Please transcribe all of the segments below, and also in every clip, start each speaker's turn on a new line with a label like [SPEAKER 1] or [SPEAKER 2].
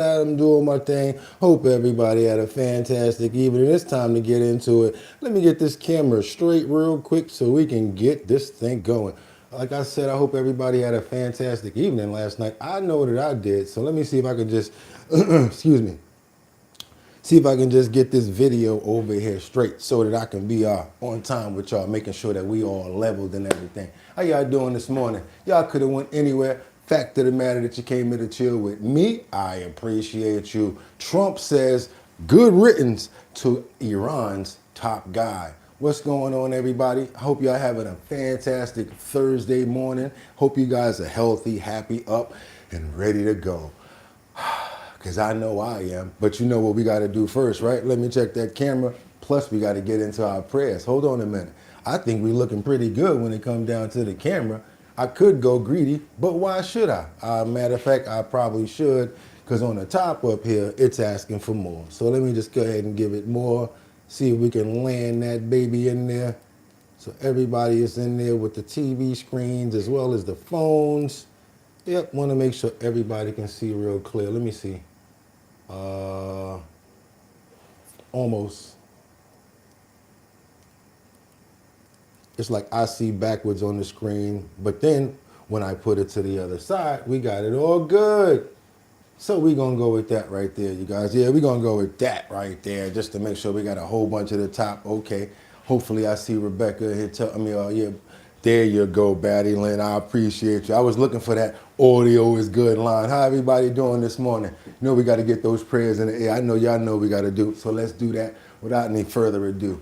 [SPEAKER 1] I'm doing my thing. Hope everybody had a fantastic evening. It's time to get into it. Let me get this camera straight real quick so we can get this thing going. Like I said, I hope everybody had a fantastic evening last night. I know that I did. So let me see if I can just, excuse me, see if I can just get this video over here straight so that I can be on time with y'all, making sure that we all leveled and everything. How y'all doing this morning? Y'all could have went anywhere. Fact of the matter that you came here to chill with me, I appreciate you. Trump says good riddance to Iran's top guy. What's going on, everybody? I hope y'all having a fantastic Thursday morning. Hope you guys are healthy, happy, up, and ready to go. Because I know I am. But you know what we got to do first, right? Let me check that camera. Plus, we got to get into our prayers. Hold on a minute. I think we're looking pretty good when it comes down to the camera. I could go greedy, but why should I? Matter of fact, I probably should, because on the top up here, it's asking for more. So let me just go ahead and give it more. See if we can land that baby in there. So everybody is in there with the TV screens as well as the phones. Yep, want to make sure everybody can see real clear. Let me see. Almost. It's like I see backwards on the screen, but then when I put it to the other side, we got it all good. So we're going to go with that right there, you guys. Yeah, we're going to go with that right there just to make sure we got a whole bunch at the top. Okay. Hopefully I see Rebecca here. Yeah, there you go, Batty Lynn. I appreciate you. I was looking for that audio is good line. How everybody doing this morning? You know we got to get those prayers in the air. I know y'all know we got to do. So let's do that without any further ado.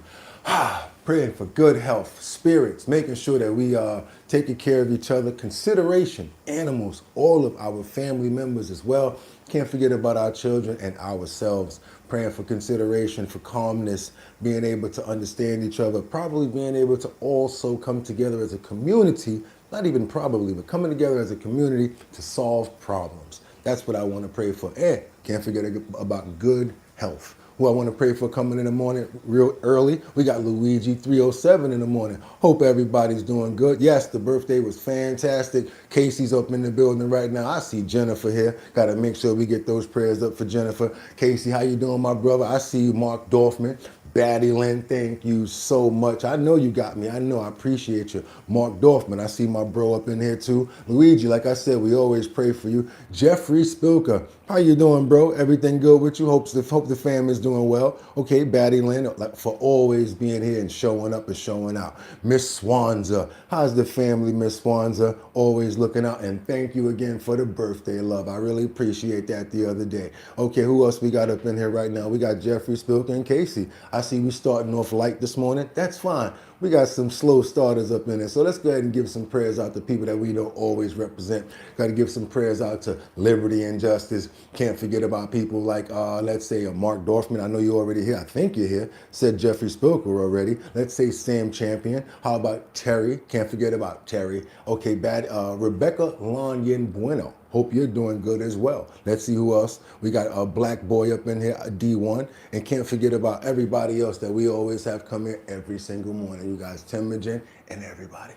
[SPEAKER 1] Praying for good health, spirits, making sure that we are taking care of each other, consideration, animals, all of our family members as well. Can't forget about our children and ourselves. Praying for consideration, for calmness, being able to understand each other, probably being able to also come together as a community, not even probably, but coming together as a community to solve problems. That's what I want to pray for. And can't forget about good health. Who I want to pray for coming in the morning real early. We got Luigi 307 in the morning. Hope everybody's doing good. Yes, the birthday was fantastic. Casey's up in the building right now. I see Jennifer here. Got to make sure we get those prayers up for Jennifer. Casey, how you doing, my brother? I see you, Mark Dorfman. Batty Lynn, thank you so much. I know you got me. I know. I appreciate you. Mark Dorfman, I see my bro up in here too. Luigi, like I said, we always pray for you. Jeffrey Spilker, how you doing, bro? Everything good with you? Hope the family's doing well. Okay, Batty Lynn, like for always being here and showing up and showing out. Miss Swanza, how's the family, Miss Swanza? Always looking out. And thank you again for the birthday love. I really appreciate that the other day. Okay, who else we got up in here right now? We got Jeffrey Spilker and Casey. I see we starting off light this morning. That's fine. We got some slow starters up in there. So let's go ahead and give some prayers out to people that we don't always represent. Got to give some prayers out to liberty and justice. Can't forget about people like, let's say, Mark Dorfman. I know you're already here. I think you're here. Said Jeffrey Spilker already. Let's say Sam Champion. How about Terry? Can't forget about Terry. Okay, Rebecca Lanyan Bueno. Hope you're doing good as well. Let's see who else. We got a black boy up in here, a D1. And can't forget about everybody else that we always have come here every single morning. You guys, Temujin and everybody.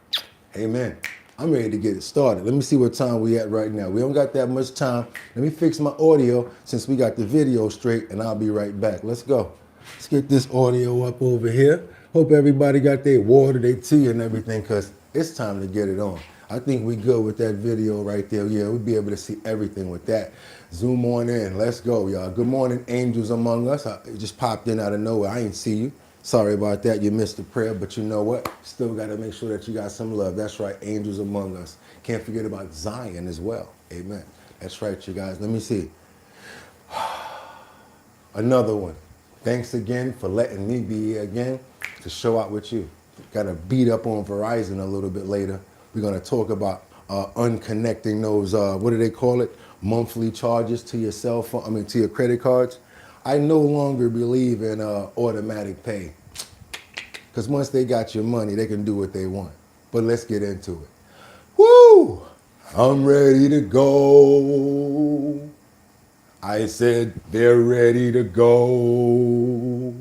[SPEAKER 1] Amen. I'm ready to get it started. Let me see what time we at right now. We don't got that much time. Let me fix my audio since we got the video straight, and I'll be right back. Let's go. Let's get this audio up over here. Hope everybody got their water, their tea, and everything, because it's time to get it on. I think we good with that video right there. Yeah, we'll be able to see everything with that. Zoom on in. Let's go, y'all. Good morning, angels among us. I just popped in out of nowhere. I ain't see you. Sorry about that. You missed the prayer, but you know what? Still got to make sure that you got some love. That's right, angels among us. Can't forget about Zion as well. Amen. That's right, you guys. Let me see. Another one. Thanks again for letting me be here again to show out with you. Got to beat up on Verizon a little bit later. We're going to talk about unconnecting those, what do they call it? Monthly charges to your cell phone, to your credit cards. I no longer believe in automatic pay. Because once they got your money, they can do what they want. But let's get into it. Woo! I'm ready to go. I said they're ready to go.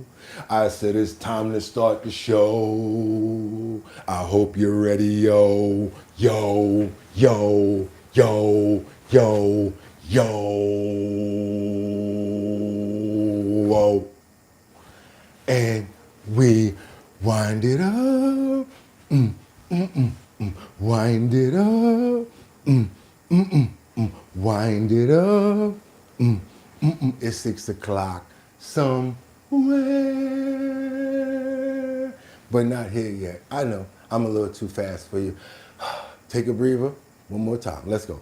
[SPEAKER 1] I said it's time to start the show. I hope you're ready, yo, yo, yo, yo, yo, yo. and we wind it up. Wind it up. Wind it up. It's 6 o'clock somewhere, but not here yet. I know I'm a little too fast for you. Take a breather. One more time. Let's go.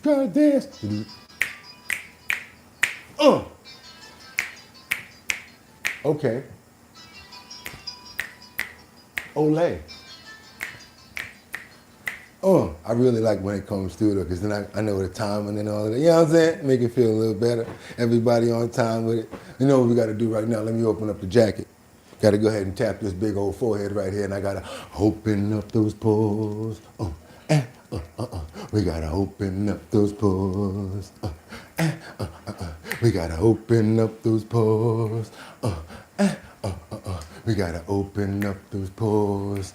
[SPEAKER 1] God dance. Okay. Olay. I really like when it comes through though, because then I know the time and then all of that. You know what I'm saying? Make it feel a little better. Everybody on time with it. You know what we got to do right now? Let me open up the jacket. Got to go ahead and tap this big old forehead right here, and I got to open up those pores. We got to open up those pores. We got to open up those pores. We got to open up those pores.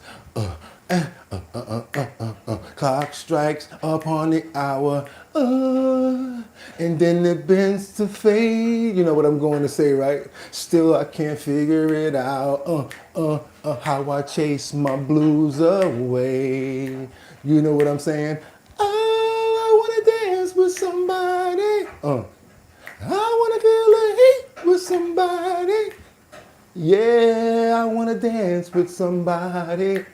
[SPEAKER 1] Clock strikes upon the hour, and then it bends to fade. You know what I'm going to say, right? Still, I can't figure it out. How I chase my blues away. You know what I'm saying? Oh, I wanna dance with somebody. I wanna feel the heat with somebody. Yeah, I wanna dance with somebody.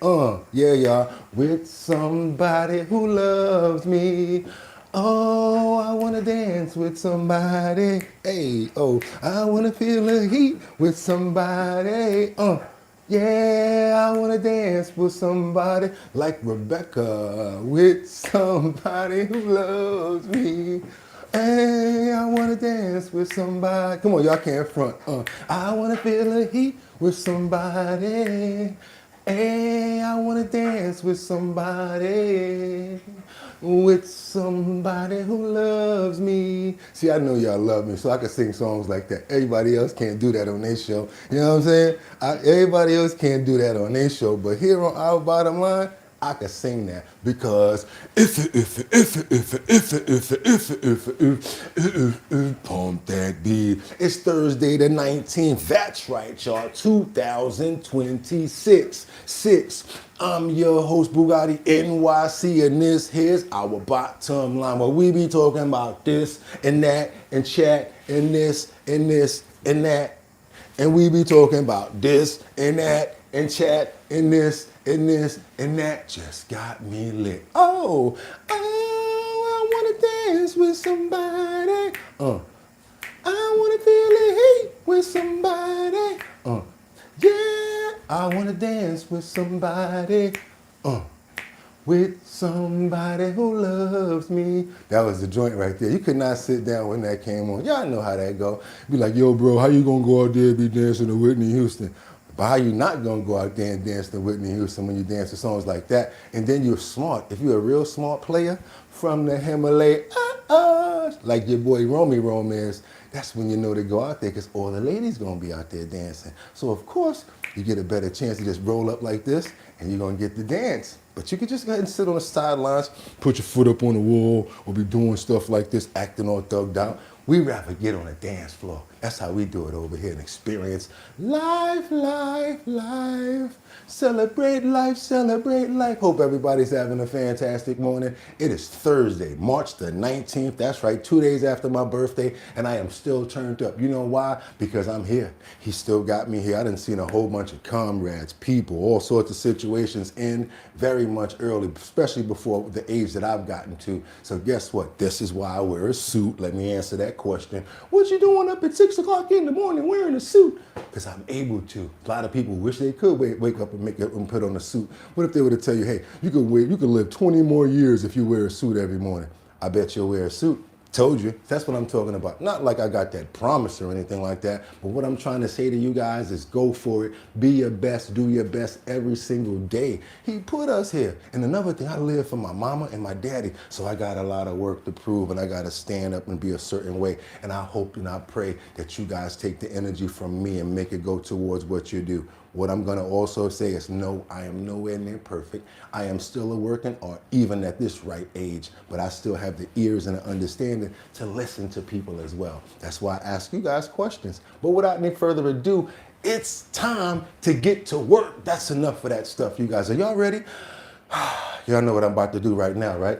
[SPEAKER 1] Yeah, y'all, with somebody who loves me. Oh, I wanna dance with somebody. Hey, oh, I wanna feel the heat with somebody. Yeah, I wanna dance with somebody like Rebecca, with somebody who loves me. Hey, I wanna dance with somebody. Come on, y'all can't front. I wanna feel the heat with somebody. Hey, I wanna dance with somebody. With somebody who loves me. See, I know y'all love me, so I can sing songs like that. Everybody else can't do that on their show. You know what I'm saying? Everybody else can't do that on their show, but here on Our Bottom Line, I can sing that because pump that beat. It's Thursday the 19th. That's right, y'all. 2026. I'm your host, Boogotti NYC, and this here's our bottom line, where we be talking about this and that and chat and this and this and that. And we be talking about this and that and chat and this and this and that. Just got me lit. Oh, I wanna dance with somebody. I wanna feel the heat with somebody. Yeah, I wanna dance with somebody. With somebody who loves me. That was the joint right there. You could not sit down when that came on. Y'all know how that go. Be like, yo, bro, how you gonna go out there and be dancing to Whitney Houston? But how you not gonna go out there and dance to Whitney Houston when you dance to songs like that? And then you're smart. If you're a real smart player from the Himalayas, like your boy Romy Rome is, that's when you know to go out there, because all the ladies gonna be out there dancing. So of course, you get a better chance to just roll up like this and you're gonna get the dance. But you could just go ahead and sit on the sidelines, put your foot up on the wall, or be doing stuff like this, acting all thugged out. We rather get on the dance floor. That's how we do it over here and experience life, life, life. Celebrate life, celebrate life. Hope everybody's having a fantastic morning. It is Thursday, March the 19th. That's right, 2 days after my birthday, and I am still turned up. You know why? Because I'm here. He still got me here. I done seen a whole bunch of comrades, people, all sorts of situations end very much early, especially before the age that I've gotten to. So guess what? This is why I wear a suit. Let me answer that question. What you doing up at 6 o'clock in the morning wearing a suit? Because I'm able to. A lot of people wish they could wake up and make it and put on a suit. What if they were to tell you, hey, you could live 20 more years if you wear a suit every morning? I bet you'll wear a suit. Told you. That's what I'm talking about. Not like I got that promise or anything like that, but what I'm trying to say to you guys is go for it. Be your best. Do your best every single day. He put us here. And another thing, I live for my mama and my daddy, so I got a lot of work to prove, and I got to stand up and be a certain way. And I hope and I pray that you guys take the energy from me and make it go towards what you do. What I'm going to also say is no, I am nowhere near perfect. I am still a working art, even at this right age, but I still have the ears and the understanding to listen to people as well. That's why I ask you guys questions. But without any further ado, it's time to get to work. That's enough of that stuff, you guys. Are y'all ready? Y'all know what I'm about to do right now, right?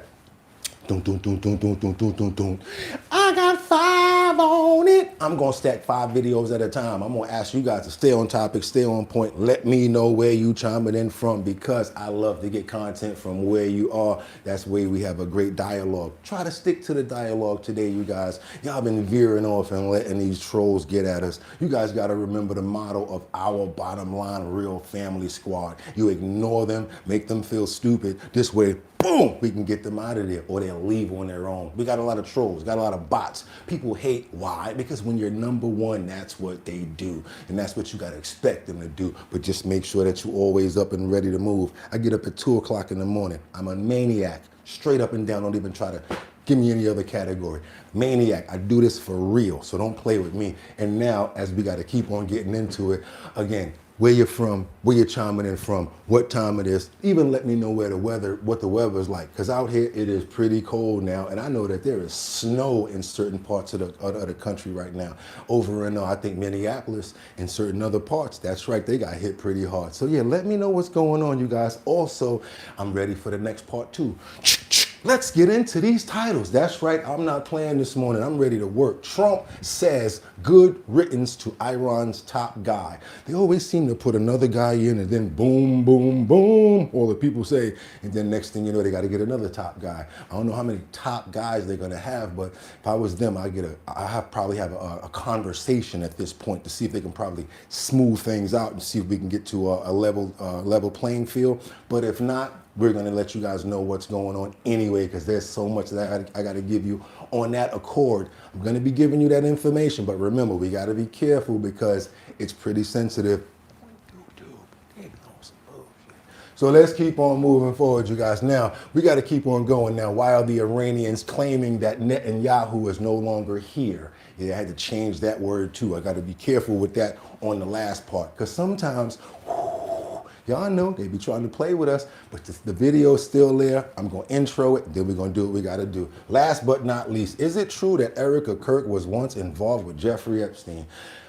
[SPEAKER 1] Dun, dun, dun, dun, dun, dun, dun, dun, dun. I got 5 on it. I'm gonna stack 5 videos at a time. I'm gonna ask you guys to stay on topic, stay on point. Let me know where you chiming in from, because I love to get content from where you are. That's where we have a great dialogue. Try to stick to the dialogue today, you guys. Y'all been veering off and letting these trolls get at us. You guys gotta remember the motto of our bottom line, real family squad. You ignore them, make them feel stupid. This way, boom, we can get them out of there, or they'll leave on their own. We got a lot of trolls, got a lot of bots. People hate. Why? Because when you're number one, that's what they do. And that's what you got to expect them to do. But just make sure that you're always up and ready to move. I get up at 2 o'clock in the morning. I'm a maniac, straight up and down. Don't even try to give me any other category. Maniac, I do this for real, so don't play with me. And now, as we got to keep on getting into it, again, where you're from, where you're chiming in from, what time it is. Even let me know what the weather is like. Because out here, it is pretty cold now. And I know that there is snow in certain parts of the country right now. Over in, I think, Minneapolis and certain other parts. That's right, they got hit pretty hard. So yeah, let me know what's going on, you guys. Also, I'm ready for the next part too. Let's get into these titles. That's right, I'm not playing this morning. I'm ready to work. Trump says good riddance to Iran's top guy. They always seem to put another guy in and then boom, boom, boom, all the people say, and then next thing you know, they got to get another top guy. I don't know how many top guys they're going to have, but if I was them, probably have a conversation at this point to see if they can probably smooth things out and see if we can get to a level playing field. But if not, we're going to let you guys know what's going on anyway, because there's so much that I got to give you on that accord. I'm going to be giving you that information, but remember, we got to be careful because it's pretty sensitive. So let's keep on moving forward, you guys. Now, we got to keep on going now. Why are the Iranians claiming that Netanyahu is no longer here? Yeah, I had to change that word too. I got to be careful with that on the last part, because sometimes, y'all know they be trying to play with us, but the video's still there. I'm going to intro it, then we're going to do what we got to do. Last but not least, is it true that Erica Kirk was once involved with Jeffrey Epstein?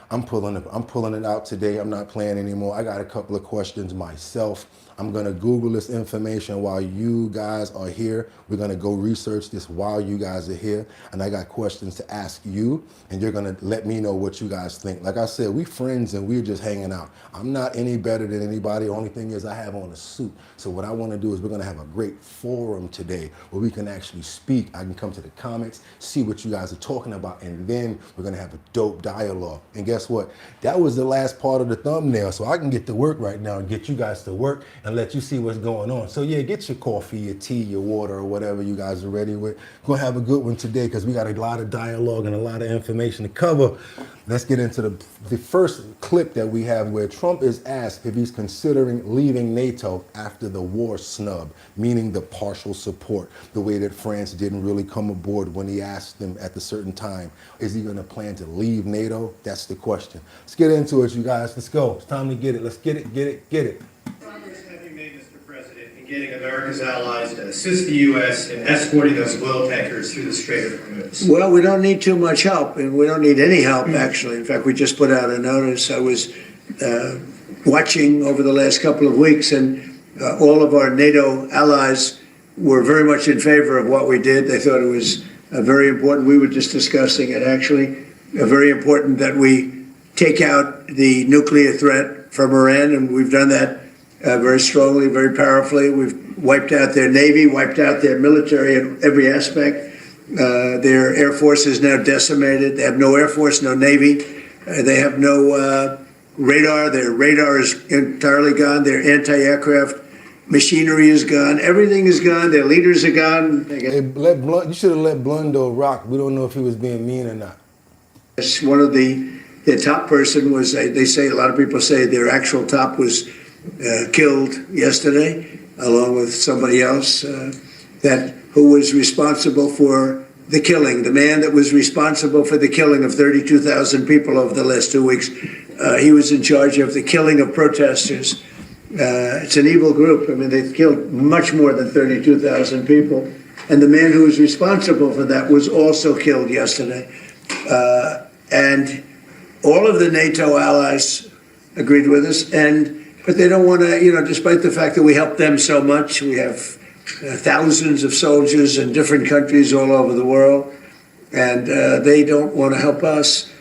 [SPEAKER 1] I'm pulling it out today. I'm not playing anymore. I got a couple of questions myself. I'm going to Google this information while you guys are here. We're going to go research this while you guys are here. And I got questions to ask you, and you're going to let me know what you guys think. Like I said, we friends and we're just hanging out. I'm not any better than anybody. Only thing is I have on a suit. So what I want to do is we're going to have a great forum today where we can actually speak. I can come to the comments, see what you guys are talking about, and then we're going to have a dope dialogue. And guess what? That was the last part of the thumbnail, so I can get to work right now and get you guys to work and let you see what's going on. So yeah, get your coffee, your tea, your water, or whatever you guys are ready with. Gonna have a good one today because we got a lot of dialogue and a lot of information to cover. Let's get into the first clip that we have, where Trump is asked if he's considering leaving NATO after the war snub, meaning the partial support, the way that France didn't really come aboard when he asked them at the certain time. Is he gonna plan to leave NATO? That's the question. Let's get into it, you guys. Let's go. It's time to get it. Let's get it, get it, get it.
[SPEAKER 2] Progress have you made, Mr. President, in getting America's allies to assist the U.S. in escorting those oil tankers through the Strait of Hormuz?
[SPEAKER 3] Well, we don't need too much help, and we don't need any help, actually. In fact, we just put out a notice. I was watching over the last couple of weeks, and all of our NATO allies were very much in favor of what we did. They thought it was very important. We were just discussing it, actually. Very important that we take out the nuclear threat from Iran, and we've done that very strongly, very powerfully. We've wiped out their Navy, wiped out their military in every aspect. Their Air Force is now decimated. They have no Air Force, no Navy. They have no radar. Their radar is entirely gone. Their anti-aircraft machinery is gone. Everything is gone. Their leaders are gone.
[SPEAKER 1] Hey, you should have let Blundo rock. We don't know if he was being mean or not.
[SPEAKER 3] One of their top person was, they say, a lot of people say their actual top was killed yesterday, along with somebody else who was responsible for the killing. The man that was responsible for the killing of 32,000 people over the last 2 weeks He was in charge of the killing of protesters. It's an evil group. I mean, they've killed much more than 32,000 people. And the man who was responsible for that was also killed yesterday. And all of the NATO allies agreed with us, but they don't want to, despite the fact that we help them so much, we have thousands of soldiers in different countries all over the world, and they don't want to help us,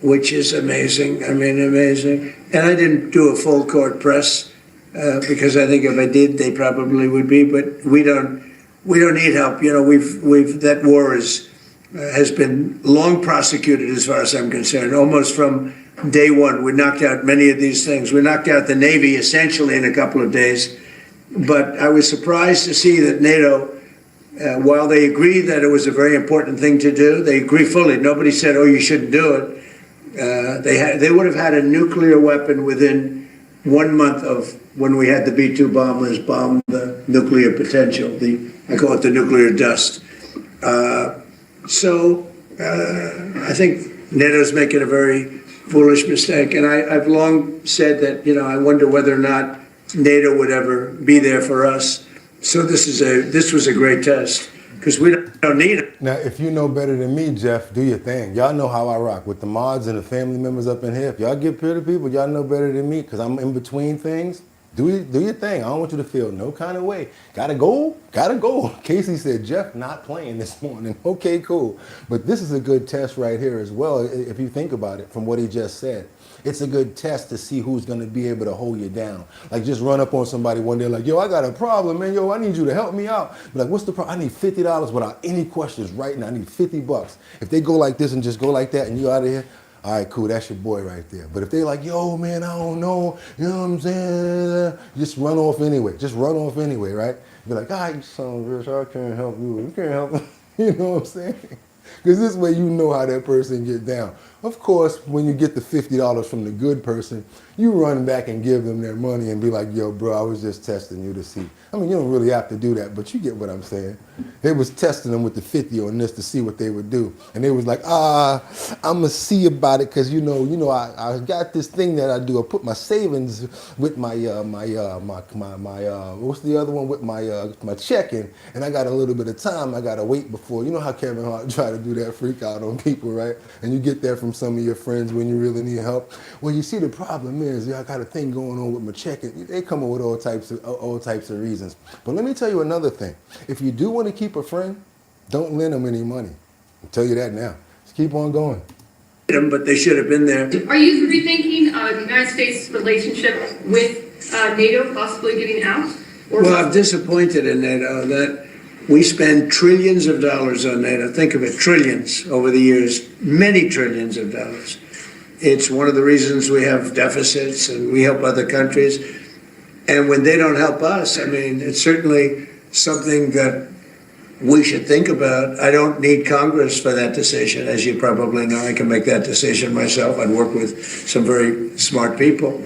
[SPEAKER 3] which is amazing. I mean, amazing. And I didn't do a full court press because I think if I did, they probably would be. But we don't need help. That war has been long prosecuted, as far as I'm concerned, almost from day one. We knocked out many of these things. We knocked out the Navy essentially in a couple of days. But I was surprised to see that NATO, while they agreed that it was a very important thing to do, they agree fully. Nobody said, oh, you shouldn't do it. They would have had a nuclear weapon within 1 month of when we had the B-2 bombers bomb the nuclear potential. I call it the nuclear dust. So I think NATO's making a very foolish mistake. And I've long said that, I wonder whether or not NATO would ever be there for us. So this was a great test because we don't need it.
[SPEAKER 1] Now, if you know better than me, Jeff, do your thing. Y'all know how I rock with the mods and the family members up in here. If y'all get peer to people, y'all know better than me because I'm in between things. Do your thing. I don't want you to feel no kind of way. Gotta go. Casey said, Jeff not playing this morning. Okay, cool. But this is a good test right here as well, if you think about it from what he just said. It's a good test to see who's going to be able to hold you down. Like just run up on somebody one day like, yo, I got a problem, man. Yo, I need you to help me out. Be like, what's the problem? I need $50 without any questions right now. I need 50 bucks. If they go like this and just go like that and you out of here, all right, cool, that's your boy right there. But if they like, yo, man, I don't know, you know what I'm saying? Just run off anyway, right? Be like, all right, you son of a bitch, I can't help you. You can't help me. You know what I'm saying? Because this way you know how that person get down. Of course, when you get the $50 from the good person, you run back and give them their money and be like, yo, bro, I was just testing you to see. I mean, you don't really have to do that, but you get what I'm saying. They was testing them with the 50 on this to see what they would do. And they was like, I'm going to see about it because, I got this thing that I do. I put my savings with my what's the other one? With my checking. And I got a little bit of time. I got to wait before. You know how Kevin Hart try to do that freak out on people, right? And you get that from some of your friends when you really need help. Well, you see, the problem is, I got a thing going on with my checking. They come up with all types of reasons. But let me tell you another thing. If you do want to keep a friend, don't lend them any money. I'll tell you that now. Just keep on going.
[SPEAKER 3] But they should have been there.
[SPEAKER 4] Are you rethinking the United States' relationship with NATO possibly getting out?
[SPEAKER 3] Well, I'm disappointed in NATO that we spend trillions of dollars on NATO. Think of it, trillions over the years, many trillions of dollars. It's one of the reasons we have deficits and we help other countries. And when they don't help us, I mean, it's certainly something that we should think about. I don't need Congress for that decision. As you probably know, I can make that decision myself. I'd work with some very smart people.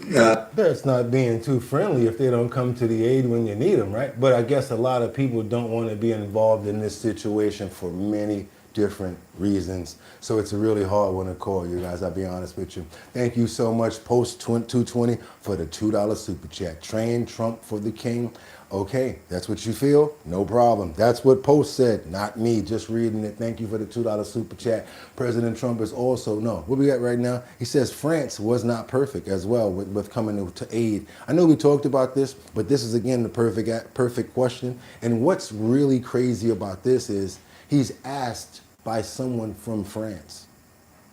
[SPEAKER 1] That's not being too friendly if they don't come to the aid when you need them, right? But I guess a lot of people don't want to be involved in this situation for many different reasons. So it's a really hard one to call, you guys. I'll be honest with you. Thank you so much, Post 220, for the $2 super chat. Train Trump for the king. Okay, that's what you feel? No problem. That's what Post said, not me, just reading it. Thank you for the $2 super chat. President Trump is also, no, what we got right now? He says France was not perfect as well with coming to aid. I know we talked about this, but this is, again, the perfect question. And what's really crazy about this is he's asked by someone from France,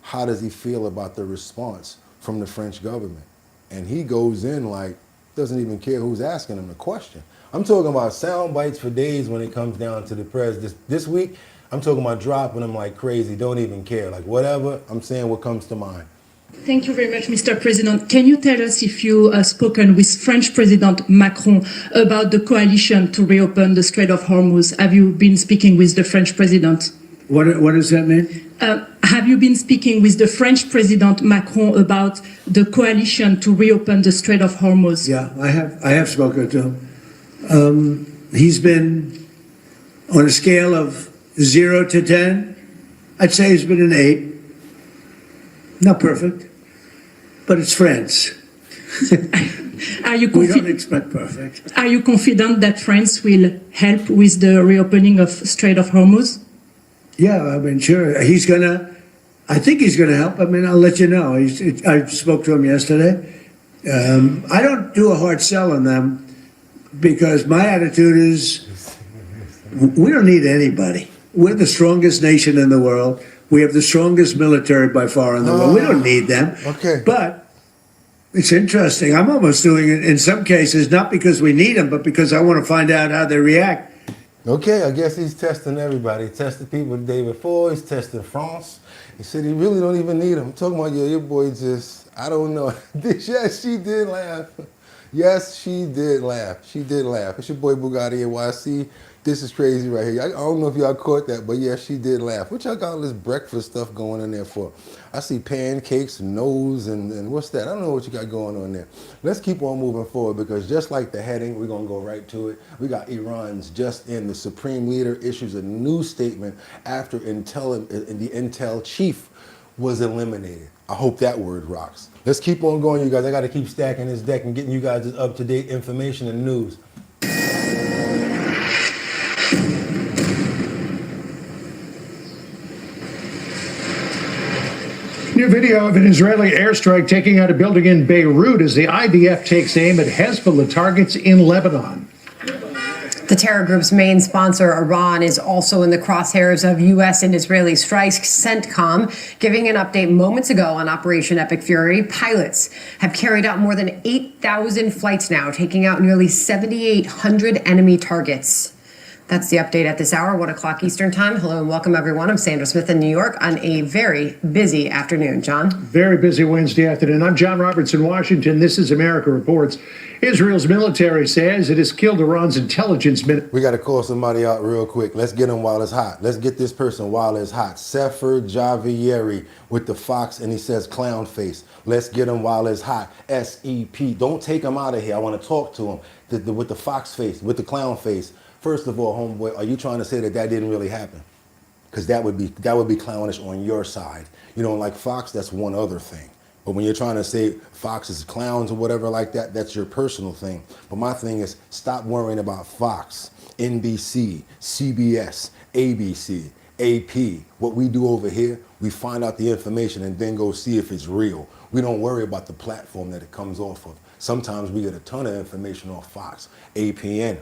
[SPEAKER 1] how does he feel about the response from the French government? And he goes in like, doesn't even care who's asking him the question. I'm talking about sound bites for days when it comes down to the press. This week, I'm talking about dropping them like crazy, don't even care. Like whatever, I'm saying what comes to mind.
[SPEAKER 5] Thank you very much, Mr. President. Can you tell us if you have spoken with French President Macron about the coalition to reopen the Strait of Hormuz? Have you been speaking with the French President?
[SPEAKER 3] What does that mean?
[SPEAKER 5] Have you been speaking with the French President Macron about the coalition to reopen the Strait of Hormuz?
[SPEAKER 3] Yeah, I have spoken to him. He's been on a scale of 0 to 10. I'd say he's been an 8. Not perfect, but it's France.
[SPEAKER 5] Are you
[SPEAKER 3] We don't
[SPEAKER 5] confident?
[SPEAKER 3] expect perfect.
[SPEAKER 5] Are you confident that France will help with the reopening of Strait of Hormuz?
[SPEAKER 3] Yeah, I mean, sure. I think he's gonna help. I mean, I'll let you know. I spoke to him yesterday. I don't do a hard sell on them because my attitude is we don't need anybody. We're the strongest nation in the world. We have the strongest military by far in the world. We don't need them.
[SPEAKER 1] Okay.
[SPEAKER 3] But it's interesting. I'm almost doing it in some cases, not because we need them, but because I want to find out how they react.
[SPEAKER 1] Okay, I guess he's testing everybody. He tested people the day before. He's testing France. He said he really don't even need them. I'm talking about, yeah, your boy just, I don't know. Yes, she did laugh. Yes, she did laugh. She did laugh. It's your boy Boogotti NYC. This is crazy right here. I don't know if y'all caught that, but yeah, she did laugh. What y'all got all this breakfast stuff going in there for? I see pancakes, nose, and what's that? I don't know what you got going on there. Let's keep on moving forward because just like the heading, we're going to go right to it. We got Iran's just in. The Supreme Leader issues a new statement after the Intel chief was eliminated. I hope that word rocks. Let's keep on going, you guys. I got to keep stacking this deck and getting you guys this up-to-date information and news.
[SPEAKER 6] New video of an Israeli airstrike taking out a building in Beirut as the IDF takes aim at Hezbollah targets in Lebanon.
[SPEAKER 7] The terror group's main sponsor, Iran, is also in the crosshairs of U.S. and Israeli strikes. CENTCOM giving an update moments ago on Operation Epic Fury. Pilots have carried out more than 8,000 flights now, taking out nearly 7,800 enemy targets. That's the update at this hour, 1 o'clock Eastern time. Hello and welcome, everyone. I'm Sandra Smith in New York on a very busy afternoon. John?
[SPEAKER 6] Very busy Wednesday afternoon. I'm John Roberts in Washington. This is America Reports. Israel's military says it has killed Iran's intelligence minister.
[SPEAKER 1] We got to call somebody out real quick. Let's get him while it's hot. Let's get this person while it's hot. Sefer Javieri with the fox, and he says clown face. Let's get him while it's hot. SEP. Don't take him out of here. I want to talk to him with the fox face, with the clown face. First of all, homeboy, are you trying to say that didn't really happen? Because that would be clownish on your side. You don't like Fox, that's one other thing. But when you're trying to say Fox is clowns or whatever like that, that's your personal thing. But my thing is stop worrying about Fox, NBC, CBS, ABC, AP. What we do over here, we find out the information and then go see if it's real. We don't worry about the platform that it comes off of. Sometimes we get a ton of information off Fox, APN,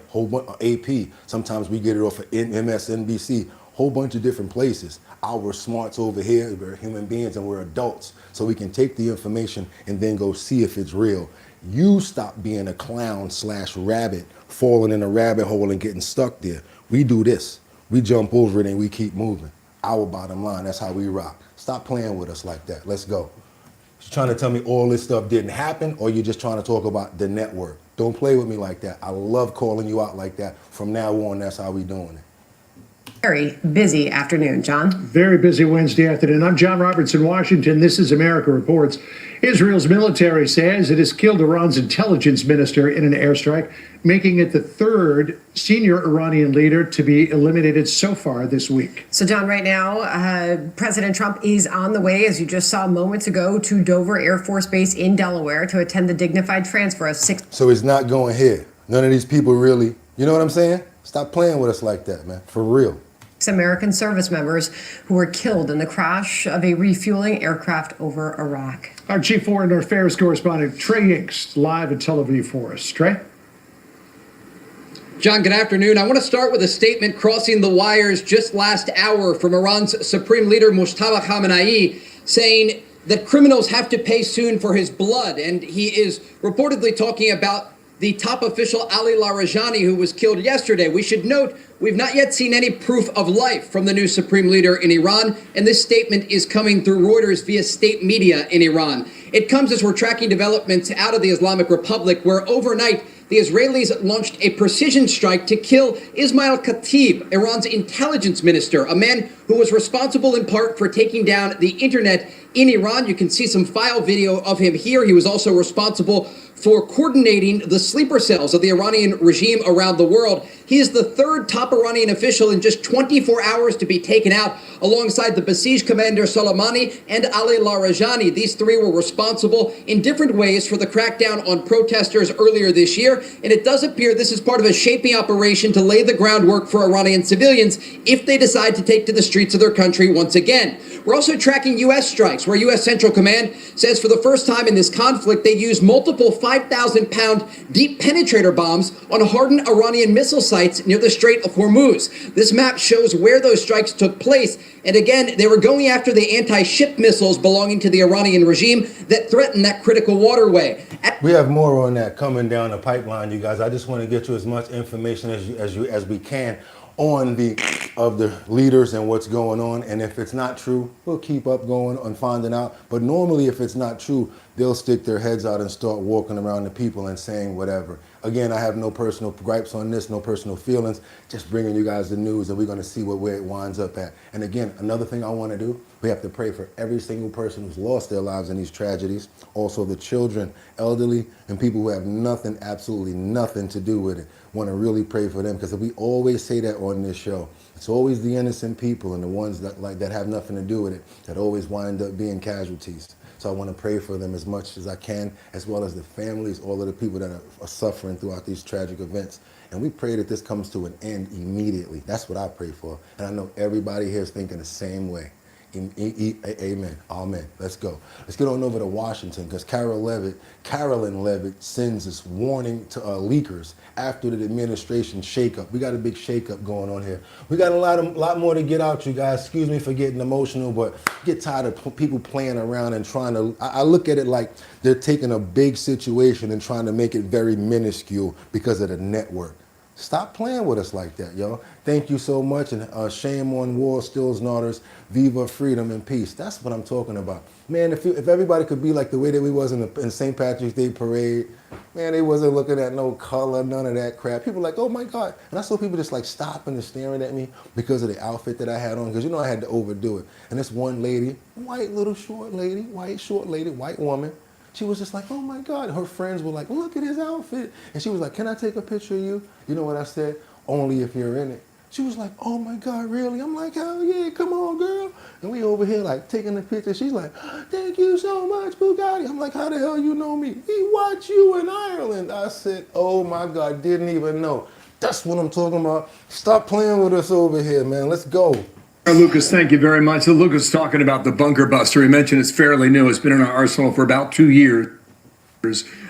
[SPEAKER 1] AP. Sometimes we get it off of MSNBC, whole bunch of different places. Our smarts over here, we're human beings and we're adults. So we can take the information and then go see if it's real. You stop being a clown / rabbit, falling in a rabbit hole and getting stuck there. We do this. We jump over it and we keep moving. Our bottom line, that's how we rock. Stop playing with us like that. Let's go. You're trying to tell me all this stuff didn't happen, or you're just trying to talk about the network. Don't play with me like that. I love calling you out like that. From now on, that's how we doing it.
[SPEAKER 7] Very busy afternoon. John?
[SPEAKER 6] Very busy Wednesday afternoon. I'm John Roberts in Washington. This is America Reports. Israel's military says it has killed Iran's intelligence minister in an airstrike, making it the third senior Iranian leader to be eliminated so far this week.
[SPEAKER 7] So, John, right now, President Trump is on the way, as you just saw moments ago, to Dover Air Force Base in Delaware to attend the dignified transfer of 6.
[SPEAKER 1] So it's not going here. None of these people really, you know what I'm saying? Stop playing with us like that, man. For real.
[SPEAKER 7] American service members who were killed in the crash of a refueling aircraft over Iraq.
[SPEAKER 6] Our chief foreign affairs correspondent, Trey Inks, live in Tel Aviv for us. Trey?
[SPEAKER 8] John, good afternoon. I want to start with a statement crossing the wires just last hour from Iran's Supreme Leader Mustafa Khamenei saying that criminals have to pay soon for his blood. And he is reportedly talking about the top official Ali Larijani, who was killed yesterday. We should note we've not yet seen any proof of life from the new supreme leader in Iran, and this statement is coming through Reuters via state media in Iran. It comes as we're tracking developments out of the Islamic Republic, where overnight the Israelis launched a precision strike to kill Ismail Khatib, Iran's intelligence minister, a man who was responsible in part for taking down the internet in Iran. You can see some file video of him here. He was also responsible for coordinating the sleeper cells of the Iranian regime around the world. He is the third top Iranian official in just 24 hours to be taken out, alongside the Basij commander Soleimani and Ali Larijani. These three were responsible in different ways for the crackdown on protesters earlier this year, and it does appear this is part of a shaping operation to lay the groundwork for Iranian civilians if they decide to take to the streets of their country once again. We're also tracking U.S. strikes, where U.S. Central Command says for the first time in this conflict, they used multiple 5,000-pound deep penetrator bombs on hardened Iranian missile sites near the Strait of Hormuz. This map shows where those strikes took place. And again, they were going after the anti-ship missiles belonging to the Iranian regime that threaten that critical waterway.
[SPEAKER 1] We have more on that coming down the pipeline, you guys. I just want to get you as much information as we can on the leaders and what's going on. And if it's not true, we'll keep up going on finding out. But normally, if it's not true, they'll stick their heads out and start walking around the people and saying whatever. Again, I have no personal gripes on this, no personal feelings, just bringing you guys the news, and we're going to see where it winds up at. And again, another thing I want to do, we have to pray for every single person who's lost their lives in these tragedies, also the children, elderly, and people who have nothing, absolutely nothing to do with it. Want to really pray for them, because we always say that on this show. It's always the innocent people and the ones that have nothing to do with it that always wind up being casualties. So I want to pray for them as much as I can, as well as the families, all of the people that are suffering throughout these tragic events. And we pray that this comes to an end immediately. That's what I pray for. And I know everybody here is thinking the same way. Amen. Amen. Let's go. Let's get on over to Washington, because Carolyn Levitt sends this warning to leakers after the administration shakeup. We got a big shakeup going on here. We got a lot more to get out, you guys. Excuse me for getting emotional, but get tired of people playing around and trying to. I look at it like they're taking a big situation and trying to make it very minuscule because of the network. Stop playing with us like that, yo. Thank you so much, and shame on war, stills, naughters, viva freedom and peace. That's what I'm talking about. Man, if everybody could be like the way that we was in St. Patrick's Day parade, man, they wasn't looking at no color, none of that crap. People like, oh my God. And I saw people just like stopping and staring at me because of the outfit that I had on, because you know I had to overdo it. And this one lady, white little short lady, white woman, she was just like, oh my God. Her friends were like, look at his outfit. And she was like, can I take a picture of you? You know what I said? Only if you're in it. She was like, oh my God, really? I'm like, hell yeah, come on, girl. And we over here like taking the picture. She's like, thank you so much, Boogotti. I'm like, how the hell you know me? We watch you in Ireland. I said, oh my God, didn't even know. That's what I'm talking about. Stop playing with us over here, man. Let's go.
[SPEAKER 6] Lucas, thank you very much. So Lucas talking about the bunker buster. He mentioned it's fairly new. It's been in our arsenal for about 2 years.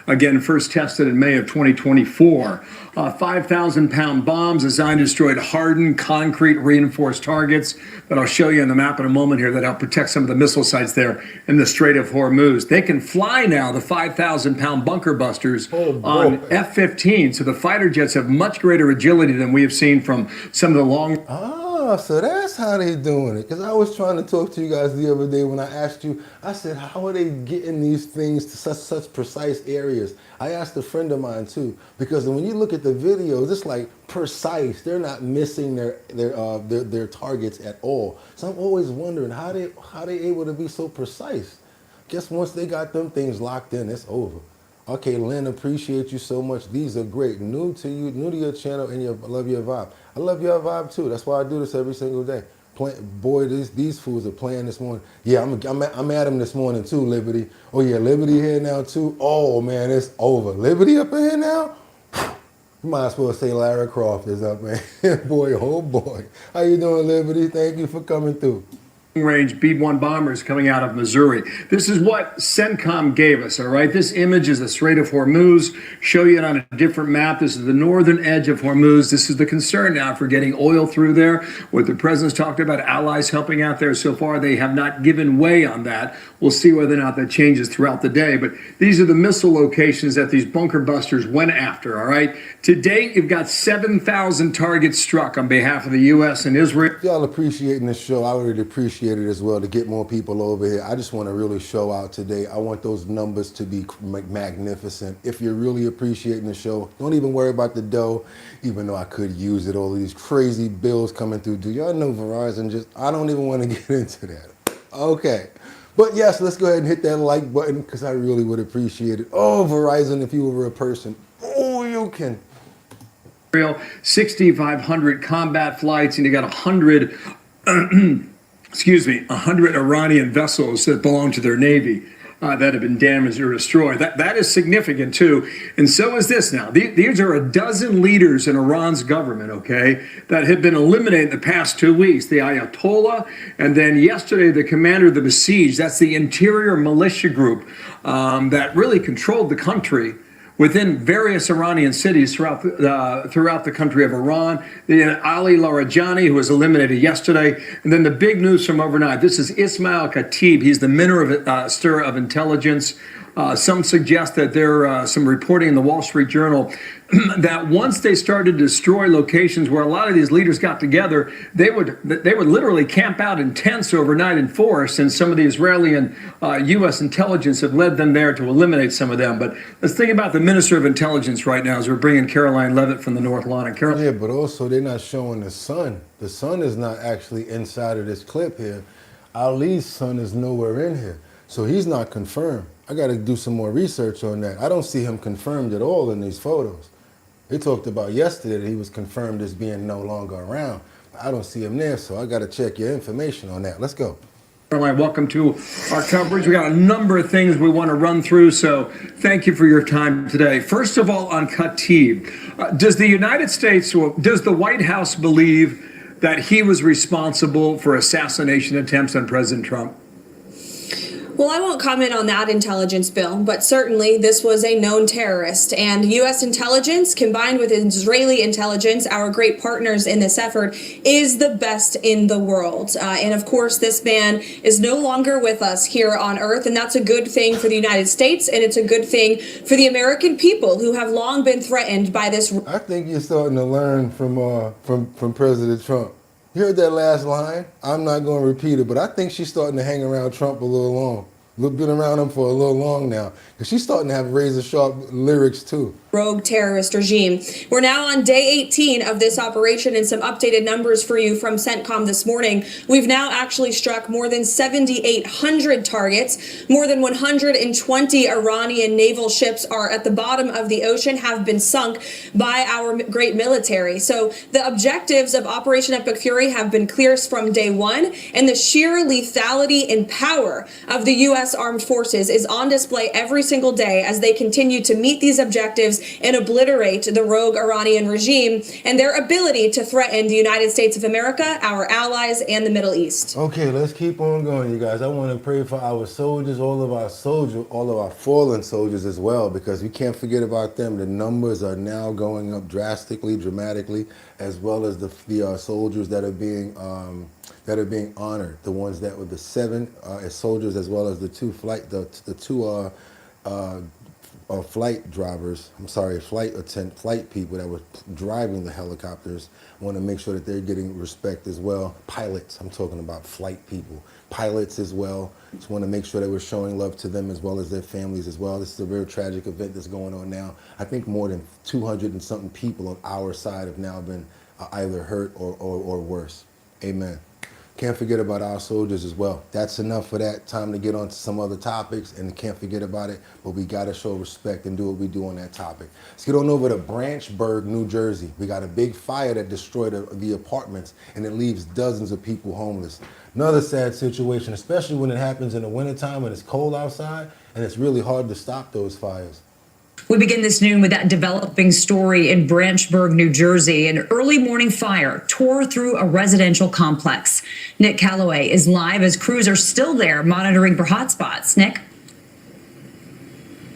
[SPEAKER 6] Again, first tested in May of 2024. 5,000-pound bombs designed to destroy hardened, concrete, reinforced targets that I'll show you on the map in a moment here that help protect some of the missile sites there in the Strait of Hormuz. They can fly now, the 5,000-pound bunker busters, on F-15. So the fighter jets have much greater agility than we have seen from some of the long...
[SPEAKER 1] So that's how they doing it. Because I was trying to talk to you guys the other day when I asked you, I said, how are they getting these things to such precise areas? I asked a friend of mine too, because when you look at the videos, it's like precise. They're not missing their targets at all. So I'm always wondering how they able to be so precise. Guess once they got them things locked in, it's over. Okay, Lynn, appreciate you so much. These are great. New to you, new to your channel, and I love your vibe. I love your vibe too. That's why I do this every single day. Boy, these fools are playing this morning. Yeah, I'm at them this morning too, Liberty. Oh yeah, Liberty here now too. Oh man, it's over. Liberty up in here now? You might as well say Lara Croft is up, man. Boy, oh boy. How you doing, Liberty? Thank you for coming through.
[SPEAKER 6] Range B-1 bombers coming out of Missouri. This is what CENTCOM gave us, all right? This image is the Strait of Hormuz. Show you it on a different map. This is the northern edge of Hormuz. This is the concern now for getting oil through there. What the president's talked about, allies helping out there so far, they have not given way on that. We'll see whether or not that changes throughout the day. But these are the missile locations that these bunker busters went after, all right? To date, you've got 7,000 targets struck on behalf of the U.S. and Israel.
[SPEAKER 1] Y'all appreciating this show. I really appreciate it as well to get more people over here. I just want to really show out today. I want those numbers to be magnificent. If you're really appreciating the show, don't even worry about the dough, even though I could use it. All of these crazy bills coming through. Do y'all know Verizon I don't even want to get into that. Okay. But yes, let's go ahead and hit that like button because I really would appreciate it. Oh, Verizon, if you were a person, oh, you can.
[SPEAKER 9] 6,500 combat flights, and you got 100, excuse me, 100 Iranian vessels that belong to their navy that have been damaged or destroyed. That is significant too, and so is this now. These are a dozen leaders in Iran's government, okay, that have been eliminated in the past 2 weeks. The Ayatollah, and then yesterday the commander of the besieged. That's the interior militia group that really controlled the country within various Iranian cities throughout the country of Iran. The Ali Larijani, who was eliminated yesterday. And then the big news from overnight, this is Ismail Khatib. He's the Minister of Intelligence. Some suggest that there some reporting in the Wall Street Journal that once they started to destroy locations where a lot of these leaders got together, they would literally camp out in tents overnight in force, and some of the Israeli and U.S. intelligence have led them there to eliminate some of them. But let's think about the Minister of Intelligence right now as we're bringing Caroline Levitt from the North Lawn. And
[SPEAKER 1] Yeah, but also they're not showing the son. The son is not actually inside of this clip here. Ali's son is nowhere in here. So he's not confirmed. I got to do some more research on that. I don't see him confirmed at all in these photos. They talked about yesterday that he was confirmed as being no longer around. I don't see him there, so I got to check your information on that. Let's go.
[SPEAKER 9] Caroline, welcome to our coverage. We got a number of things we want to run through, so thank you for your time today. First of all, on Khatib, does the United States, or does the White House believe that he was responsible for assassination attempts on President Trump?
[SPEAKER 10] Well, I won't comment on that intelligence, Bill, but certainly this was a known terrorist, and U.S. intelligence combined with Israeli intelligence, our great partners in this effort, is the best in the world. And of course, this man is no longer with us here on Earth, and that's a good thing for the United States, and it's a good thing for the American people who have long been threatened by this.
[SPEAKER 1] I think you're starting to learn from President Trump. You heard that last line? I'm not going to repeat it, but I think she's starting to hang around Trump a little long. We've been around him for a little long now. Because she's starting to have razor-sharp lyrics, too.
[SPEAKER 10] Rogue terrorist regime. We're now on day 18 of this operation, and some updated numbers for you from CENTCOM this morning. We've now actually struck more than 7,800 targets. More than 120 Iranian naval ships are at the bottom of the ocean, have been sunk by our great military. So the objectives of Operation Epic Fury have been clear from day one, and the sheer lethality and power of the U.S. Armed Forces is on display every single day as they continue to meet these objectives and obliterate the rogue Iranian regime and their ability to threaten the United States of America, our allies, and the Middle East.
[SPEAKER 1] Okay, let's keep on going, you guys. I want to pray for our soldiers, all of our fallen soldiers as well, because we can't forget about them. The numbers are now going up drastically, dramatically, as well as the soldiers that are being honored. The ones that were the 7 soldiers, as well as the two flight people that were driving the helicopters. Want to make sure that they're getting respect as well. Pilots, I'm talking about flight people. Pilots as well. Just want to make sure that we're showing love to them as well as their families as well. This is a very tragic event that's going on now. I think more than 200 and something people on our side have now been either hurt or worse. Amen. Can't forget about our soldiers as well. That's enough for that. Time to get on to some other topics, and can't forget about it, but we got to show respect and do what we do on that topic. Let's get on over to Branchburg, New Jersey. We got a big fire that destroyed the apartments, and it leaves dozens of people homeless. Another sad situation, especially when it happens in the wintertime when it's cold outside, and it's really hard to stop those fires.
[SPEAKER 11] We begin this noon with that developing story in Branchburg, New Jersey. An early morning fire tore through a residential complex. Nick Calloway is live as crews are still there monitoring for hotspots. Nick?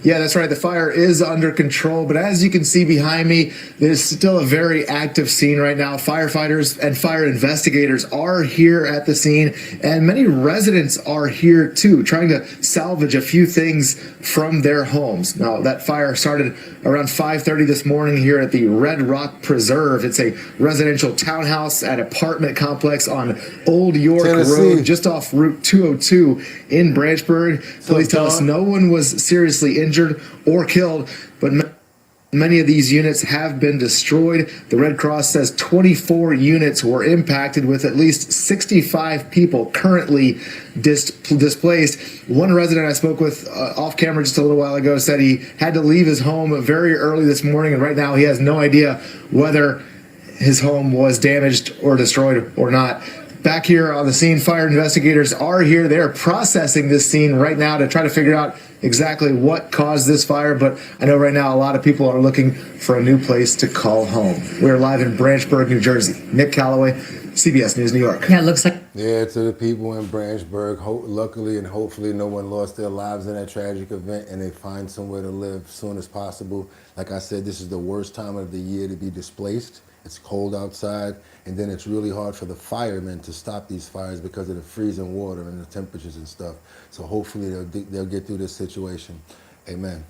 [SPEAKER 12] Yeah, that's right. The fire is under control, but as you can see behind me, there's still a very active scene right now. Firefighters and fire investigators are here at the scene, and many residents are here too, trying to salvage a few things from their homes. Now, that fire started around 5:30 this morning here at the Red Rock Preserve. It's a residential townhouse and apartment complex on Old York
[SPEAKER 1] Tennessee
[SPEAKER 12] Road, just off Route 202 in Branchburg. Police tell us no one was seriously injured or killed, but Many of these units have been destroyed. The Red Cross says 24 units were impacted, with at least 65 people currently displaced. One resident I spoke with off camera just a little while ago said he had to leave his home very early this morning, and right now he has no idea whether his home was damaged or destroyed or not. Back here on the scene, fire investigators are here. They're processing this scene right now to try to figure out exactly what caused this fire, but I know right now a lot of people are looking for a new place to call home. We're live in Branchburg, New Jersey. Nick Calloway, CBS News, New York.
[SPEAKER 11] Yeah, it looks like.
[SPEAKER 1] Yeah, to the people in Branchburg, luckily and hopefully no one lost their lives in that tragic event, and they find somewhere to live as soon as possible. Like I said, this is the worst time of the year to be displaced. It's cold outside, and then it's really hard for the firemen to stop these fires because of the freezing water and the temperatures and stuff. So hopefully they'll get through this situation. Amen.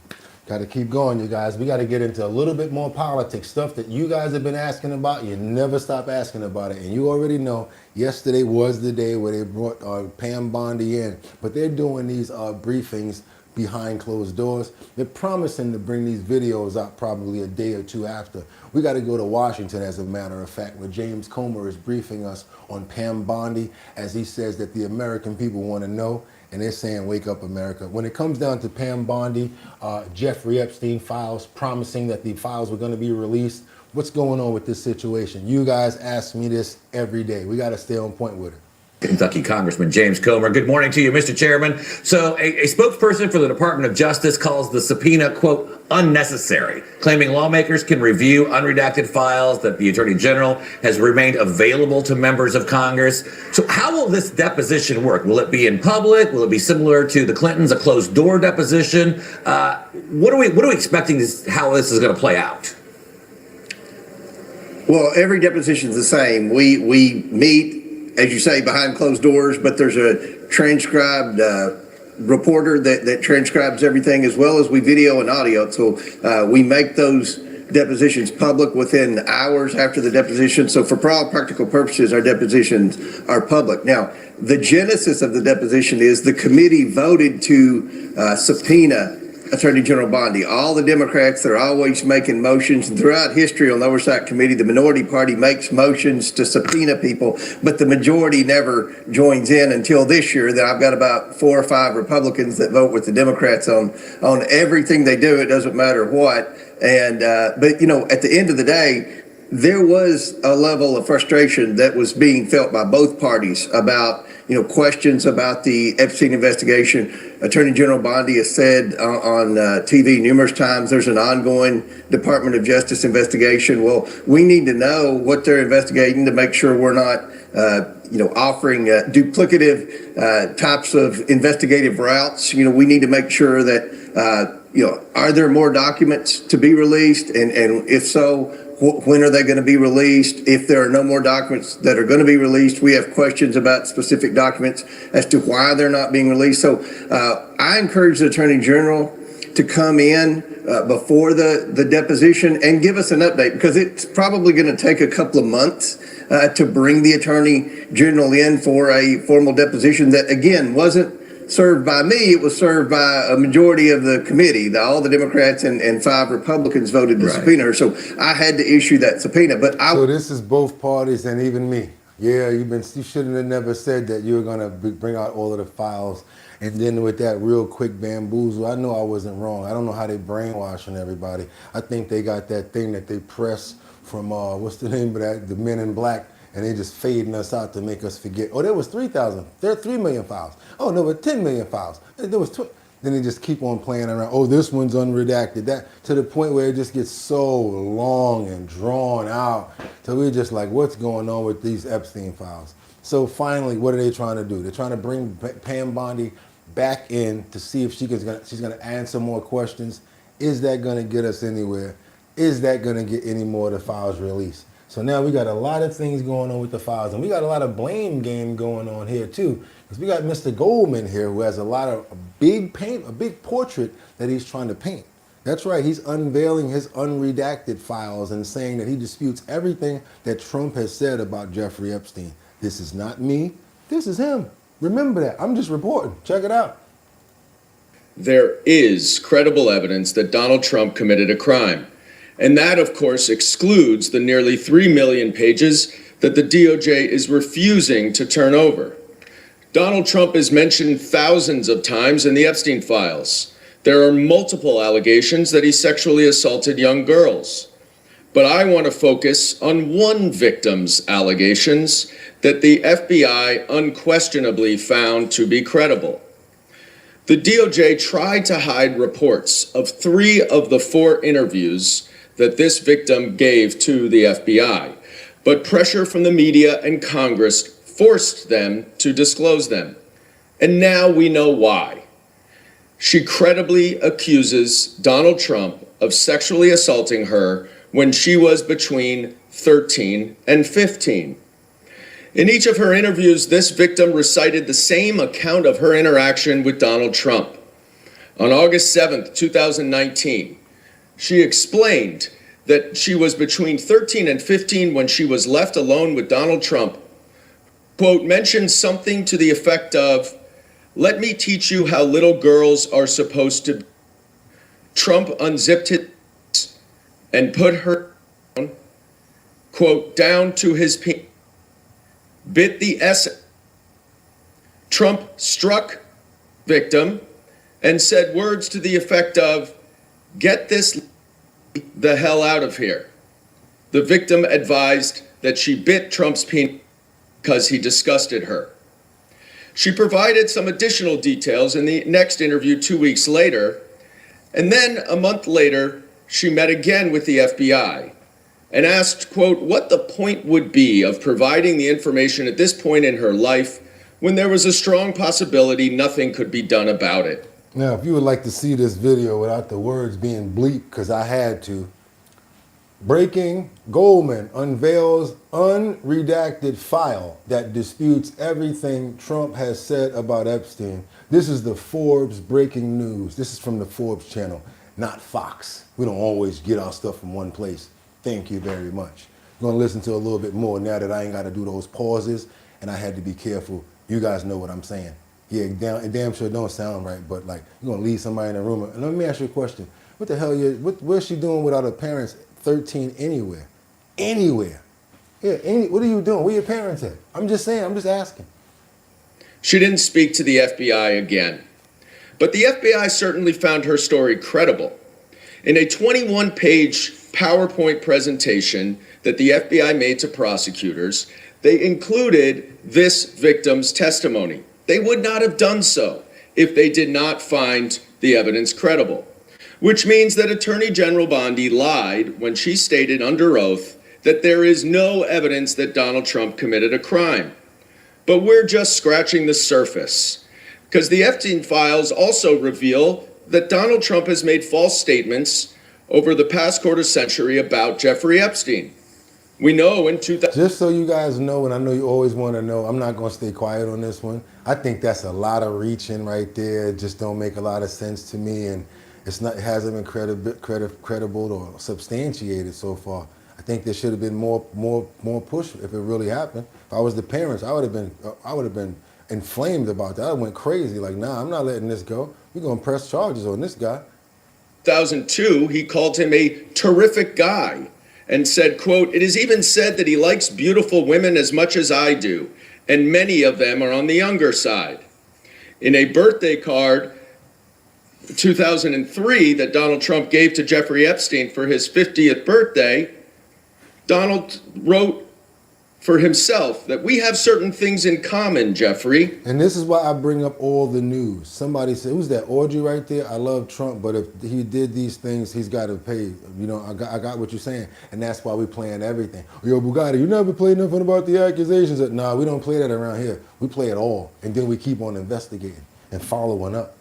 [SPEAKER 1] Got to keep going, you guys. We got to get into a little bit more politics, stuff that you guys have been asking about. You never stop asking about it, and you already know yesterday was the day where they brought Pam Bondi in, but they're doing these briefings behind closed doors. They're promising to bring these videos out probably a day or two after. We got to go to Washington, as a matter of fact, where James Comer is briefing us on Pam Bondi, as he says that the American people want to know, and they're saying, wake up, America. When it comes down to Pam Bondi, Jeffrey Epstein files promising that the files were going to be released. What's going on with this situation? You guys ask me this every day. We got to stay on point with it.
[SPEAKER 13] Kentucky Congressman James Comer. Good morning to you, Mr. Chairman. So a spokesperson for the Department of Justice calls the subpoena, quote, unnecessary, claiming lawmakers can review unredacted files that the Attorney General has remained available to members of Congress. So how will this deposition work? Will it be in public? Will it be similar to the Clintons, a closed door deposition? What are we expecting how this is going to play out?
[SPEAKER 14] Well, every deposition is the same. We meet, as you say, behind closed doors, but there's a transcribed reporter that transcribes everything, as well as we video and audio. So we make those depositions public within hours after the deposition. So for all practical purposes, our depositions are public. Now, the genesis of the deposition is the committee voted to subpoena Attorney General Bondi. All the Democrats, they're always making motions. And throughout history on the Oversight Committee, the minority party makes motions to subpoena people, but the majority never joins in until this year. That I've got about 4 or 5 Republicans that vote with the Democrats on everything they do. It doesn't matter what. And but you know, at the end of the day, there was a level of frustration that was being felt by both parties about, you know, questions about the Epstein investigation. Attorney General Bondi has said on TV numerous times there's an ongoing Department of Justice investigation. Well, we need to know what they're investigating to make sure we're not, you know, offering duplicative types of investigative routes. You know, we need to make sure that, you know, are there more documents to be released? And if so, when are they going to be released? If there are no more documents that are going to be released, we have questions about specific documents as to why they're not being released. So I encourage the Attorney General to come in before the deposition and give us an update, because it's probably going to take a couple of months to bring the Attorney General in for a formal deposition that, again, wasn't served by me. It was served by a majority of the committee. All the Democrats and 5 Republicans voted to subpoena her. So I had to issue that subpoena. But
[SPEAKER 1] So this is both parties and even me. Yeah, you shouldn't have never said that you were going to bring out all of the files. And then with that real quick bamboozle, I know I wasn't wrong. I don't know how they brainwashing everybody. I think they got that thing that they press from, what's the name of that, the Men in Black, and they just fading us out to make us forget. Oh, there was 3,000. There are 3 million files. Oh, there were 10 million files. There was Then they just keep on playing around. Oh, this one's unredacted. That to the point where it just gets so long and drawn out. So we're just like, what's going on with these Epstein files? So finally, what are they trying to do? They're trying to bring Pam Bondi back in to see if she's going to answer more questions. Is that going to get us anywhere? Is that going to get any more of the files released? So now we got a lot of things going on with the files, and we got a lot of blame game going on here too, because we got Mr. Goldman here who has a big portrait that he's trying to paint. That's right, he's unveiling his unredacted files and saying that he disputes everything that Trump has said about Jeffrey Epstein. This is not me, this is him. Remember that, I'm just reporting, check it out.
[SPEAKER 15] There is credible evidence that Donald Trump committed a crime. And that, of course, excludes the nearly 3 million pages that the DOJ is refusing to turn over. Donald Trump is mentioned thousands of times in the Epstein files. There are multiple allegations that he sexually assaulted young girls. But I want to focus on one victim's allegations that the FBI unquestionably found to be credible. The DOJ tried to hide reports of 3 of the 4 interviews that this victim gave to the FBI, but pressure from the media and Congress forced them to disclose them. And now we know why. She credibly accuses Donald Trump of sexually assaulting her when she was between 13 and 15. In each of her interviews, this victim recited the same account of her interaction with Donald Trump. On August 7th, 2019, she explained that she was between 13 and 15 when she was left alone with Donald Trump. Quote, mentioned something to the effect of, "Let me teach you how little girls are supposed to be." Trump unzipped his and put her, quote, down to his penis, bit the S. Trump struck victim and said words to the effect of, "Get this the hell out of here." The victim advised that she bit Trump's penis because he disgusted her. She provided some additional details in the next interview 2 weeks later, and then a month later, she met again with the FBI and asked, quote, what the point would be of providing the information at this point in her life when there was a strong possibility nothing could be done about it.
[SPEAKER 1] Now, if you would like to see this video without the words being bleeped, because I had to, breaking, Goldman unveils unredacted file that disputes everything Trump has said about Epstein. This is the Forbes breaking news. This is from the Forbes channel, not Fox. We don't always get our stuff from one place. Thank you very much. You're going to listen to a little bit more now that I ain't got to do those pauses, and I had to be careful. You guys know what I'm saying. Yeah, it damn sure don't sound right, but like, you're going to leave somebody in a room. And let me ask you a question. What the hell, what's she doing without her parents 13 anywhere? Anywhere. Yeah, what are you doing? Where your parents at? I'm just saying, I'm just asking.
[SPEAKER 15] She didn't speak to the FBI again. But the FBI certainly found her story credible. In a 21-page PowerPoint presentation that the FBI made to prosecutors, they included this victim's testimony. They would not have done so if they did not find the evidence credible, which means that Attorney General Bondi lied when she stated under oath that there is no evidence that Donald Trump committed a crime. But we're just scratching the surface, because the Epstein files also reveal that Donald Trump has made false statements over the past quarter century about Jeffrey Epstein. We know in 2000...
[SPEAKER 1] Just so you guys know, and I know you always want to know, I'm not going to stay quiet on this one. I think that's a lot of reaching right there. It just don't make a lot of sense to me, and it hasn't been credible or substantiated so far. I think there should have been more push if it really happened. If I was the parents, I would have been inflamed about that. I went crazy, like, nah, I'm not letting this go. We're going to press charges on this guy.
[SPEAKER 15] 2002, he called him a terrific guy and said, quote, "It is even said that he likes beautiful women as much as I do, and many of them are on the younger side." In a birthday card, 2003, that Donald Trump gave to Jeffrey Epstein for his 50th birthday, Donald wrote for himself that we have certain things in common, Jeffrey.
[SPEAKER 1] And this is why I bring up all the news. Somebody said, who's that, Audrey right there? I love Trump, but if he did these things, he's got to pay. You know, I got what you're saying, and that's why we playing everything. Yo, Boogotti, you never played nothing about the accusations. Nah, we don't play that around here. We play it all, and then we keep on investigating and following up.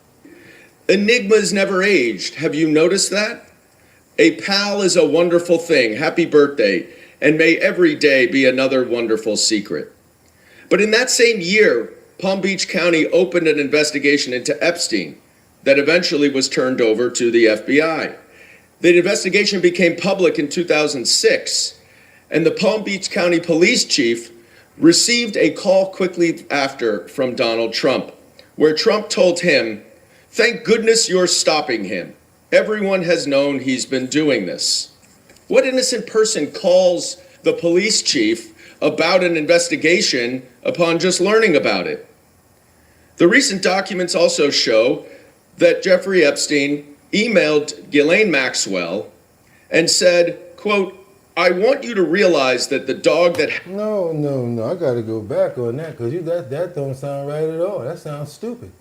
[SPEAKER 15] Enigmas never aged. Have you noticed that? A pal is a wonderful thing. Happy birthday. And may every day be another wonderful secret. But in that same year, Palm Beach County opened an investigation into Epstein that eventually was turned over to the FBI. The investigation became public in 2006, and the Palm Beach County police chief received a call quickly after from Donald Trump, where Trump told him, "Thank goodness you're stopping him. Everyone has known he's been doing this." What innocent person calls the police chief about an investigation upon just learning about it? The recent documents also show that Jeffrey Epstein emailed Ghislaine Maxwell and said, quote, "I want you to realize that the dog that..."
[SPEAKER 1] No, I got to go back on that because that don't sound right at all. That sounds stupid.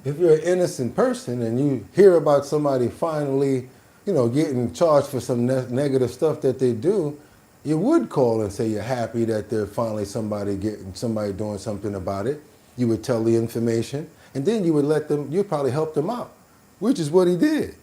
[SPEAKER 1] If you're an innocent person and you hear about somebody finally, getting charged for some negative stuff that they do, you would call and say you're happy that they're finally somebody doing something about it. You would tell the information, and then you would you'd probably help them out, which is what he did.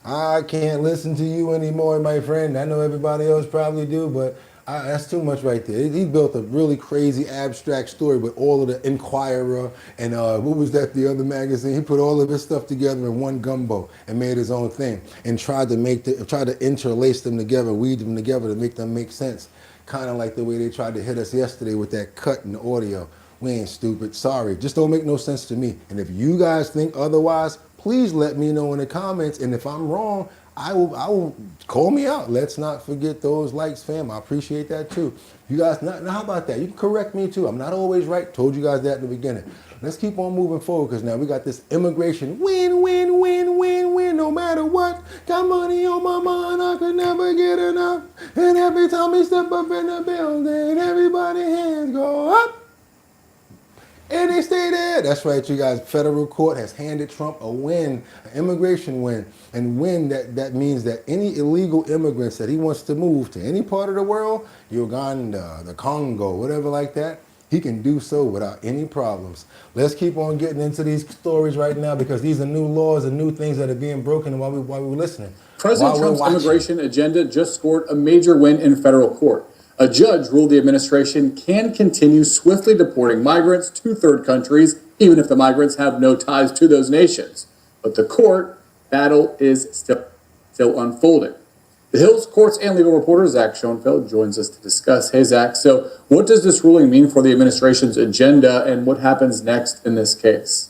[SPEAKER 1] I can't listen to you anymore, my friend. I know everybody else probably do, but that's too much right there. He built a really crazy abstract story with all of the Inquirer and what was that, the other magazine? He put all of his stuff together in one gumbo and made his own thing and tried to interlace them together, weave them together to make them make sense. Kind of like the way they tried to hit us yesterday with that cut in the audio. We ain't stupid. Sorry. Just don't make no sense to me. And if you guys think otherwise, please let me know in the comments. And if I'm wrong, I will call me out. Let's not forget those likes, fam. I appreciate that too. You guys, now how about that? You can correct me too. I'm not always right. Told you guys that in the beginning. Let's keep on moving forward because now we got this immigration win, win, win, win, win, no matter what. Got money on my mind, I could never get enough. And every time we step up in the building, everybody's hands go up. And they stay there. That's right, you guys. Federal court has handed Trump a win, an immigration win. And win, that means that any illegal immigrants that he wants to move to any part of the world, Uganda, the Congo, whatever like that, he can do so without any problems. Let's keep on getting into these stories right now because these are new laws and new things that are being broken while we're listening.
[SPEAKER 16] President Trump's immigration agenda just scored a major win in federal court. A judge ruled the administration can continue swiftly deporting migrants to third countries, even if the migrants have no ties to those nations. But the court battle is still unfolding. The Hill's courts and legal reporter Zach Schoenfeld joins us to discuss. Hey, Zach, so what does this ruling mean for the administration's agenda and what happens next in this case?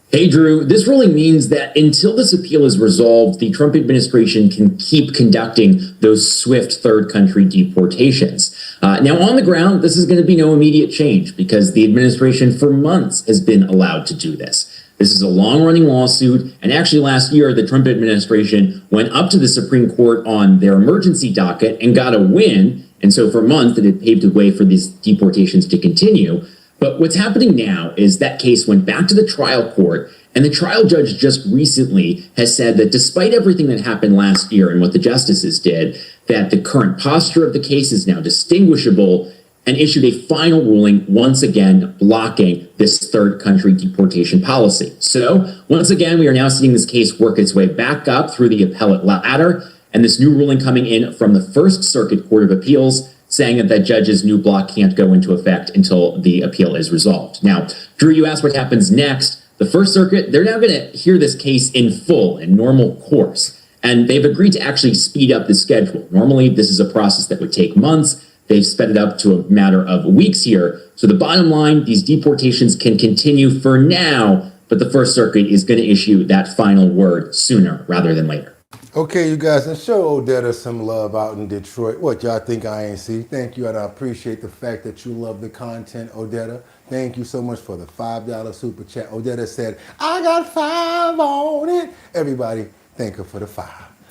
[SPEAKER 17] Hey, Drew, this ruling means that until this appeal is resolved, the Trump administration can keep conducting those swift third country deportations. Now, on the ground, this is going to be no immediate change because the administration for months has been allowed to do this. This is a long-running lawsuit, and actually last year, the Trump administration went up to the Supreme Court on their emergency docket and got a win, and so for months it had paved the way for these deportations to continue. But what's happening now is that case went back to the trial court, and the trial judge just recently has said that despite everything that happened last year and what the justices did, that the current posture of the case is now distinguishable and issued a final ruling once again blocking this third country deportation policy. So once again, we are now seeing this case work its way back up through the appellate ladder, and this new ruling coming in from the First Circuit Court of Appeals saying that that judge's new block can't go into effect until the appeal is resolved. Now, Drew, you asked what happens next. The First Circuit, they're now going to hear this case in full, in normal course, and they've agreed to actually speed up the schedule. Normally, this is a process that would take months. They've sped it up to a matter of weeks here. So the bottom line, these deportations can continue for now, but the First Circuit is going to issue that final word sooner rather than later.
[SPEAKER 1] Okay, you guys, and show Odetta some love out in Detroit. What, y'all think I ain't see? Thank you, and I appreciate the fact that you love the content, Odetta. Thank you so much for the $5 super chat. Odetta said, I got 5 on it. Everybody, thank her for the 5.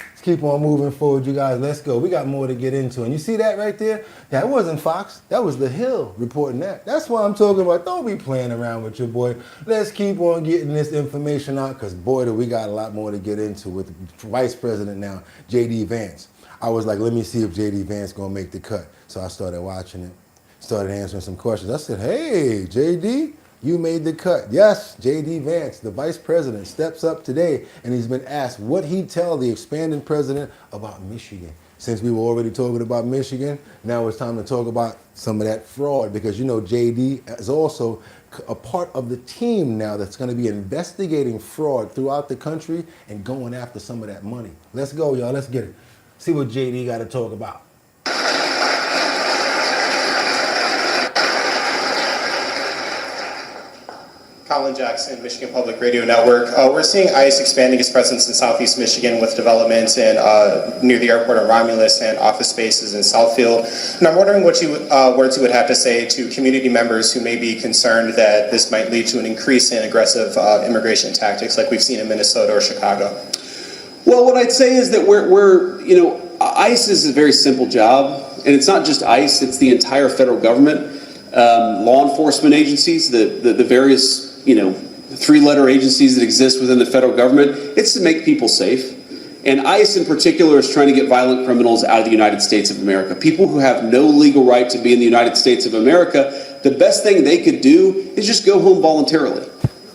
[SPEAKER 1] Let's keep on moving forward, you guys. Let's go. We got more to get into. And you see that right there? That wasn't Fox. That was The Hill reporting that. That's what I'm talking about. Don't be playing around with your boy. Let's keep on getting this information out because, boy, do we got a lot more to get into with Vice President now, J.D. Vance. I was like, let me see if J.D. Vance going to make the cut. So I started watching it, started answering some questions. I said, hey, J.D., you made the cut. Yes, J.D. Vance, the vice president, steps up today, and he's been asked what he'd tell the expanding president about Michigan. Since we were already talking about Michigan, now it's time to talk about some of that fraud because, you know, J.D. is also a part of the team now that's going to be investigating fraud throughout the country and going after some of that money. Let's go, y'all. Let's get it. See what J.D. got to talk about.
[SPEAKER 18] Colin Jackson, Michigan Public Radio Network. We're seeing ICE expanding its presence in Southeast Michigan with developments in, near the airport in Romulus and office spaces in Southfield. And I'm wondering what words you would have to say to community members who may be concerned that this might lead to an increase in aggressive immigration tactics like we've seen in Minnesota or Chicago.
[SPEAKER 19] Well, what I'd say is that ICE is a very simple job, and it's not just ICE, it's the entire federal government. Law enforcement agencies, the various, three-letter agencies that exist within the federal government, it's to make people safe. And ICE in particular is trying to get violent criminals out of the United States of America. People who have no legal right to be in the United States of America, the best thing they could do is just go home voluntarily.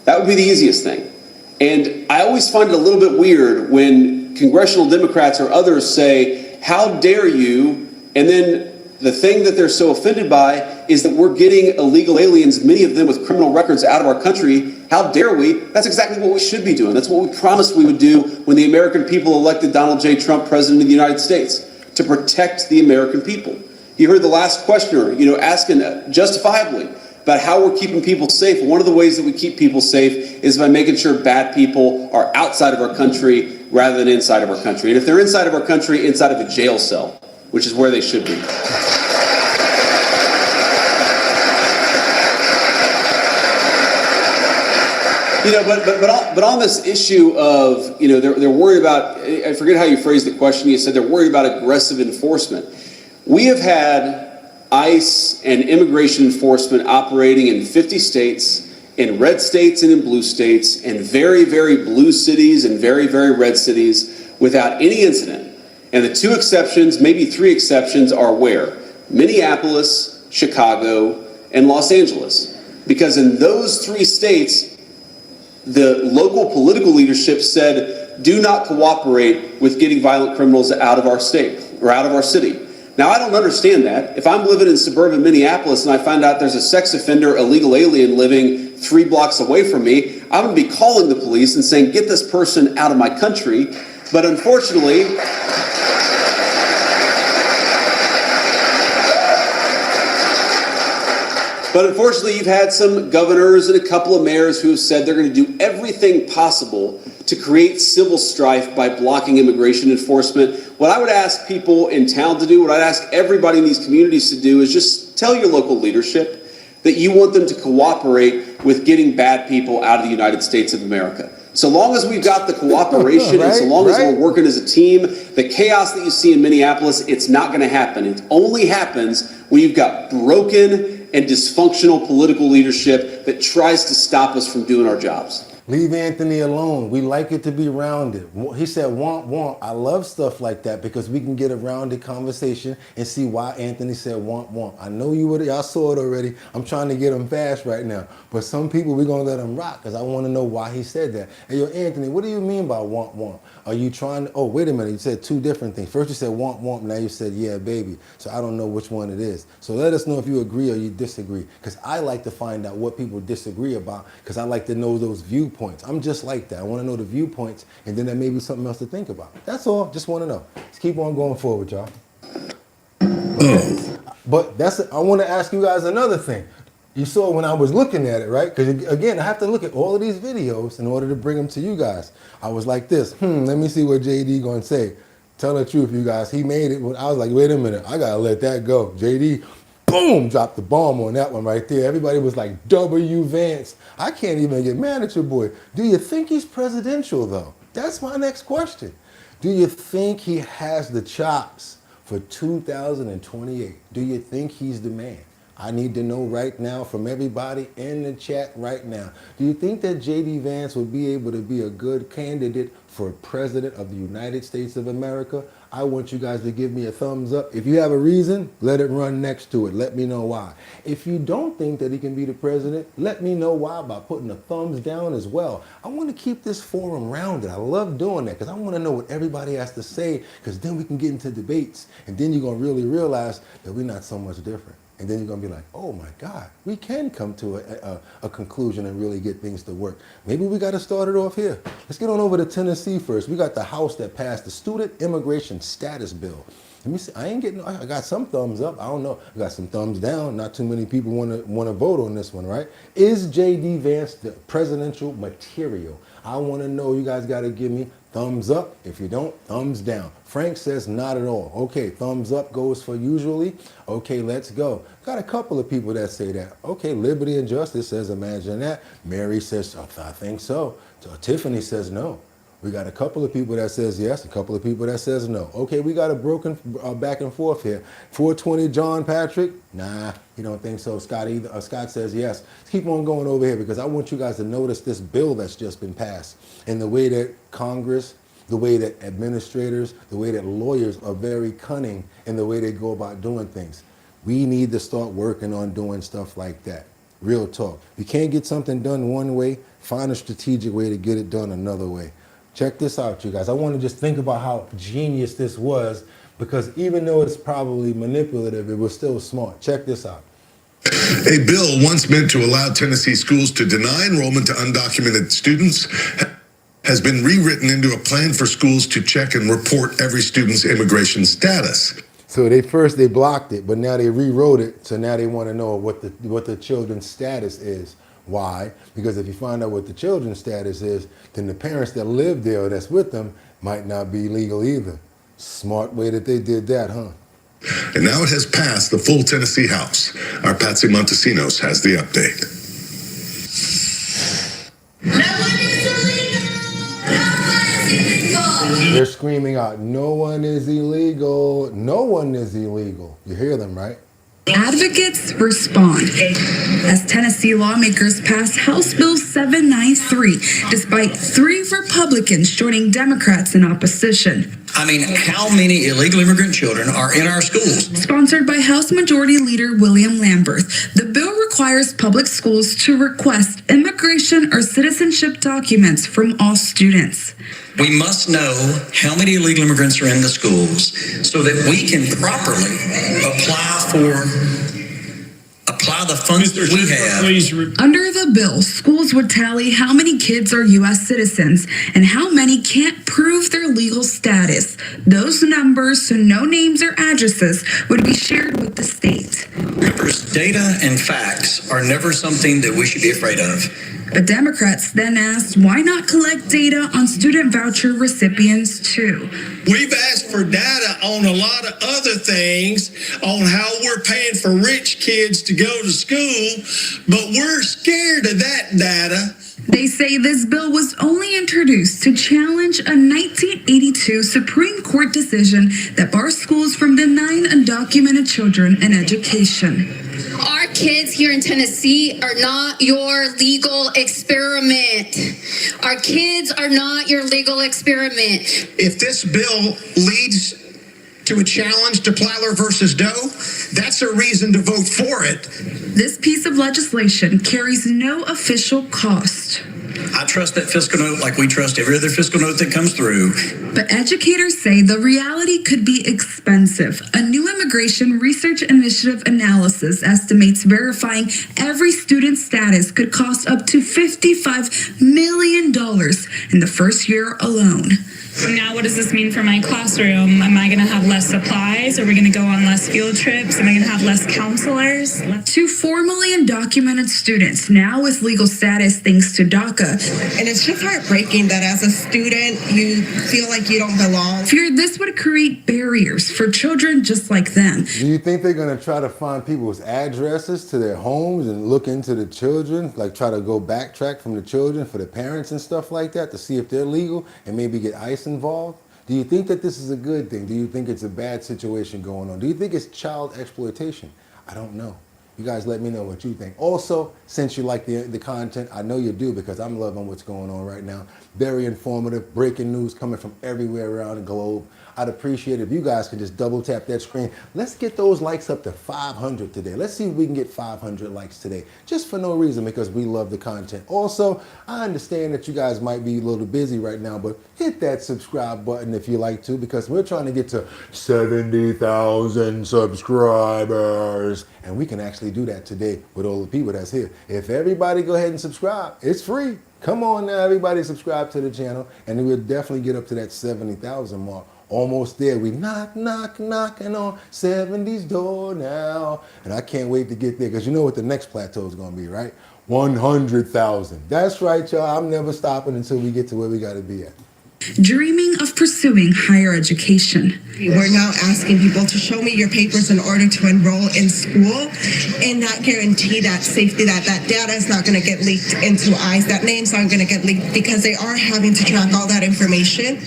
[SPEAKER 19] That would be the easiest thing. And I always find it a little bit weird when congressional Democrats or others say, how dare you, and then the thing that they're so offended by is that we're getting illegal aliens, many of them with criminal records, out of our country. How dare we? That's exactly what we should be doing. That's what we promised we would do when the American people elected Donald J. Trump president of the United States, to protect the American people. You heard the last questioner, asking justifiably about how we're keeping people safe. One of the ways that we keep people safe is by making sure bad people are outside of our country rather than inside of our country. And if they're inside of our country, inside of a jail cell, which is where they should be. But on this issue of, they're worried about, I forget how you phrased the question, you said they're worried about aggressive enforcement. We have had ICE and immigration enforcement operating in 50 states, in red states and in blue states, in very, very blue cities and very, very red cities without any incident. And the two exceptions, maybe three exceptions, are where? Minneapolis, Chicago, and Los Angeles. Because in those three states, the local political leadership said, do not cooperate with getting violent criminals out of our state or out of our city. Now, I don't understand that. If I'm living in suburban Minneapolis and I find out there's a sex offender, illegal alien living 3 blocks away from me, I'm going to be calling the police and saying, get this person out of my country. But unfortunately, you've had some governors and a couple of mayors who have said they're going to do everything possible to create civil strife by blocking immigration enforcement. What I would ask people in town to do, what I'd ask everybody in these communities to do, is just tell your local leadership that you want them to cooperate with getting bad people out of the United States of America. So long as we've got the cooperation and so long as we're working as a team, the chaos that you see in Minneapolis, it's not going to happen. It only happens when you've got broken and dysfunctional political leadership that tries to stop us from doing our jobs.
[SPEAKER 1] Leave Anthony alone. We like it to be rounded. He said, want. I love stuff like that because we can get a rounded conversation and see why Anthony said, want. I know y'all saw it already. I'm trying to get him fast right now. But some people, we're going to let him rock because I want to know why he said that. Hey, yo, Anthony, what do you mean by want? Are you trying to, oh, wait a minute. You said two different things. First you said want. Now you said, yeah, baby. So I don't know which one it is. So let us know if you agree or you disagree because I like to find out what people disagree about because I like to know those viewpoints. I'm just like that. I want to know the viewpoints, and then there may be something else to think about. That's all. Just want to know. Let's keep on going forward, y'all. But I want to ask you guys another thing. You saw when I was looking at it, right? Because again, I have to look at all of these videos in order to bring them to you guys. I was like this. Let me see what JD going to say. Tell the truth, you guys. He made it. I was like, wait a minute. I got to let that go. JD, boom, dropped the bomb on that one right there. Everybody was like, W. Vance. I can't even get mad at your boy. Do you think he's presidential, though? That's my next question. Do you think he has the chops for 2028? Do you think he's the man? I need to know right now from everybody in the chat right now. Do you think that J.D. Vance would be able to be a good candidate for president of the United States of America? I want you guys to give me a thumbs up. If you have a reason, let it run next to it. Let me know why. If you don't think that he can be the president, let me know why by putting a thumbs down as well. I want to keep this forum rounded. I love doing that because I want to know what everybody has to say because then we can get into debates and then you're going to really realize that we're not so much different. And then you're going to be like, oh my God, we can come to a conclusion and really get things to work. Maybe we got to start it off here. Let's get on over to Tennessee first. We got the House that passed the Student Immigration Status Bill. Let me see. I got some thumbs up. I don't know. I got some thumbs down. Not too many people want to vote on this one, right? Is J.D. Vance the presidential material? I want to know. You guys got to give me thumbs up. If you don't, thumbs down. Frank says not at all. Okay, thumbs up goes for usually. Okay, let's go. Got a couple of people that say that. Okay, Liberty and Justice says imagine that. Mary says, I think so. Tiffany says no. We got a couple of people that says yes, a couple of people that says no. Okay, we got a broken back and forth here. 420 John Patrick, nah, you don't think so. Scott says yes. Let's keep on going over here because I want you guys to notice this bill that's just been passed and the way that Congress, the way that administrators, the way that lawyers are very cunning in the way they go about doing things. We need to start working on doing stuff like that. Real talk. You can't get something done one way, find a strategic way to get it done another way. Check this out, you guys. I want to just think about how genius this was because even though it's probably manipulative, it was still smart. Check this out.
[SPEAKER 20] A bill once meant to allow Tennessee schools to deny enrollment to undocumented students has been rewritten into a plan for schools to check and report every student's immigration status.
[SPEAKER 1] So they blocked it, but now they rewrote it. So now they want to know what the children's status is. Why? Because if you find out what the children's status is, then the parents that live there or that's with them might not be legal either. Smart way that they did that, huh?
[SPEAKER 20] And now it has passed the full Tennessee House. Our Patsy Montesinos has the update.
[SPEAKER 1] They're screaming out, no one is illegal. No one is illegal. You hear them, right?
[SPEAKER 21] Advocates respond as Tennessee lawmakers pass House Bill 793, despite 3 Republicans joining Democrats in opposition.
[SPEAKER 22] I mean, how many illegal immigrant children are in our schools?
[SPEAKER 21] Sponsored by House Majority Leader William Lamberth, the bill requires public schools to request immigration or citizenship documents from all students.
[SPEAKER 22] We must know how many illegal immigrants are in the schools so that we can properly apply the funds that we have.
[SPEAKER 21] Under the bill, schools would tally how many kids are U.S. citizens and how many can't prove their legal status. Those numbers, so no names or addresses, would be shared with the state.
[SPEAKER 22] Data and facts are never something that we should be afraid of.
[SPEAKER 21] But Democrats then asked, why not collect data on student voucher recipients too?
[SPEAKER 23] We've asked for data on a lot of other things, on how we're paying for rich kids to go to school, but we're scared of that data.
[SPEAKER 21] They say this bill was only introduced to challenge a 1982 Supreme Court decision that bars schools from denying undocumented children an education.
[SPEAKER 24] Our kids here in Tennessee are not your legal experiment. Our kids are not your legal experiment.
[SPEAKER 25] If this bill leads to a challenge to Plyler versus Doe, that's a reason to vote for it.
[SPEAKER 21] This piece of legislation carries no official cost.
[SPEAKER 22] I trust that fiscal note like we trust every other fiscal note that comes through.
[SPEAKER 21] But educators say the reality could be expensive. A new Immigration Research Initiative analysis estimates verifying every student's status could cost up to $55 million in the first year alone.
[SPEAKER 26] Now, what does this mean for my classroom? Am I going to have less supplies? Are we going to go on less field trips? Am I going to have less counselors?
[SPEAKER 21] To 4 million documented students, now with legal status thanks to DACA.
[SPEAKER 27] And it's just heartbreaking that as a student, you feel like you don't belong.
[SPEAKER 21] Feared this would create barriers for children just like them.
[SPEAKER 1] Do you think they're going to try to find people's addresses to their homes and look into the children, like try to go backtrack from the children for the parents and stuff like that to see if they're legal and maybe get ICE involved? Do you think that this is a good thing? Do you think it's a bad situation going on? Do you think it's child exploitation? I don't know. You guys let me know what you think. Also, since you like the content, I know you do because I'm loving what's going on right now. Very informative, breaking news coming from everywhere around the globe. I'd appreciate it if you guys could just double tap that screen. Let's get those likes up to 500 today. Let's see if we can get 500 likes today, just for no reason, because we love the content. Also, I understand that you guys might be a little busy right now, but hit that subscribe button if you like to, because we're trying to get to 70,000 subscribers. And we can actually do that today with all the people that's here. If everybody go ahead and subscribe, it's free. Come on now, everybody subscribe to the channel, and we'll definitely get up to that 70,000 mark. Almost there. We knocking on 70's door now. And I can't wait to get there, because you know what the next plateau is going to be, right? 100,000. That's right, y'all. I'm never stopping until we get to where we got to be at.
[SPEAKER 21] Dreaming of pursuing higher education.
[SPEAKER 27] We're now asking people to show me your papers in order to enroll in school and not guarantee that safety, that data is not going to get leaked into ICE, that names aren't going to get leaked, because they are having to track all that information.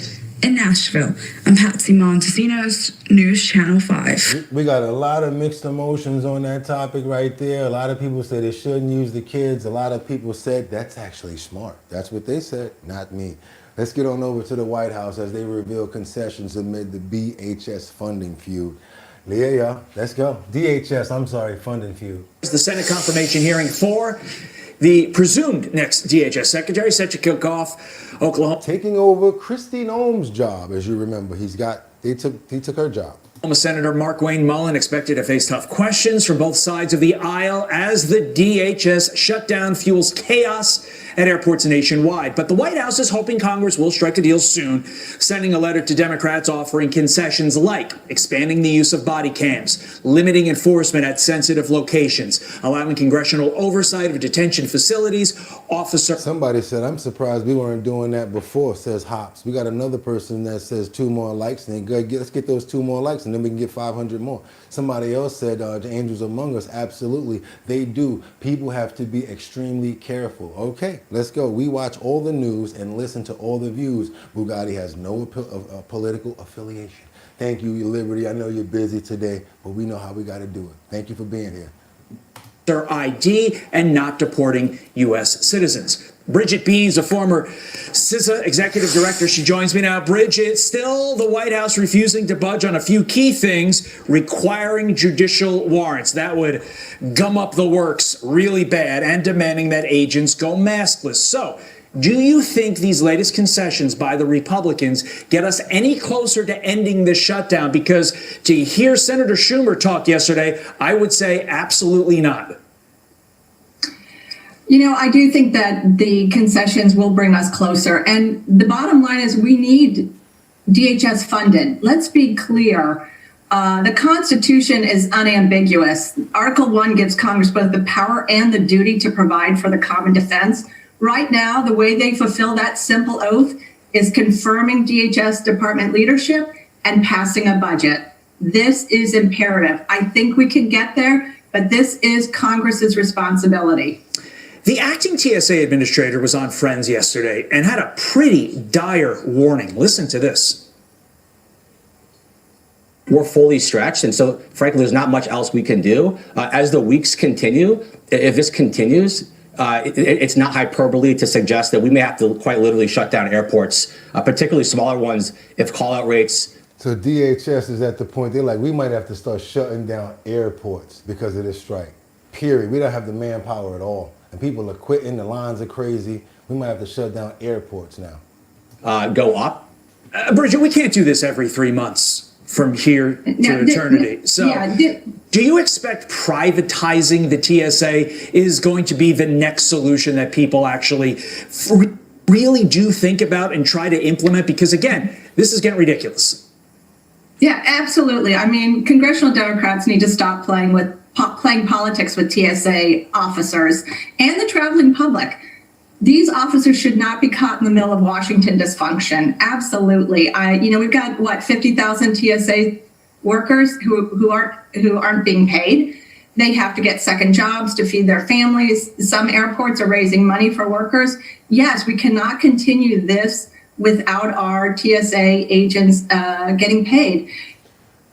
[SPEAKER 21] In Nashville, I'm Patsy Montesinos, News Channel 5.
[SPEAKER 1] We got a lot of mixed emotions on that topic right there. A lot of people said they shouldn't use the kids. A lot of people said that's actually smart. That's what they said, not me. Let's get on over to the White House as they reveal concessions amid the BHS funding feud. Yeah, let's go. Funding feud.
[SPEAKER 9] The Senate confirmation hearing for the presumed next DHS secretary set to kick off Oklahoma.
[SPEAKER 1] Taking over Kristi Noem's job, as you remember. He took her job.
[SPEAKER 9] Senator Mark Wayne Mullen expected to face tough questions from both sides of the aisle as the DHS shutdown fuels chaos at airports nationwide. But the White House is hoping Congress will strike a deal soon, sending a letter to Democrats offering concessions like expanding the use of body cams, limiting enforcement at sensitive locations, allowing congressional oversight of detention facilities,
[SPEAKER 1] Somebody said, I'm surprised we weren't doing that before, says Hops. We got another person that says 2 more likes, and let's get those 2 more likes, and then we can get 500 more. Somebody else said, the angels among us, absolutely, they do. People have to be extremely careful. Okay, let's go. We watch all the news and listen to all the views. Boogotti has no political affiliation. Thank you, Liberty. I know you're busy today, but we know how we got to do it. Thank you for being here.
[SPEAKER 9] Their ID and not deporting U.S. citizens. Bridget Bees, a former CISA executive director, she joins me now. Bridget, still the White House refusing to budge on a few key things, requiring judicial warrants. That would gum up the works really bad, and demanding that agents go maskless. So, do you think these latest concessions by the Republicans get us any closer to ending this shutdown? Because to hear Senator Schumer talk yesterday, I would say absolutely not.
[SPEAKER 2] You know, I do think that the concessions will bring us closer. And the bottom line is we need DHS funded. Let's be clear. The Constitution is unambiguous. Article 1 gives Congress both the power and the duty to provide for the common defense. Right now, the way they fulfill that simple oath is confirming DHS department leadership and passing a budget. This is imperative. I think we can get there, but this is Congress's responsibility.
[SPEAKER 9] The acting TSA administrator was on Friends yesterday and had a pretty dire warning. Listen to this.
[SPEAKER 3] We're fully stretched, and so frankly, there's not much else we can do. As the weeks continue, if this continues, it's not hyperbole to suggest that we may have to quite literally shut down airports, particularly smaller ones, if call-out rates.
[SPEAKER 1] So DHS is at the point, they're like, we might have to start shutting down airports because of this strike, period. We don't have the manpower at all. And people are quitting, the lines are crazy. We might have to shut down airports now.
[SPEAKER 3] Go up?
[SPEAKER 9] Bridget, we can't do this every 3 months from here to eternity. Do you expect privatizing the TSA is going to be the next solution that people actually really do think about and try to implement? Because again, this is getting ridiculous.
[SPEAKER 2] Yeah, absolutely. I mean, congressional Democrats need to stop playing politics with TSA officers and the traveling public. These officers should not be caught in the middle of Washington dysfunction. Absolutely. We've got 50,000 TSA workers who aren't being paid. They have to get second jobs to feed their families. Some airports are raising money for workers. Yes, we cannot continue this without our TSA agents getting paid.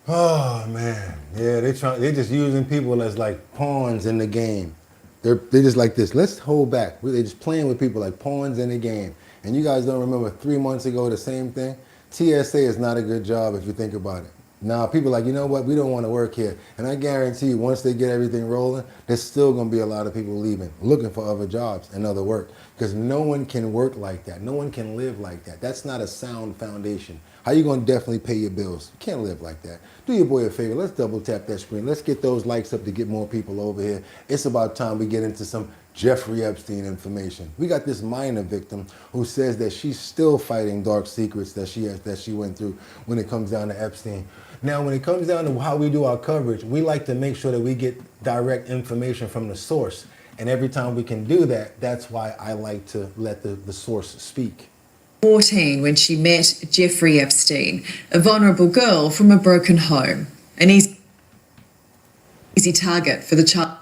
[SPEAKER 1] Oh man, Yeah, they're just using people as like pawns in the game. They're just like this. Let's hold back. They're just playing with people like pawns in the game. And you guys don't remember 3 months ago the same thing? TSA is not a good job if you think about it. Now people are like, you know what, we don't want to work here. And I guarantee you, once they get everything rolling, there's still going to be a lot of people leaving, looking for other jobs and other work. Because no one can work like that. No one can live like that. That's not a sound foundation. How you going to definitely pay your bills? You can't live like that. Do your boy a favor. Let's double tap that screen. Let's get those likes up to get more people over here. It's about time we get into some Jeffrey Epstein information. We got this minor victim who says that she's still fighting dark secrets that she went through when it comes down to Epstein. Now, when it comes down to how we do our coverage, we like to make sure that we get direct information from the source. And every time we can do that, that's why I like to let the source speak.
[SPEAKER 4] 14 when she met Jeffrey Epstein, a vulnerable girl from a broken home, an easy target for the child.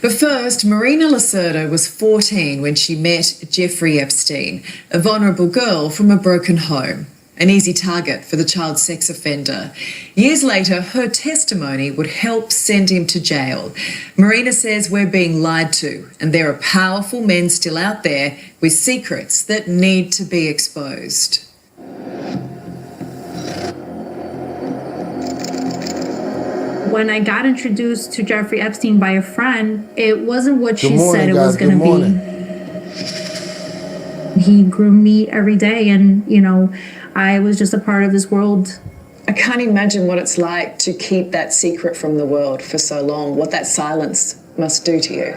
[SPEAKER 4] But first, Marina Lacerda was 14 when she met Jeffrey Epstein, a vulnerable girl from a broken home, an easy target for the child sex offender. Years later, her testimony would help send him to jail. Marina says we're being lied to, and there are powerful men still out there with secrets that need to be exposed.
[SPEAKER 5] When I got introduced to Jeffrey Epstein by a friend, it wasn't what she said it
[SPEAKER 1] guys.
[SPEAKER 5] was going to be. He groomed me every day, and, you know, I was just a part of his world.
[SPEAKER 4] I can't imagine what it's like to keep that secret from the world for so long, what that silence must do to you.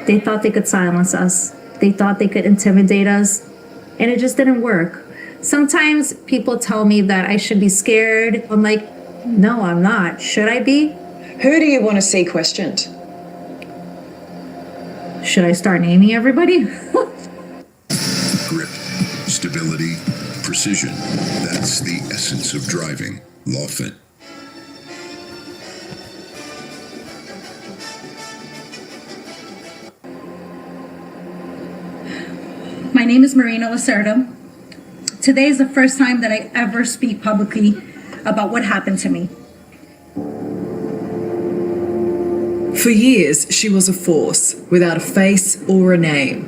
[SPEAKER 5] They thought they could silence us. They thought they could intimidate us, and it just didn't work. Sometimes people tell me that I should be scared. I'm like, no, I'm not. Should I be?
[SPEAKER 4] Who do you want to see questioned?
[SPEAKER 5] Should I start naming everybody?
[SPEAKER 6] Grip, stability, precision. That's the essence of driving. Lawfin.
[SPEAKER 7] My name is Marina Lacerda. Today is the first time that I ever speak publicly about what happened to me.
[SPEAKER 4] For years, she was a force without a face or a name.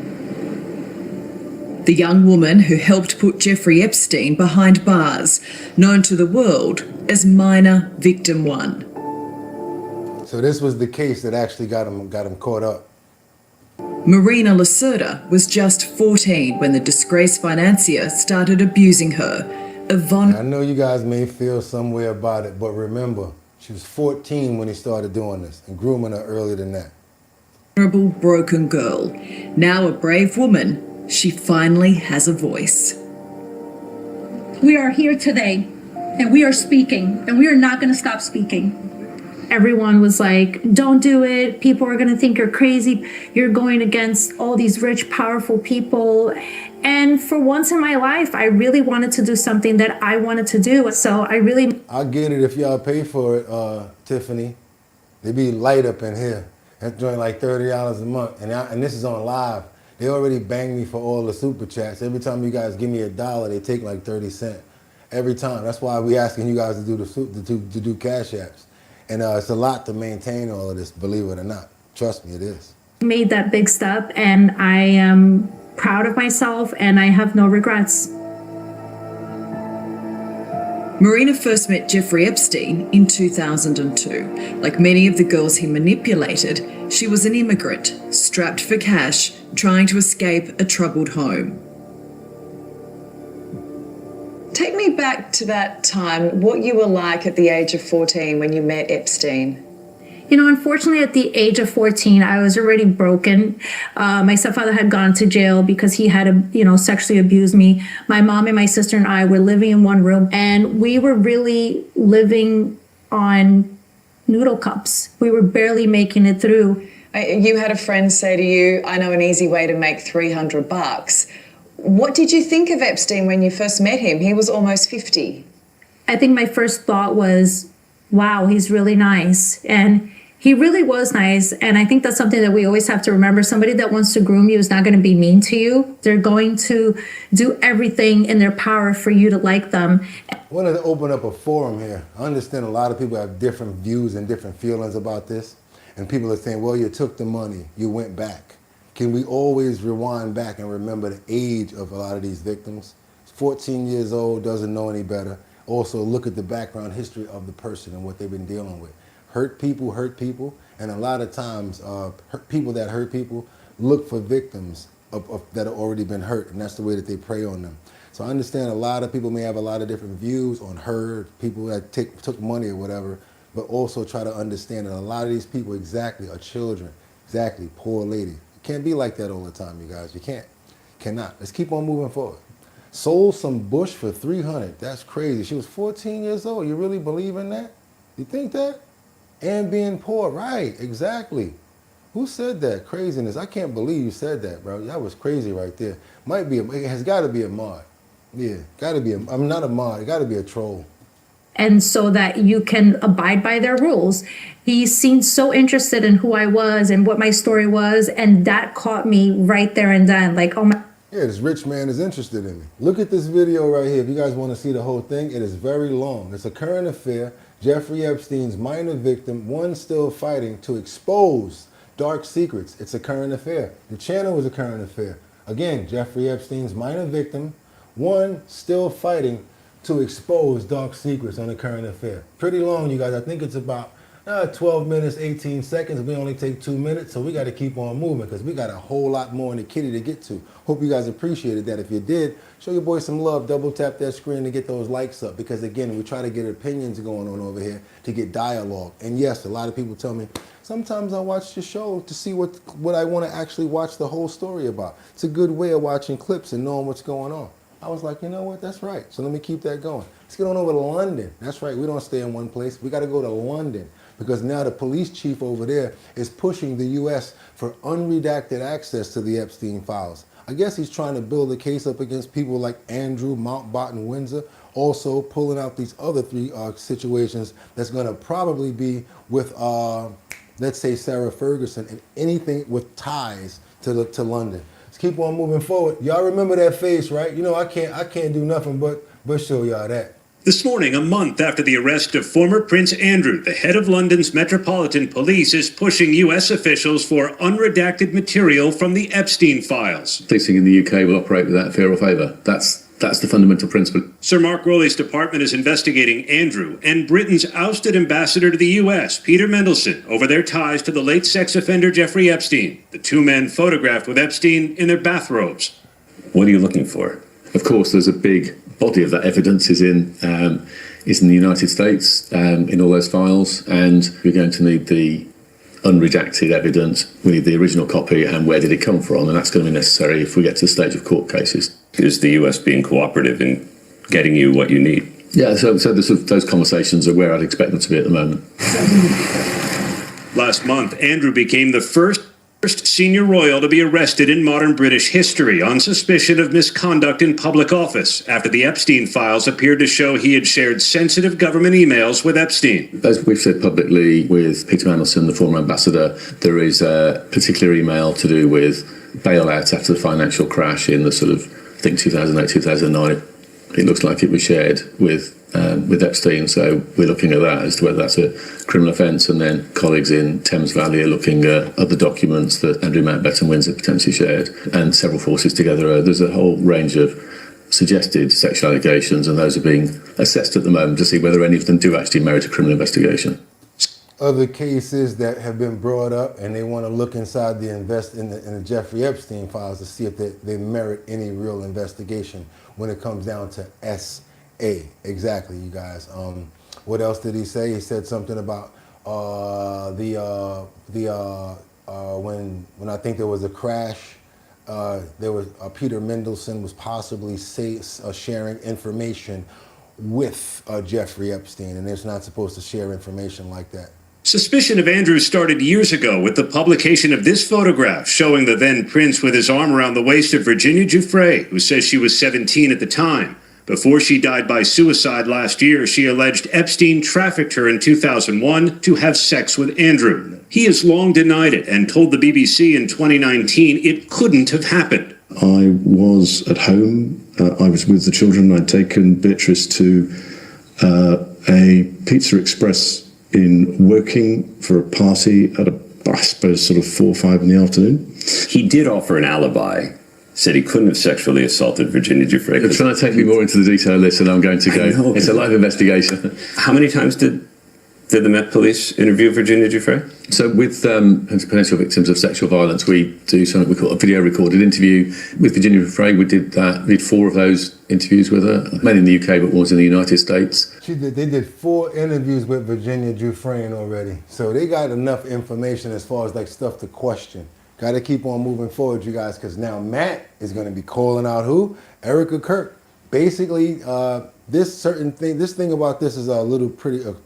[SPEAKER 4] The young woman who helped put Jeffrey Epstein behind bars, known to the world as Minor Victim 1.
[SPEAKER 1] So this was the case that actually got him caught up.
[SPEAKER 4] Marina Lacerda was just 14 when the disgraced financier started abusing her.
[SPEAKER 1] I know you guys may feel some way about it, but remember, she was 14 when he started doing this and grooming her earlier than that.
[SPEAKER 4] Vulnerable, broken girl. Now a brave woman, she finally has a voice.
[SPEAKER 7] We are here today, and we are speaking, and we are not going to stop speaking.
[SPEAKER 5] Everyone was like, don't do it. People are going to think you're crazy. You're going against all these rich, powerful people. And for once in my life, I really wanted to do something that I wanted to do. So
[SPEAKER 1] I get it if y'all pay for it, Tiffany. They be light up in here. That's joint like $30 a month. And this is on live. They already banged me for all the super chats. Every time you guys give me $1, they take like 30 cents. Every time. That's why we asking you guys to do to do cash apps. And it's a lot to maintain all of this, believe it or not. Trust me, it is.
[SPEAKER 5] Made that big step, and I am proud of myself, and I have no regrets.
[SPEAKER 4] Marina first met Jeffrey Epstein in 2002. Like many of the girls he manipulated, she was an immigrant, strapped for cash, trying to escape a troubled home. Take me back to that time, what you were like at the age of 14 when you met Epstein.
[SPEAKER 5] You know, unfortunately, at the age of 14, I was already broken. My stepfather had gone to jail because he had, sexually abused me. My mom and my sister and I were living in one room, and we were really living on noodle cups. We were barely making it through.
[SPEAKER 4] You had a friend say to you, I know an easy way to make $300. What did you think of Epstein when you first met him? He was almost 50.
[SPEAKER 5] I think my first thought was, wow, he's really nice. And he really was nice. And I think that's something that we always have to remember. Somebody that wants to groom you is not going to be mean to you. They're going to do everything in their power for you to like them.
[SPEAKER 1] I wanted to open up a forum here. I understand a lot of people have different views and different feelings about this. And people are saying, well, you took the money, you went back. Can we always rewind back and remember the age of a lot of these victims? 14 years old, doesn't know any better. Also look at the background history of the person and what they've been dealing with. Hurt people, and a lot of times people that hurt people look for victims that have already been hurt, and that's the way that they prey on them. So I understand a lot of people may have a lot of different views on her, people that took money or whatever, but also try to understand that a lot of these people exactly are children, exactly, poor lady. It can't be like that all the time, you guys. You can't, cannot. Let's keep on moving forward. Sold some bush for $300. That's crazy. She was 14 years old. You really believe in that? You think that? And being poor, right, exactly. Who said that? Craziness. I can't believe you said that, bro. That was crazy right there. Might be, it has got to be a mod. Yeah, got to be I'm not a mod. It got to be a troll.
[SPEAKER 5] And so that you can abide by their rules. He seemed so interested in who I was and what my story was, and that caught me right there and then. Like, oh my.
[SPEAKER 1] Yeah, this rich man is interested in me. Look at this video right here. If you guys want to see the whole thing, it is very long. It's a current affair. Jeffrey Epstein's minor victim, one still fighting to expose dark secrets. It's a current affair. The channel was a current affair. Again, Jeffrey Epstein's minor victim, one still fighting to expose dark secrets on a current affair. Pretty long, you guys. I think it's about 12 minutes, 18 seconds. We only take 2 minutes, so we got to keep on moving because we got a whole lot more in the kitty to get to. Hope you guys appreciated that. If you did, show your boy some love. Double tap that screen to get those likes up because, again, we try to get opinions going on over here to get dialogue. And, yes, a lot of people tell me, sometimes I watch the show to see what I want to actually watch the whole story about. It's a good way of watching clips and knowing what's going on. I was like, you know what, that's right. So let me keep that going. Let's get on over to London. That's right, we don't stay in one place. We got to go to London because now the police chief over there is pushing the U.S. for unredacted access to the Epstein files. I guess he's trying to build a case up against people like Andrew, Mountbatten, Windsor, also pulling out these other three situations that's going to probably be with, let's say, Sarah Ferguson and anything with ties to London. Let's keep on moving forward. Y'all remember that face, right? You know, I can't do nothing but show y'all that.
[SPEAKER 8] This morning, a month after the arrest of former Prince Andrew, the head of London's Metropolitan Police is pushing U.S. officials for unredacted material from the Epstein files.
[SPEAKER 10] Policing in the UK will operate without fear or favour. That's the fundamental principle.
[SPEAKER 8] Sir Mark Rowley's department is investigating Andrew and Britain's ousted ambassador to the U.S., Peter Mendelsohn, over their ties to the late sex offender Jeffrey Epstein. The two men photographed with Epstein in their bathrobes.
[SPEAKER 10] What are you looking for? Of course, there's a big body of that evidence is in the United States, in all those files, and we're going to need the unredacted evidence. We need the original copy and where did it come from, and that's going to be necessary if we get to the stage of court cases.
[SPEAKER 11] Is the US being cooperative in getting you what you need?
[SPEAKER 10] Yeah, so those conversations are where I'd expect them to be at the moment.
[SPEAKER 8] Last month, Andrew became the first senior royal to be arrested in modern British history on suspicion of misconduct in public office after the Epstein files appeared to show he had shared sensitive government emails with Epstein.
[SPEAKER 10] As we've said publicly with Peter Mandelson, the former ambassador, there is a particular email to do with bailout after the financial crash in the sort of, I think, 2008, 2009. It looks like it was shared with Epstein, so we're looking at that as to whether that's a criminal offence, and then colleagues in Thames Valley are looking at other documents that Andrew Mountbatten Windsor potentially shared, and several forces together. There's a whole range of suggested sexual allegations, and those are being assessed at the moment to see whether any of them do actually merit a criminal investigation.
[SPEAKER 1] Other cases that have been brought up, and they want to look inside in the Jeffrey Epstein files to see if they merit any real investigation when it comes down to SA. Exactly, you guys. What else did he say? He said something about when I think there was a crash, there was Peter Mendelsohn was possibly sharing information with Jeffrey Epstein, and they're not supposed to share information like that.
[SPEAKER 8] Suspicion of Andrew started years ago with the publication of this photograph showing the then prince with his arm around the waist of Virginia Giuffre, who says she was 17 at the time. Before she died by suicide last year, she alleged Epstein trafficked her in 2001 to have sex with Andrew. He has long denied it and told the BBC in 2019 it couldn't have happened.
[SPEAKER 12] I was at home. I was with the children. I'd taken Beatrice to a Pizza Express in Woking for a party at I suppose sort of 4 or 5 in the afternoon.
[SPEAKER 11] He did offer an alibi. Said he couldn't have sexually assaulted Virginia Giuffre.
[SPEAKER 10] You're trying to take me more into the detail of this, and I'm going to go. It's a live investigation.
[SPEAKER 11] How many times did the Met Police interview Virginia Giuffre?
[SPEAKER 10] So with potential victims of sexual violence, we do something we call a video recorded interview with Virginia Giuffre. We did 4 of those interviews with her, mainly in the UK, but was in the United States.
[SPEAKER 1] They did 4 interviews with Virginia Giuffre already. So they got enough information as far as like stuff to question. Got to keep on moving forward, you guys, because now Matt is going to be calling out who? Erica Kirk. Basically, this thing about this is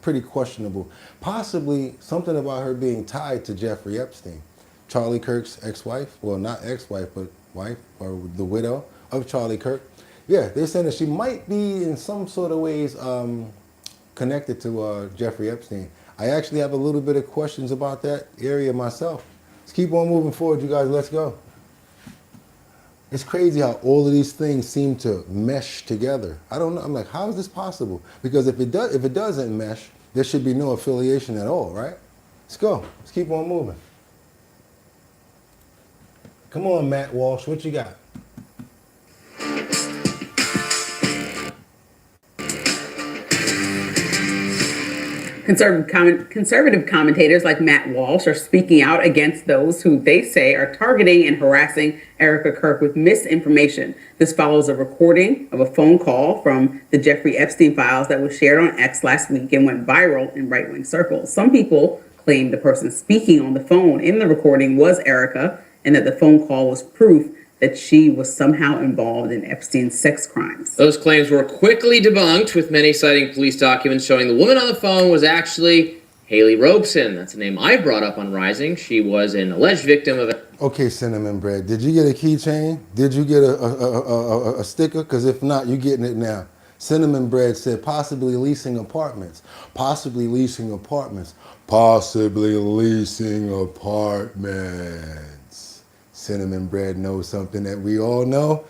[SPEAKER 1] pretty questionable. Possibly something about her being tied to Jeffrey Epstein, Charlie Kirk's ex-wife. Well, not ex-wife, but wife, or the widow of Charlie Kirk. Yeah, they're saying that she might be in some sort of ways connected to Jeffrey Epstein. I actually have a little bit of questions about that area myself. Let's keep on moving forward, you guys. Let's go. It's crazy how all of these things seem to mesh together. I don't know. I'm like, how is this possible? Because if it doesn't mesh, there should be no affiliation at all, right? Let's go. Let's keep on moving. Come on, Matt Walsh. What you got?
[SPEAKER 13] Conservative commentators like Matt Walsh are speaking out against those who they say are targeting and harassing Erica Kirk with misinformation. This follows a recording of a phone call from the Jeffrey Epstein files that was shared on X last week and went viral in right-wing circles. Some people claim the person speaking on the phone in the recording was Erica and that the phone call was proof that she was somehow involved in Epstein's sex crimes.
[SPEAKER 14] Those claims were quickly debunked, with many citing police documents showing the woman on the phone was actually Haley Robeson. That's a name I brought up on Rising. She was an alleged victim of...
[SPEAKER 1] Okay, Cinnamon Bread, did you get a keychain? Did you get a sticker? Because if not, you're getting it now. Cinnamon Bread said possibly leasing apartments. Possibly leasing apartments. Possibly leasing apartments. Cinnamon Bread knows something that we all know.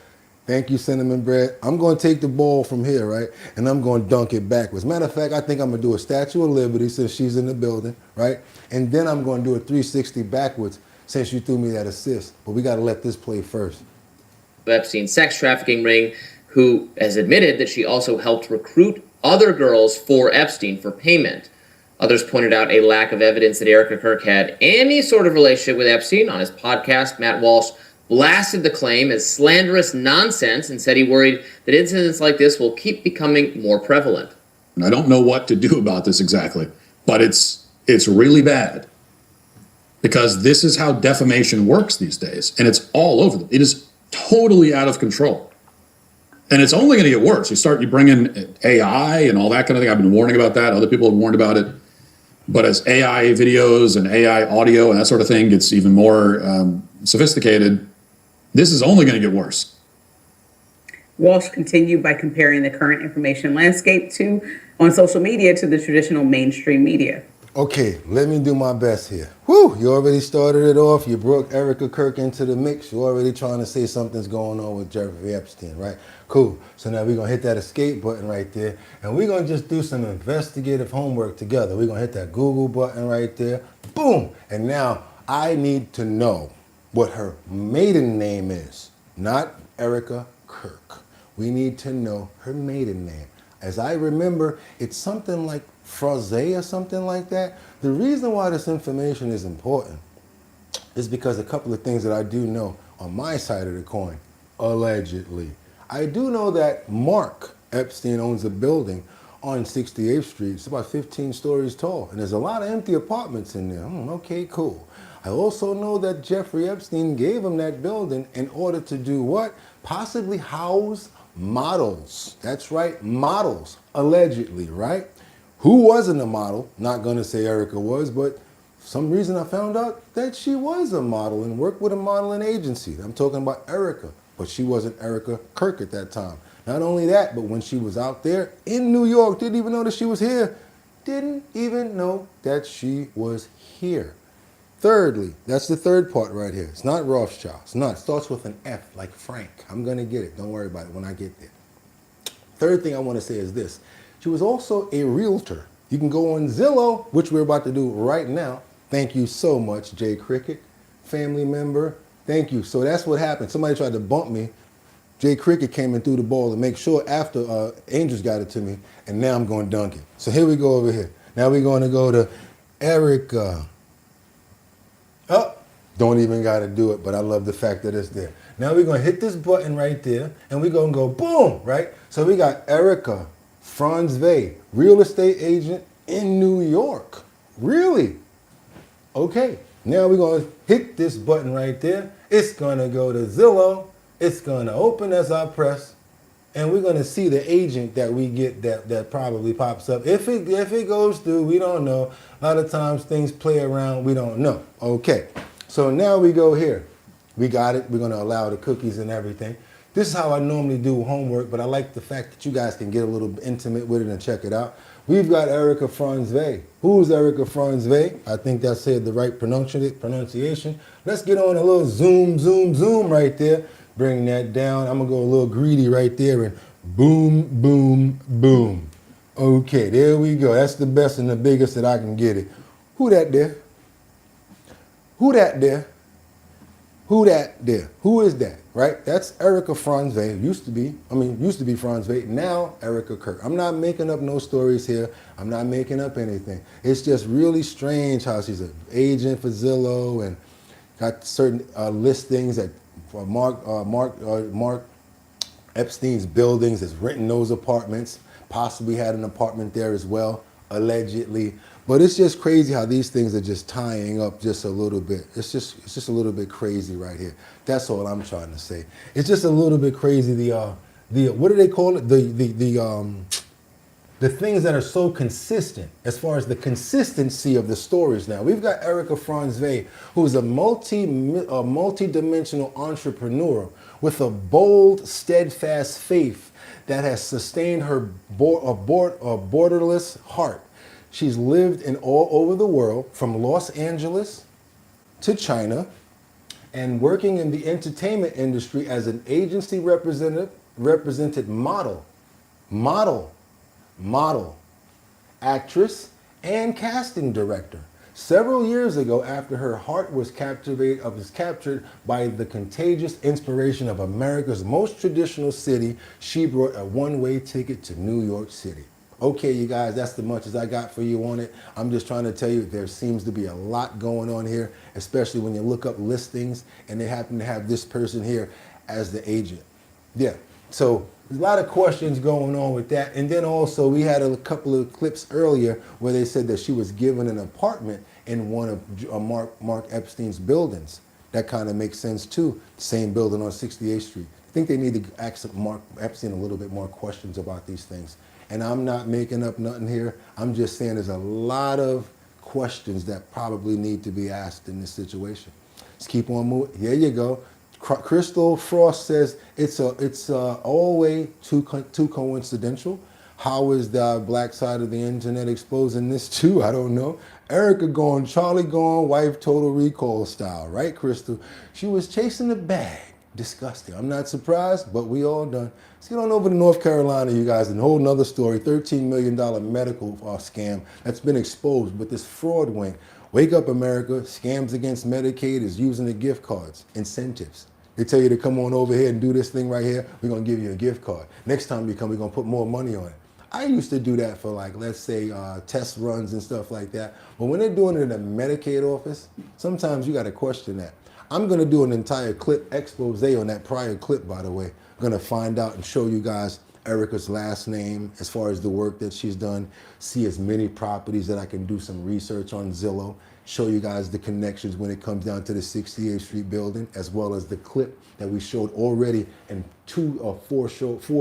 [SPEAKER 1] Thank you, Cinnamon Bread. I'm going to take the ball from here, right? And I'm going to dunk it backwards. Matter of fact, I think I'm going to do a Statue of Liberty since she's in the building, right? And then I'm going to do a 360 backwards since you threw me that assist. But we got to let this play first.
[SPEAKER 14] Epstein's sex trafficking ring, who has admitted that she also helped recruit other girls for Epstein for payment. Others pointed out a lack of evidence that Erica Kirk had any sort of relationship with Epstein. On his podcast, Matt Walsh blasted the claim as slanderous nonsense and said he worried that incidents like this will keep becoming more prevalent.
[SPEAKER 15] I don't know what to do about this exactly, but it's really bad because this is how defamation works these days, and it's all over them. It is totally out of control. And it's only going to get worse. You bring in AI and all that kind of thing. I've been warning about that. Other people have warned about it. But as AI videos and AI audio and that sort of thing gets even more sophisticated, this is only going to get worse.
[SPEAKER 13] Walsh continued by comparing the current information landscape on social media to the traditional mainstream media.
[SPEAKER 1] Okay, let me do my best here. Whew, you already started it off. You brought Erica Kirk into the mix. You're already trying to say something's going on with Jeffrey Epstein, right? Cool. So now we're going to hit that escape button right there. And we're going to just do some investigative homework together. We're going to hit that Google button right there. Boom. And now I need to know what her maiden name is. Not Erica Kirk. We need to know her maiden name. As I remember, it's something like Fraze or something like that. The reason why this information is important is because a couple of things that I do know on my side of the coin, allegedly. I do know that Mark Epstein owns a building on 68th Street. It's about 15 stories tall, and there's a lot of empty apartments in there. Okay, cool. I also know that Jeffrey Epstein gave him that building in order to do what? Possibly house models. That's right, models, allegedly, right? Who wasn't a model? Not going to say Erica was, but for some reason I found out that she was a model and worked with a modeling agency. I'm talking about Erica, but she wasn't Erica Kirk at that time. Not only that, but when she was out there in New York, didn't even know that she was here. Didn't even know that she was here. Thirdly, that's the third part right here. It's not Rothschild. It's not. It starts with an F, like Frank. I'm going to get it. Don't worry about it when I get there. Third thing I want to say is this. She was also a realtor. You can go on Zillow, which we're about to do right now. Thank you so much, Jay Cricket, family member. Thank you. So that's what happened. Somebody tried to bump me. Jay Cricket came and threw the ball to make sure after Angels got it to me, and now I'm going to dunk it. So here we go over here. Now we're going to go to Erica. Oh, don't even got to do it, but I love the fact that it's there. Now we're going to hit this button right there, and we're going to go boom, right? So we got Erica Franzvey, real estate agent in New York. Really? Okay. Now we're going to hit this button right there. It's going to go to Zillow. It's going to open as I press, and we're going to see the agent that we get that probably pops up. If it goes through, we don't know. A lot of times things play around, we don't know. Okay, so now we go here. We got it. We're going to allow the cookies and everything. This is how I normally do homework, but I like the fact that you guys can get a little intimate with it and check it out. We've got Erica Franzvey. Who's Erica Franzvey? I think that's the right pronunciation. Let's get on a little zoom right there. Bring that down. I'm going to go a little greedy right there and boom, boom, boom. Okay, there we go. That's the best and the biggest that I can get it. Who that there? Who that there? Who that there? Who is that? Right? That's Erica Franzvey. Used to be Franzvey. Now Erica Kirk. I'm not making up no stories here. I'm not making up anything. It's just really strange how she's an agent for Zillow and got certain listings at Mark Epstein's buildings, has renting those apartments, possibly had an apartment there as well, allegedly. But it's just crazy how these things are just tying up just a little bit. It's just a little bit crazy right here. That's all I'm trying to say. It's just a little bit crazy. The what do they call it? The things that are so consistent as far as the consistency of the stories. Now we've got Erica Franzvey, who's a multi-dimensional entrepreneur with a bold, steadfast faith that has sustained her borderless heart. She's lived in all over the world, from Los Angeles to China, and working in the entertainment industry as an agency represented model, actress, and casting director. Several years ago, after her heart was captured by the contagious inspiration of America's most traditional city, she brought a one-way ticket to New York City. Okay, you guys, that's the much as I got for you on it. I'm just trying to tell you there seems to be a lot going on here, especially when you look up listings and they happen to have this person here as the agent. Yeah, so there's a lot of questions going on with that. And then also we had a couple of clips earlier where they said that she was given an apartment in one of Mark Epstein's buildings. That kind of makes sense too. Same building on 68th Street. I think they need to ask Mark Epstein a little bit more questions about these things. And I'm not making up nothing here. I'm just saying there's a lot of questions that probably need to be asked in this situation. Let's keep on moving. Here you go. Crystal Frost says it's all way too coincidental. How is the black side of the internet exposing this too? I don't know. Erica gone, Charlie gone, wife total recall style, right, Crystal? She was chasing the bag. Disgusting. I'm not surprised, but we all done. Let's get on over to North Carolina, you guys, and a whole nother story. $13 million medical scam that's been exposed with this fraud wing. Wake up, America. Scams against Medicaid is using the gift cards, incentives. They tell you to come on over here and do this thing right here. We're going to give you a gift card. Next time you come, we're going to put more money on it. I used to do that for, like, let's say test runs and stuff like that. But when they're doing it in a Medicaid office, sometimes you got to question that. I'm going to do an entire clip expose on that prior clip, by the way. I'm going to find out and show you guys Erica's last name as far as the work that she's done, see as many properties that I can do some research on Zillow, show you guys the connections when it comes down to the 68th Street building, as well as the clip that we showed already in 2 or 4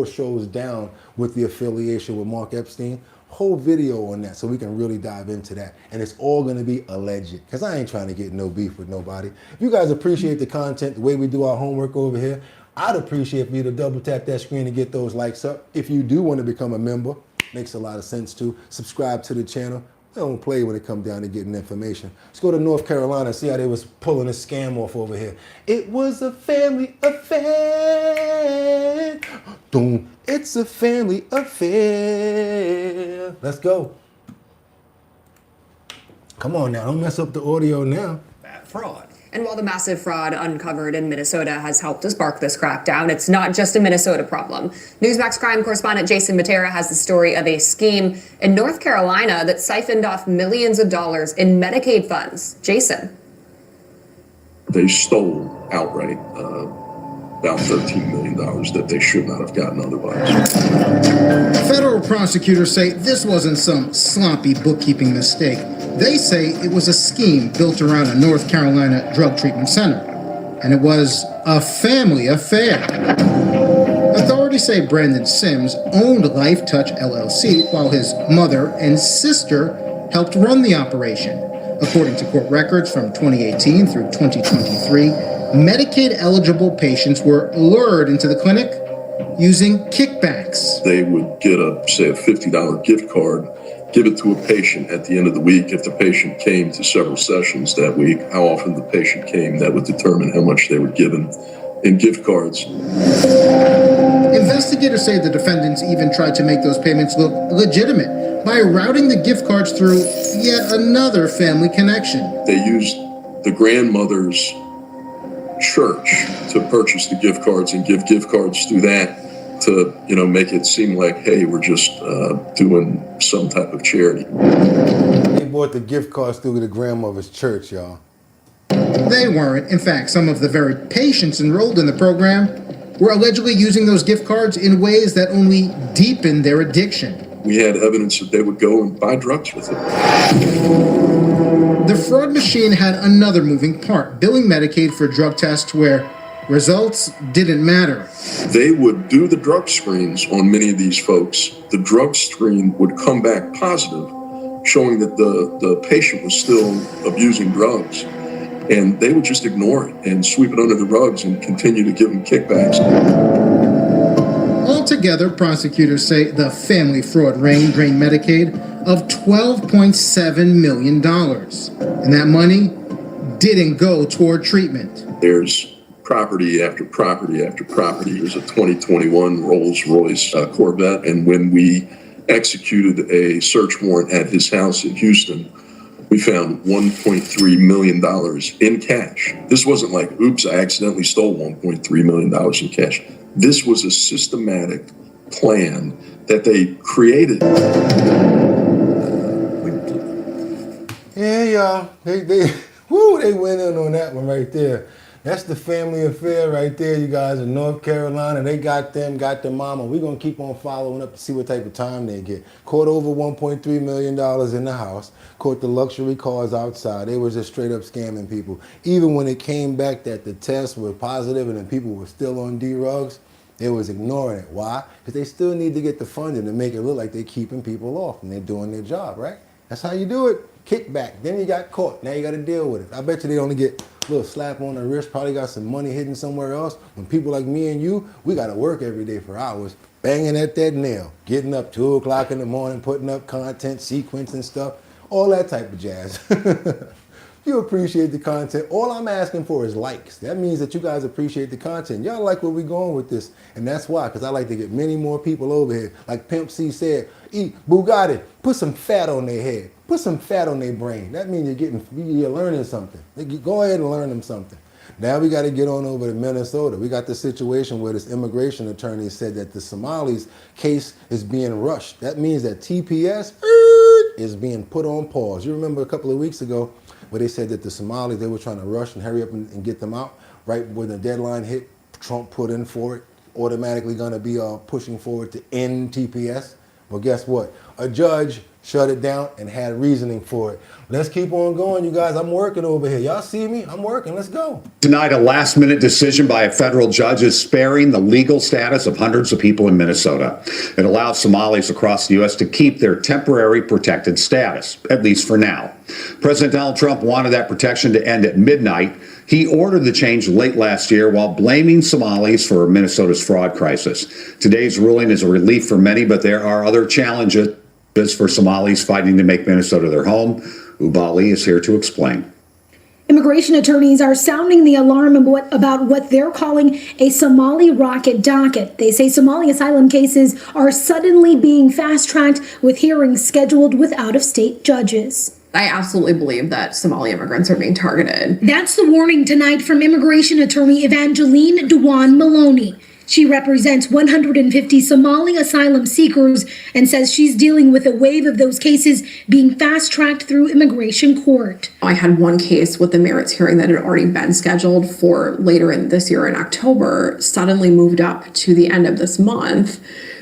[SPEAKER 1] shows down with the affiliation with Mark Epstein. Whole video on that so we can really dive into that, and it's all going to be alleged because I ain't trying to get no beef with nobody. If you guys appreciate the content, the way we do our homework over here, I'd appreciate for you to double tap that screen and get those likes up. If you do want to become a member, makes a lot of sense too. Subscribe to the channel. They don't play when it comes down to getting information. Let's go to North Carolina, see how they was pulling a scam off over here. It was a family affair. Boom. It's a family affair. Let's go. Come on now, don't mess up the audio now.
[SPEAKER 16] Fraud. And while the massive fraud uncovered in Minnesota has helped to spark this crackdown, it's not just a Minnesota problem. Newsmax crime correspondent Jason Matera has the story of a scheme in North Carolina that siphoned off millions of dollars in Medicaid funds. Jason.
[SPEAKER 17] They stole outright about $13 million that they should not have gotten otherwise.
[SPEAKER 18] Federal prosecutors say this wasn't some sloppy bookkeeping mistake. They say it was a scheme built around a North Carolina drug treatment center, and it was a family affair. Authorities say Brandon Sims owned Life Touch LLC while his mother and sister helped run the operation. According to court records from 2018 through 2023, Medicaid-eligible patients were lured into the clinic using kickbacks.
[SPEAKER 17] They would get say a $50 gift card, give it to a patient at the end of the week. If the patient came to several sessions that week, how often the patient came, that would determine how much they were given in gift cards.
[SPEAKER 18] Investigators say the defendants even tried to make those payments look legitimate by routing the gift cards through yet another family connection.
[SPEAKER 17] They used the grandmother's church to purchase the gift cards and give gift cards through that to, make it seem like, hey, we're just doing some type of charity.
[SPEAKER 1] They bought the gift cards through the grandmother's church, y'all.
[SPEAKER 18] They weren't. In fact, some of the very patients enrolled in the program were allegedly using those gift cards in ways that only deepened their addiction.
[SPEAKER 17] We had evidence that they would go and buy drugs with it.
[SPEAKER 18] The fraud machine had another moving part, billing Medicaid for drug tests where results didn't matter.
[SPEAKER 17] They would do the drug screens on many of these folks. The drug screen would come back positive, showing that the patient was still abusing drugs. And they would just ignore it and sweep it under the rugs and continue to give them kickbacks.
[SPEAKER 18] Altogether, prosecutors say the family fraud ring drained Medicaid of $12.7 million. And that money didn't go toward treatment.
[SPEAKER 17] There's property after property after property. There's a 2021 Rolls-Royce Corvette. And when we executed a search warrant at his house in Houston, we found $1.3 million in cash. This wasn't like, oops, I accidentally stole $1.3 million in cash. This was a systematic plan that they created.
[SPEAKER 1] Yeah, y'all. They went in on that one right there. That's the family affair right there, you guys, in North Carolina. They got them, got their mama. We're going to keep on following up to see what type of time they get. Caught over $1.3 million in the house. Caught the luxury cars outside. They was just straight up scamming people. Even when it came back that the tests were positive and the people were still on D-rugs, they was ignoring it. Why? Because they still need to get the funding to make it look like they're keeping people off and they're doing their job, right? That's how you do it. Kickback. Then you got caught. Now you got to deal with it. I bet you they only get a little slap on the wrist, probably got some money hidden somewhere else. When people like me and you, we got to work every day for hours, banging at that nail, getting up 2 o'clock in the morning, putting up content, sequencing stuff, all that type of jazz. You appreciate the content. All I'm asking for is likes. That means that you guys appreciate the content. Y'all like where we going with this. And that's why, because I like to get many more people over here. Like Pimp C said, eat Boogotti, put some fat on their head. Put some fat on their brain. That means you're learning something. Go ahead and learn them something. Now we got to get on over to Minnesota. We got the situation where this immigration attorney said that the Somalis case is being rushed. That means that TPS is being put on pause. You remember a couple of weeks ago where they said that the Somalis, they were trying to rush and hurry up and get them out. Right when the deadline hit, Trump put in for it, automatically going to be pushing forward to end TPS. Well, guess what? A judge shut it down and had reasoning for it. Let's keep on going, you guys. I'm working over here. Y'all see me? I'm working. Let's go.
[SPEAKER 19] Tonight, a last-minute decision by a federal judge is sparing the legal status of hundreds of people in Minnesota. It allows Somalis across the U.S. to keep their temporary protected status, at least for now. President Donald Trump wanted that protection to end at midnight. He ordered the change late last year while blaming Somalis for Minnesota's fraud crisis. Today's ruling is a relief for many, but there are other challenges for Somalis fighting to make Minnesota their home. Ubali is here to explain.
[SPEAKER 20] Immigration attorneys are sounding the alarm about what they're calling a Somali rocket docket. They say Somali asylum cases are suddenly being fast-tracked with hearings scheduled with out-of-state judges.
[SPEAKER 22] I absolutely believe that Somali immigrants are being targeted.
[SPEAKER 20] That's the warning tonight from immigration attorney Evangeline Dewan Maloney. She represents 150 Somali asylum seekers and says she's dealing with a wave of those cases being fast-tracked through immigration court.
[SPEAKER 22] I had one case with the merits hearing that had already been scheduled for later in this year in October, suddenly moved up to the end of this month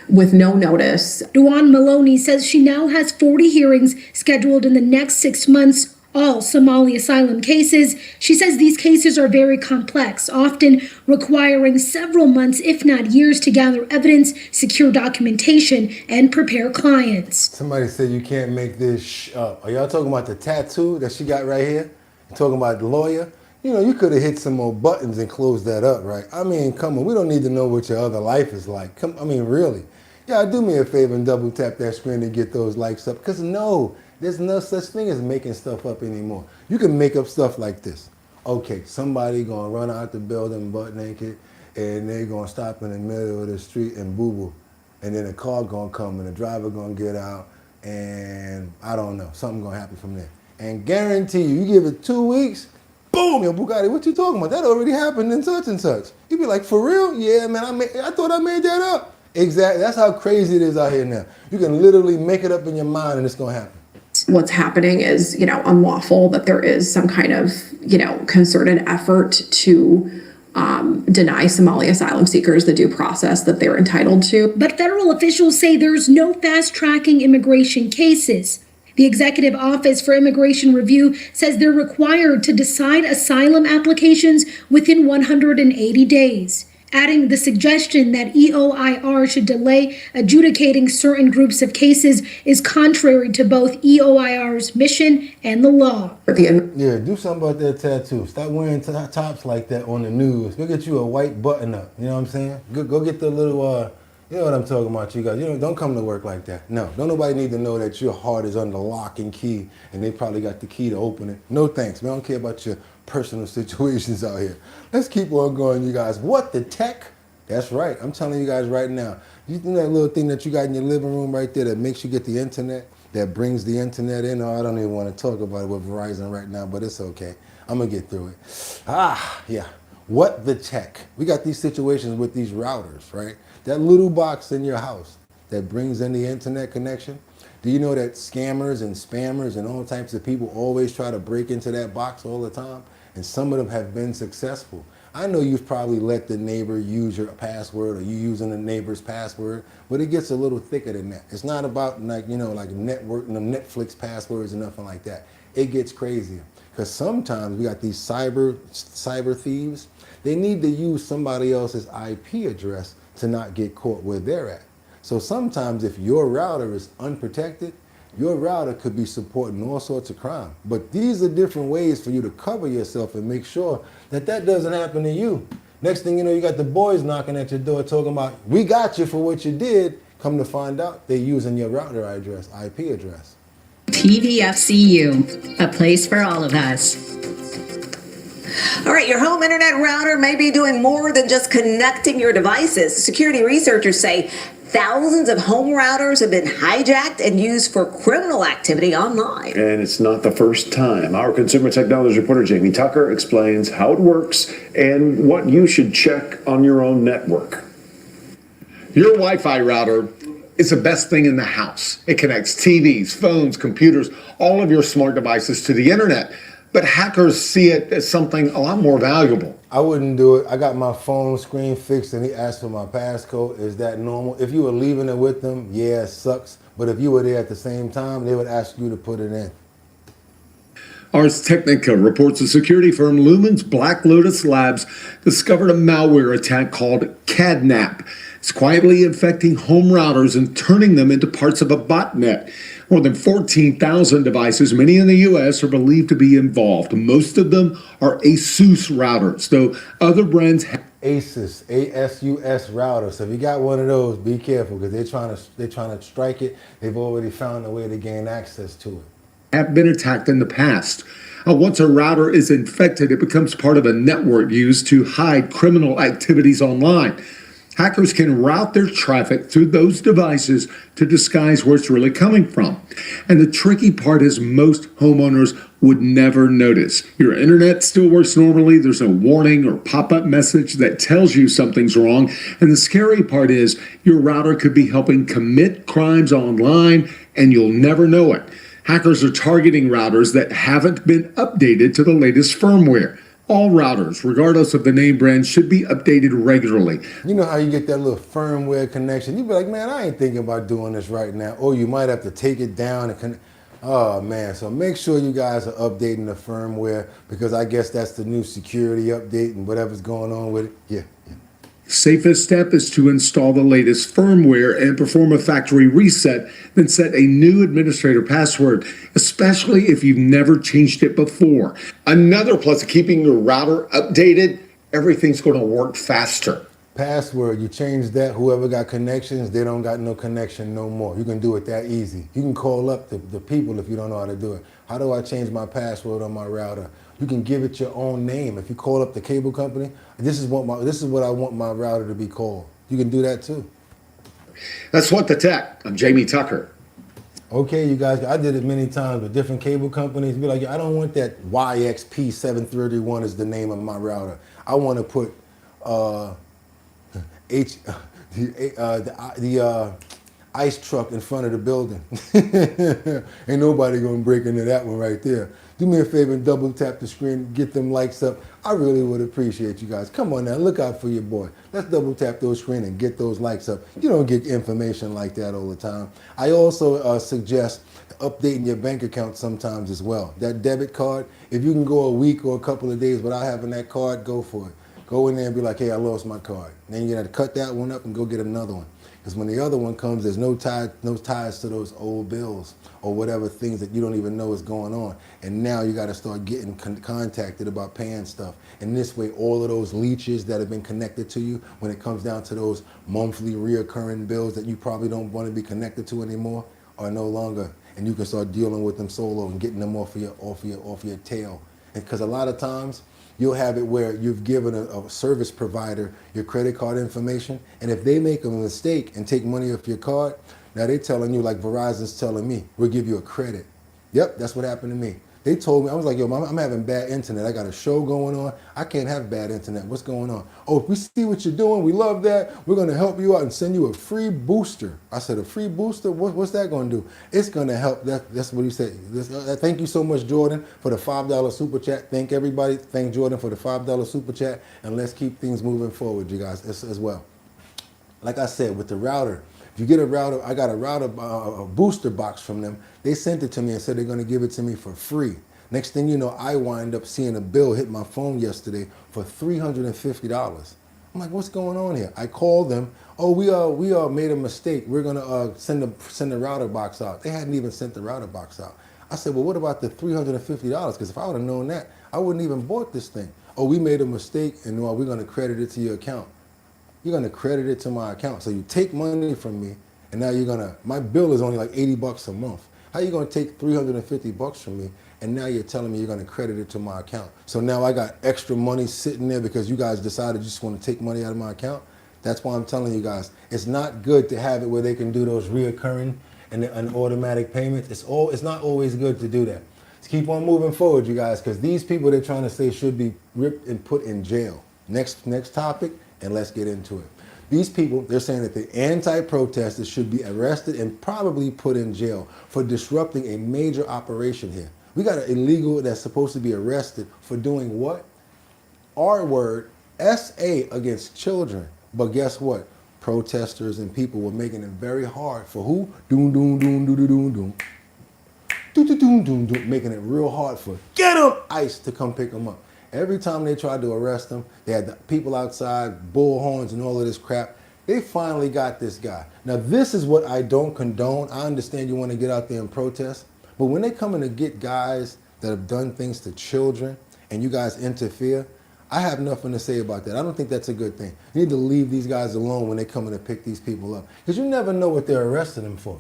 [SPEAKER 22] with no notice.
[SPEAKER 20] Dewan Maloney says she now has 40 hearings scheduled in the next 6 months, all Somali asylum cases. She says these cases are very complex, often requiring several months, if not years, to gather evidence, secure documentation, and prepare clients.
[SPEAKER 1] Somebody said you can't make this up. Are y'all talking about the tattoo that she got right here? Talking about the lawyer? You know, you could have hit some more buttons and closed that up, right? I mean, come on, we don't need to know what your other life is like. I mean, really. Yeah, do me a favor and double tap that screen to get those likes up. Because no, there's no such thing as making stuff up anymore. You can make up stuff like this. Okay, somebody gonna run out the building butt naked and they gonna stop in the middle of the street and boo-boo. And then a car gonna come and the driver gonna get out and I don't know, something gonna happen from there. And guarantee you give it 2 weeks, boom, yo, Boogotti, what you talking about? That already happened in such and such. You'd be like, for real? Yeah, man, I thought I made that up. Exactly, that's how crazy it is out here now. You can literally make it up in your mind and it's gonna happen.
[SPEAKER 22] What's happening is, unlawful, that there is some kind of, concerted effort to deny Somali asylum seekers the due process that they're entitled to.
[SPEAKER 20] But federal officials say there's no fast-tracking immigration cases. The Executive Office for Immigration Review says they're required to decide asylum applications within 180 days. Adding the suggestion that EOIR should delay adjudicating certain groups of cases is contrary to both EOIR's mission and the law.
[SPEAKER 1] Yeah, do something about that tattoo. Stop wearing tops like that on the news. Go get you a white button up. You know what I'm saying? Go get the little, you know what I'm talking about, you guys. Don't come to work like that. No, don't nobody need to know that your heart is under lock and key and they probably got the key to open it. No thanks. We don't care about your personal situations out here. Let's keep on going, you guys. What the tech? That's right. I'm telling you guys right now. You think that little thing that you got in your living room right there that makes you get the internet, that brings the internet in? Oh, I don't even want to talk about it with Verizon right now, but it's okay. I'm going to get through it. Yeah. What the tech? We got these situations with these routers, right? That little box in your house that brings in the internet connection. Do you know that scammers and spammers and all types of people always try to break into that box all the time? And some of them have been successful. I know you've probably let the neighbor use your password or you using the neighbor's password, but it gets a little thicker than that. It's not about like network, Netflix passwords and nothing like that. It gets crazier because sometimes we got these cyber thieves. They need to use somebody else's IP address to not get caught where they're at. So sometimes if your router is unprotected, your router could be supporting all sorts of crime. But these are different ways for you to cover yourself and make sure that that doesn't happen to you. Next thing you know, you got the boys knocking at your door talking about, we got you for what you did. Come to find out, they're using your router address, IP address.
[SPEAKER 23] PVFCU, a place for all of us.
[SPEAKER 24] All right, your home internet router may be doing more than just connecting your devices. Security researchers say thousands of home routers have been hijacked and used for criminal activity online.
[SPEAKER 25] And it's not the first time. Our consumer technology reporter Jamie Tucker explains how it works and what you should check on your own network.
[SPEAKER 19] Your Wi-Fi router is the best thing in the house. It connects TVs, phones, computers, all of your smart devices to the internet. But hackers see it as something a lot more valuable.
[SPEAKER 1] I wouldn't do it. I got my phone screen fixed and he asked for my passcode. Is that normal? If you were leaving it with them, yeah, it sucks. But if you were there at the same time, they would ask you to put it in.
[SPEAKER 9] Ars Technica reports the security firm Lumen's Black Lotus Labs discovered a malware attack called Cadnap. It's quietly infecting home routers and turning them into parts of a botnet.
[SPEAKER 2] More than 14,000 devices, many in the U.S., are believed to be involved. Most of them are ASUS routers, though other brands have
[SPEAKER 1] ASUS, ASUS router. So if you got one of those, be careful because they're trying to strike it. They've already found a way to gain access to it.
[SPEAKER 2] Have been attacked in the past. Once a router is infected, it becomes part of a network used to hide criminal activities online. Hackers can route their traffic through those devices to disguise where it's really coming from. And the tricky part is most homeowners would never notice. Your internet still works normally. There's a warning or pop-up message that tells you something's wrong. And the scary part is your router could be helping commit crimes online and you'll never know it. Hackers are targeting routers that haven't been updated to the latest firmware. All routers, regardless of the name brand, should be updated regularly.
[SPEAKER 1] You know how you get that little firmware connection? You be like, man, I ain't thinking about doing this right now. Or you might have to take it down and connect. Oh man, so make sure you guys are updating the firmware because I guess that's the new security update and whatever's going on with it. Yeah.
[SPEAKER 2] Safest step is to install the latest firmware and perform a factory reset, then set a new administrator password, especially if you've never changed it before.
[SPEAKER 3] Another plus of keeping your router updated, everything's going to work faster.
[SPEAKER 1] Password, you change that, whoever got connections, they don't got no connection no more. You can do it that easy. You can call up the people if you don't know how to do it. How do I change my password on my router? You can give it your own name. If you call up the cable company, this is what I want my router to be called. You can do that too.
[SPEAKER 3] That's What the Tech. I'm Jamie Tucker.
[SPEAKER 1] Okay, you guys, I did it many times with different cable companies. Be like, I don't want that YXP731 as the name of my router. I want to put the ice truck in front of the building. Ain't nobody gonna break into that one right there. Do me a favor and double tap the screen, get them likes up. I really would appreciate you guys. Come on now, look out for your boy. Let's double tap those screen and get those likes up. You don't get information like that all the time. I also suggest updating your bank account sometimes as well. That debit card, if you can go a week or a couple of days without having that card, go for it. Go in there and be like, hey, I lost my card. Then you're gonna cut that one up and go get another one. Because when the other one comes, there's no ties to those old bills or whatever things that you don't even know is going on. And now you got to start getting contacted about paying stuff. And this way, all of those leeches that have been connected to you, when it comes down to those monthly reoccurring bills that you probably don't want to be connected to anymore, are no longer. And you can start dealing with them solo and getting them off your tail. Because a lot of times, you'll have it where you've given a service provider your credit card information, and if they make a mistake and take money off your card, now they're telling you, like Verizon's telling me, we'll give you a credit. Yep, that's what happened to me. They told me, I was like, yo, I'm having bad internet. I got a show going on. I can't have bad internet. What's going on? Oh, if we see what you're doing, we love that. We're going to help you out and send you a free booster. I said, a free booster? What's that going to do? It's going to help. That's what he said. Thank you so much, Jordan, for the $5 super chat. Thank everybody. Thank Jordan for the $5 super chat. And let's keep things moving forward, you guys, as well. Like I said, with the router, if you get a router, I got a booster box from them. They sent it to me and said they're going to give it to me for free. Next thing you know, I wind up seeing a bill hit my phone yesterday for $350. I'm like, what's going on here? I called them. Oh, we made a mistake. We're going to send the router box out. They hadn't even sent the router box out. I said, well, what about the $350? Because if I would have known that, I wouldn't even bought this thing. Oh, we made a mistake, and we're going to credit it to your account. You're going to credit it to my account. So you take money from me, and now my bill is only like $80 a month. How you going to take $350 from me, and now you're telling me you're going to credit it to my account? So now I got extra money sitting there because you guys decided you just want to take money out of my account? That's why I'm telling you guys, it's not good to have it where they can do those reoccurring and automatic payments. It's not always good to do that. Let's keep on moving forward, you guys, because these people they're trying to say should be ripped and put in jail. Next topic. And let's get into it. These people, they're saying that the anti-protesters should be arrested and probably put in jail for disrupting a major operation here. We got an illegal that's supposed to be arrested for doing what? R word, SA against children. But guess what? Protesters and people were making it very hard for who? Doom, doom, doom, doom, doom, doom, doom. Doom, doom, doom, doom, doom. Making it real hard for get them ICE to come pick them up. Every time they tried to arrest them, they had the people outside, bullhorns and all of this crap. They finally got this guy. Now, this is what I don't condone. I understand you want to get out there and protest, but when they come in to get guys that have done things to children and you guys interfere, I have nothing to say about that. I don't think that's a good thing. You need to leave these guys alone when they come in to pick these people up, because you never know what they're arresting them for.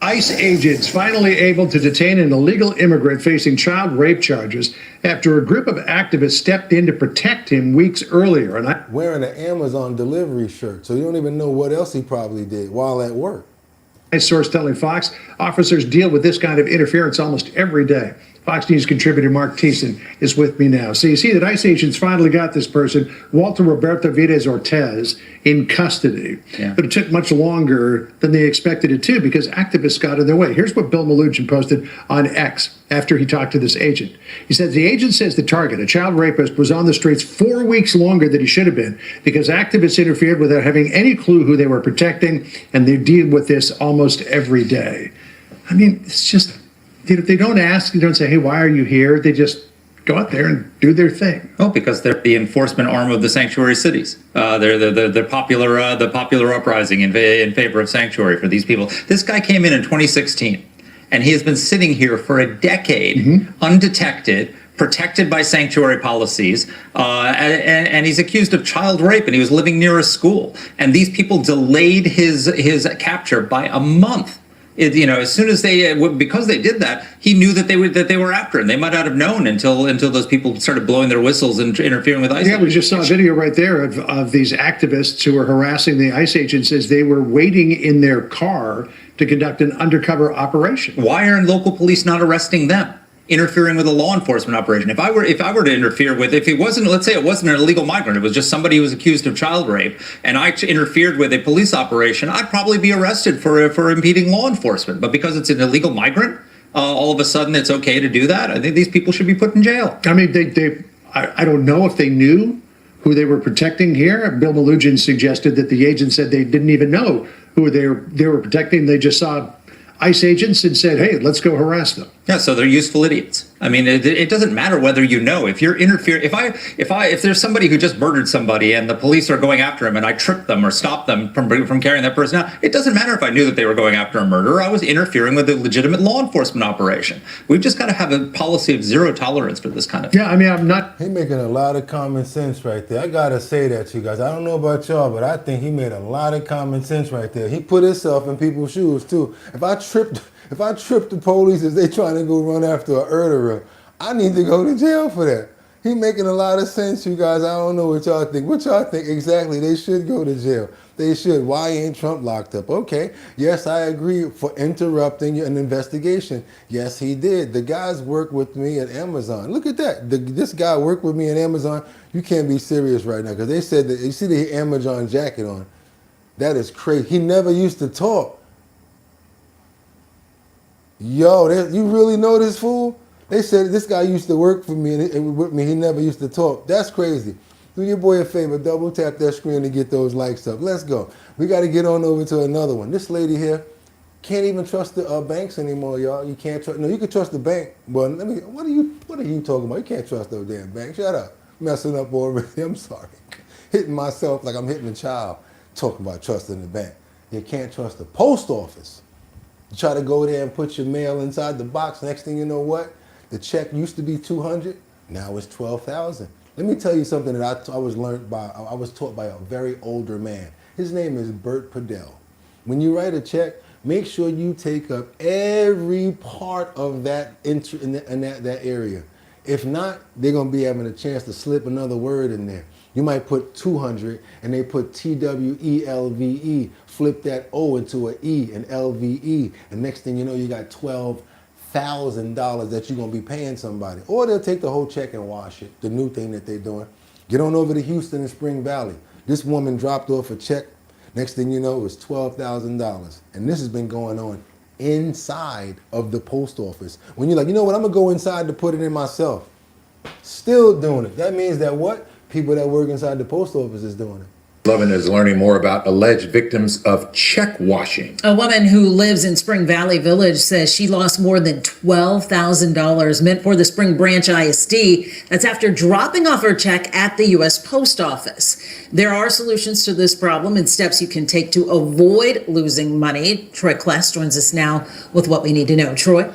[SPEAKER 4] ICE agents finally able to detain an illegal immigrant facing child rape charges after a group of activists stepped in to protect him weeks earlier. And
[SPEAKER 1] wearing an Amazon delivery shirt, so you don't even know what else he probably did while at work.
[SPEAKER 4] A source telling Fox officers deal with this kind of interference almost every day. Fox News contributor Mark Thiessen is with me now. So you see that ICE agents finally got this person, Walter Roberto Vides Ortez, in custody. Yeah. But it took much longer than they expected it to because activists got in their way. Here's what Bill Malugin posted on X after he talked to this agent. He says the agent says the target, a child rapist, was on the streets 4 weeks longer than he should have been because activists interfered without having any clue who they were protecting, and they deal with this almost every day. I mean, it's just... If they don't ask, you don't say, hey, why are you here? They just go out there and do their thing.
[SPEAKER 5] Oh, because they're the enforcement arm of the sanctuary cities. They're the popular uprising in favor of sanctuary for these people. This guy came in 2016, and he has been sitting here for a decade, undetected, protected by sanctuary policies, and he's accused of child rape, and he was living near a school. And these people delayed his capture by a month. As soon as because they did that, he knew that they were after him. They might not have known until those people started blowing their whistles and interfering with ICE.
[SPEAKER 4] Yeah, we just saw a video right there of these activists who were harassing the ICE agents as they were waiting in their car to conduct an undercover operation.
[SPEAKER 5] Why aren't local police not arresting them? Interfering with a law enforcement operation. If I were to interfere with, if it wasn't, let's say it wasn't an illegal migrant, it was just somebody who was accused of child rape, and I interfered with a police operation, I'd probably be arrested for impeding law enforcement. But because it's an illegal migrant, all of a sudden it's okay to do that. I think these people should be put in jail.
[SPEAKER 4] I mean, I don't know if they knew who they were protecting here. Bill Malugin suggested that the agent said they didn't even know who they were protecting. They just saw ICE agents and said, hey, let's go harass them.
[SPEAKER 5] Yeah, so they're useful idiots. I mean, it doesn't matter whether you know. If you're interfering, if there's somebody who just murdered somebody and the police are going after him and I trip them or stop them from carrying that person out, it doesn't matter if I knew that they were going after a murderer. I was interfering with a legitimate law enforcement operation. We've just got to have a policy of zero tolerance for this kind of thing.
[SPEAKER 4] Yeah, I mean, I'm not...
[SPEAKER 1] He making a lot of common sense right there. I got to say that to you guys. I don't know about y'all, but I think he made a lot of common sense right there. He put himself in people's shoes, too. If I tripped the police as they trying to go run after a murderer, I need to go to jail for that. He making a lot of sense, you guys. I don't know what y'all think. What y'all think exactly? They should go to jail. They should. Why ain't Trump locked up? Okay. Yes, I agree for interrupting an investigation. Yes, he did. The guys worked with me at Amazon. Look at that. This guy worked with me at Amazon. You can't be serious right now because they said that you see the Amazon jacket on. That is crazy. He never used to talk. Yo, you really know this fool? They said this guy used to work for me and with me. He never used to talk. That's crazy. Do your boy a favor. Double tap that screen to get those likes up. Let's go. We got to get on over to another one. This lady here can't even trust the banks anymore, y'all. You can't trust. No, you can trust the bank. But what are you talking about? You can't trust those damn banks. Shut up. Messing up already. I'm sorry. Hitting myself like I'm hitting a child. Talking about trusting the bank. You can't trust the post office. You try to go there and put your mail inside the box. Next thing you know what? The check used to be $200. Now it's $12,000. Let me tell you something that I was taught by a very older man. His name is Bert Padell. When you write a check, make sure you take up every part of that in that area. If not, they're going to be having a chance to slip another word in there. You might put 200 and they put TWELVE, flip that O into an E and LVE, and next thing you know, you got $12,000 that you're going to be paying somebody. Or they'll take the whole check and wash it, the new thing that they're doing. Get on over to Houston and Spring Valley. This woman dropped off a check. Next thing you know, it was $12,000. And this has been going on inside of the post office. When you're like, you know what, I'm going to go inside to put it in myself. Still doing it. That means that what? People that work inside the post office is doing it.
[SPEAKER 6] Lovin is learning more about alleged victims of check washing.
[SPEAKER 7] A woman who lives in Spring Valley Village says she lost more than $12,000 meant for the Spring Branch ISD. That's after dropping off her check at the U.S. Post Office. There are solutions to this problem and steps you can take to avoid losing money. Troy Kless joins us now with what we need to know. Troy?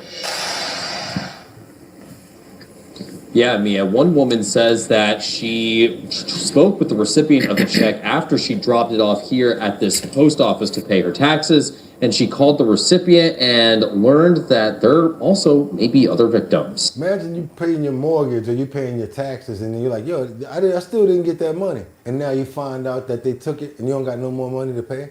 [SPEAKER 8] Yeah, Mia. One woman says that she spoke with the recipient of the check after she dropped it off here at this post office to pay her taxes, and she called the recipient and learned that there also may be other victims.
[SPEAKER 1] Imagine you paying your mortgage or you paying your taxes and then you're like, yo, I still didn't get that money. And now you find out that they took it and you don't got no more money to pay.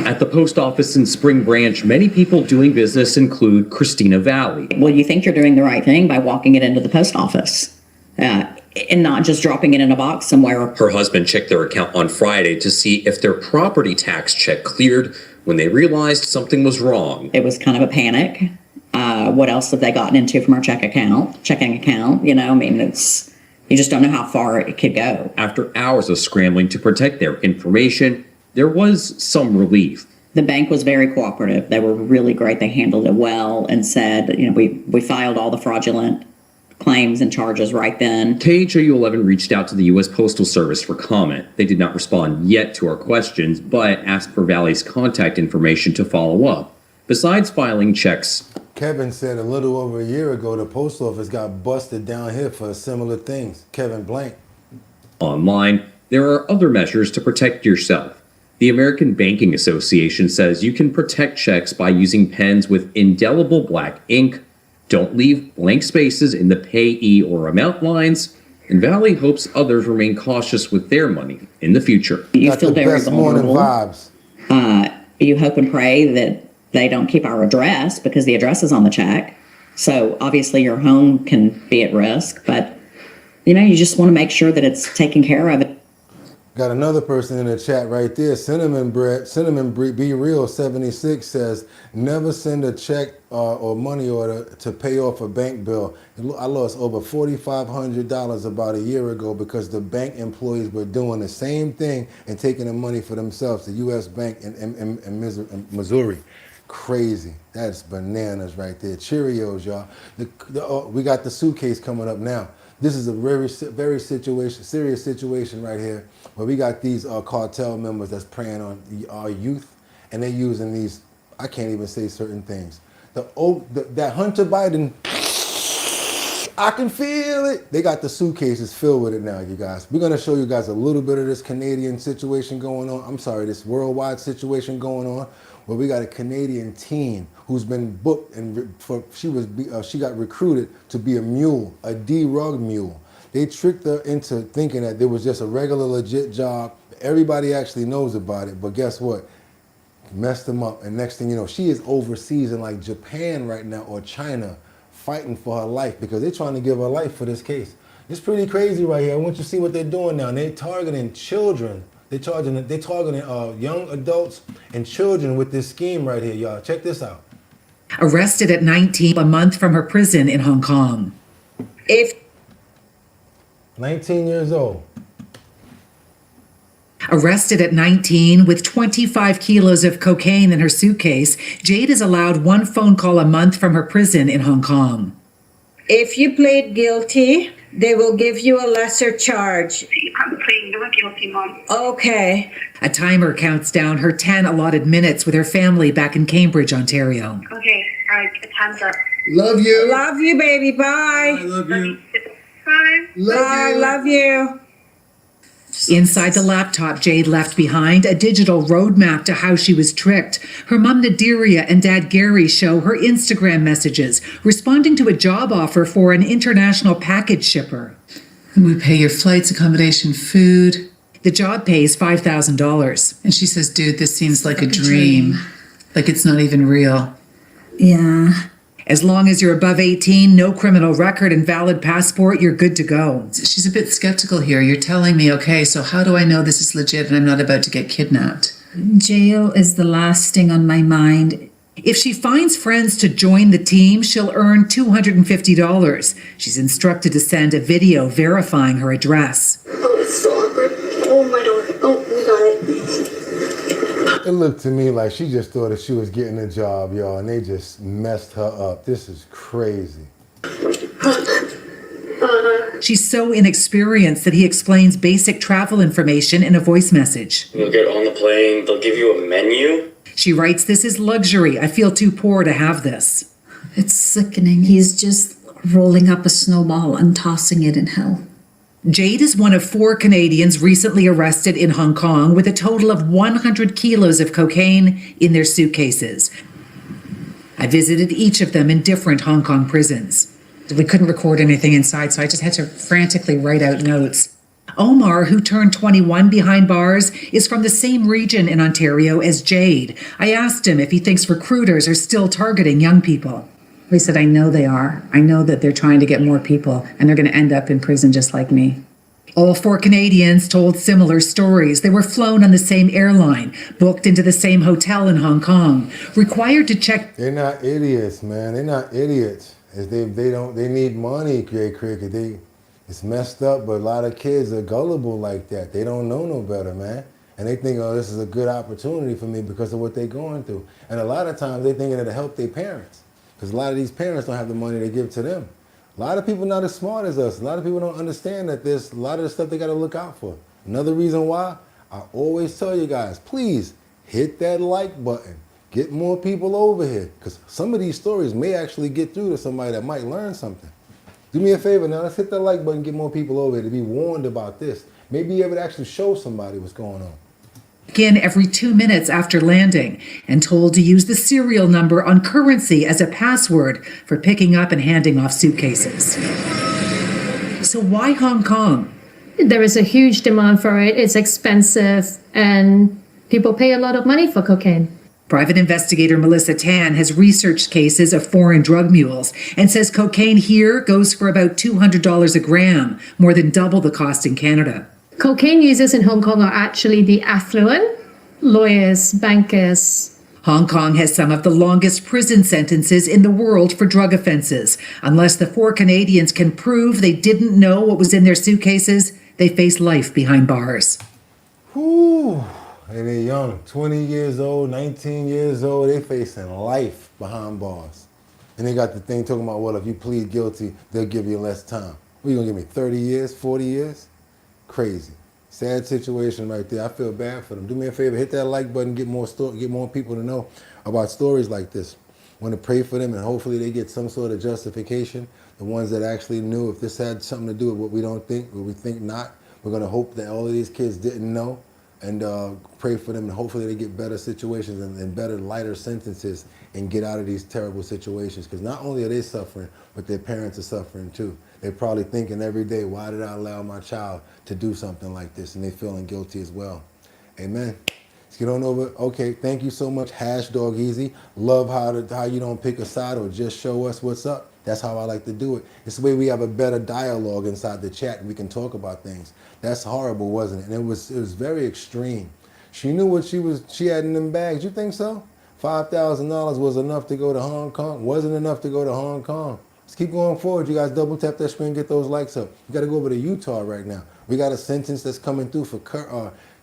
[SPEAKER 12] At the post office in Spring Branch, many people doing business include Christina Valley.
[SPEAKER 23] Well, you think you're doing the right thing by walking it into the post office and not just dropping it in a box somewhere.
[SPEAKER 12] Her husband checked their account on Friday to see if their property tax check cleared when they realized something was wrong.
[SPEAKER 23] It was kind of a panic. What else have they gotten into from our checking account? You know, I mean, you just don't know how far it could go.
[SPEAKER 12] After hours of scrambling to protect their information, there was some relief.
[SPEAKER 23] The bank was very cooperative. They were really great. They handled it well and said, you know, we filed all the fraudulent claims and charges right then.
[SPEAKER 12] KHOU11 reached out to the U.S. Postal Service for comment. They did not respond yet to our questions, but asked for Valley's contact information to follow up. Besides filing checks,
[SPEAKER 1] Kevin said a little over a year ago the post office got busted down here for similar things. Kevin Blank.
[SPEAKER 12] Online, there are other measures to protect yourself. The American Banking Association says you can protect checks by using pens with indelible black ink. Don't leave blank spaces in the payee or amount lines. And Valley hopes others remain cautious with their money in the future.
[SPEAKER 23] You feel very vulnerable. You hope and pray that they don't keep our address because the address is on the check. So obviously your home can be at risk, but you know, you just want to make sure that it's taken care of.
[SPEAKER 1] Got another person in the chat right there. Cinnamon Be Real 76 says, never send a check or money order to pay off a bank bill. I lost over $4,500 about a year ago because the bank employees were doing the same thing and taking the money for themselves. The U.S. Bank in Missouri. Crazy. That's bananas right there. Cheerios, y'all. We got the suitcase coming up now. This is a very serious situation right here, where we got these cartel members that's preying on our youth, and they're using these, I can't even say certain things. That Hunter Biden, I can feel it. They got the suitcases filled with it now, you guys. We're gonna show you guys a little bit of this Canadian situation going on. I'm sorry, this worldwide situation going on, where we got a Canadian teen who's been booked and she got recruited to be a mule, a D-rug mule. They tricked her into thinking that there was just a regular legit job. Everybody actually knows about it, but guess what? Messed them up, and next thing you know, she is overseas in like Japan right now or China, fighting for her life because they're trying to give her life for this case. It's pretty crazy right here. I want you to see what they're doing now. They're targeting children. They're targeting young adults and children with this scheme right here, y'all. Check this out.
[SPEAKER 21] Arrested at 19, a month from her prison in Hong Kong.
[SPEAKER 1] 19 years old.
[SPEAKER 21] Arrested at 19 with 25 kilos of cocaine in her suitcase, Jade is allowed one phone call a month from her prison in Hong Kong.
[SPEAKER 26] If you plead guilty, they will give you a lesser charge.
[SPEAKER 27] I'm pleading guilty, Mom.
[SPEAKER 26] Okay.
[SPEAKER 21] A timer counts down her 10 allotted minutes with her family back in Cambridge, Ontario.
[SPEAKER 27] Okay, all right, time's up.
[SPEAKER 26] Love you. Love you, baby. Bye.
[SPEAKER 27] I love you. Bye.
[SPEAKER 26] Bye. Love you.
[SPEAKER 21] Inside the laptop Jade left behind, a digital roadmap to how she was tricked. Her mom Nadiria and dad Gary show her Instagram messages, responding to a job offer for an international package shipper.
[SPEAKER 28] We pay your flights, accommodation, food.
[SPEAKER 21] The job pays $5,000.
[SPEAKER 28] And she says, dude, this seems like a dream. Like it's not even real.
[SPEAKER 21] Yeah. As long as you're above 18, no criminal record and valid passport, you're good to go.
[SPEAKER 28] She's a bit skeptical here. You're telling me, okay, so how do I know this is legit and I'm not about to get kidnapped?
[SPEAKER 29] Jail is the last thing on my mind.
[SPEAKER 21] If she finds friends to join the team, she'll earn $250. She's instructed to send a video verifying her address.
[SPEAKER 27] Oh, it's so awkward. Oh, my door. Oh, we got it.
[SPEAKER 1] It looked to me like she just thought that she was getting a job, y'all, and they just messed her up. This is crazy.
[SPEAKER 21] She's so inexperienced that he explains basic travel information in a voice message.
[SPEAKER 10] You'll get on the plane, they'll give you a menu.
[SPEAKER 21] She writes, "This is luxury. I feel too poor to have this."
[SPEAKER 11] It's sickening. He's just rolling up a snowball and tossing it in hell.
[SPEAKER 21] Jade is one of 4 Canadians recently arrested in Hong Kong with a total of 100 kilos of cocaine in their suitcases. I visited each of them in different Hong Kong prisons. We couldn't record anything inside, so I just had to frantically write out notes. Omar, who turned 21 behind bars, is from the same region in Ontario as Jade. I asked him if he thinks recruiters are still targeting young people.
[SPEAKER 13] He said, "I know they are. I know that they're trying to get more people, and they're going to end up in prison just like me."
[SPEAKER 21] All 4 Canadians told similar stories. They were flown on the same airline, booked into the same hotel in Hong Kong, required to check.
[SPEAKER 1] They're not idiots, man. They're not idiots. They need money, Cricket. It's messed up, but a lot of kids are gullible like that. They don't know no better, man. And they think, oh, this is a good opportunity for me because of what they're going through. And a lot of times they thinking it'll help their parents, because a lot of these parents don't have the money to give to them. A lot of people not as smart as us. A lot of people don't understand that there's a lot of the stuff they got to look out for. Another reason why I always tell you guys, please hit that like button. Get more people over here, because some of these stories may actually get through to somebody that might learn something. Do me a favor now, let's hit that like button, get more people over here to be warned about this. Maybe you able to actually show somebody what's going on.
[SPEAKER 21] In every 2 minutes after landing, and told to use the serial number on currency as a password for picking up and handing off suitcases. So why Hong Kong?
[SPEAKER 14] There is a huge demand for it. It's expensive, and people pay a lot of money for cocaine.
[SPEAKER 21] Private investigator Melissa Tan has researched cases of foreign drug mules and says cocaine here goes for about $200 a gram, more than double the cost in Canada.
[SPEAKER 14] Cocaine users in Hong Kong are actually the affluent, lawyers, bankers.
[SPEAKER 21] Hong Kong has some of the longest prison sentences in the world for drug offenses. Unless the 4 Canadians can prove they didn't know what was in their suitcases, they face life behind bars.
[SPEAKER 1] Whew. And they're young, 20 years old, 19 years old, they facing life behind bars. And they got the thing talking about, well, if you plead guilty, they'll give you less time. What, you gonna give me 30 years, 40 years? Crazy. Sad situation right there. I feel bad for them. Do me a favor, hit that like button, get more people to know about stories like this. Want to pray for them, and hopefully they get some sort of justification. The ones that actually knew, if this had something to do with what we don't think, what we think not, we're gonna hope that all of these kids didn't know. And pray for them, and hopefully they get better situations and better, lighter sentences and get out of these terrible situations. Because not only are they suffering, but their parents are suffering too. They're probably thinking every day, why did I allow my child to do something like this? And they're feeling guilty as well. Amen. Let's get on over. Okay, thank you so much, #DogEasy. Love how you don't pick a side or just show us what's up. That's how I like to do it. It's the way we have a better dialogue inside the chat, and we can talk about things. That's horrible, wasn't it? And it was very extreme. She knew what she had in them bags. You think so? $5,000 was enough to go to Hong Kong. Wasn't enough to go to Hong Kong. Let's keep going forward. You guys double tap that screen, get those likes up. You got to go over to Utah right now. We got a sentence that's coming through for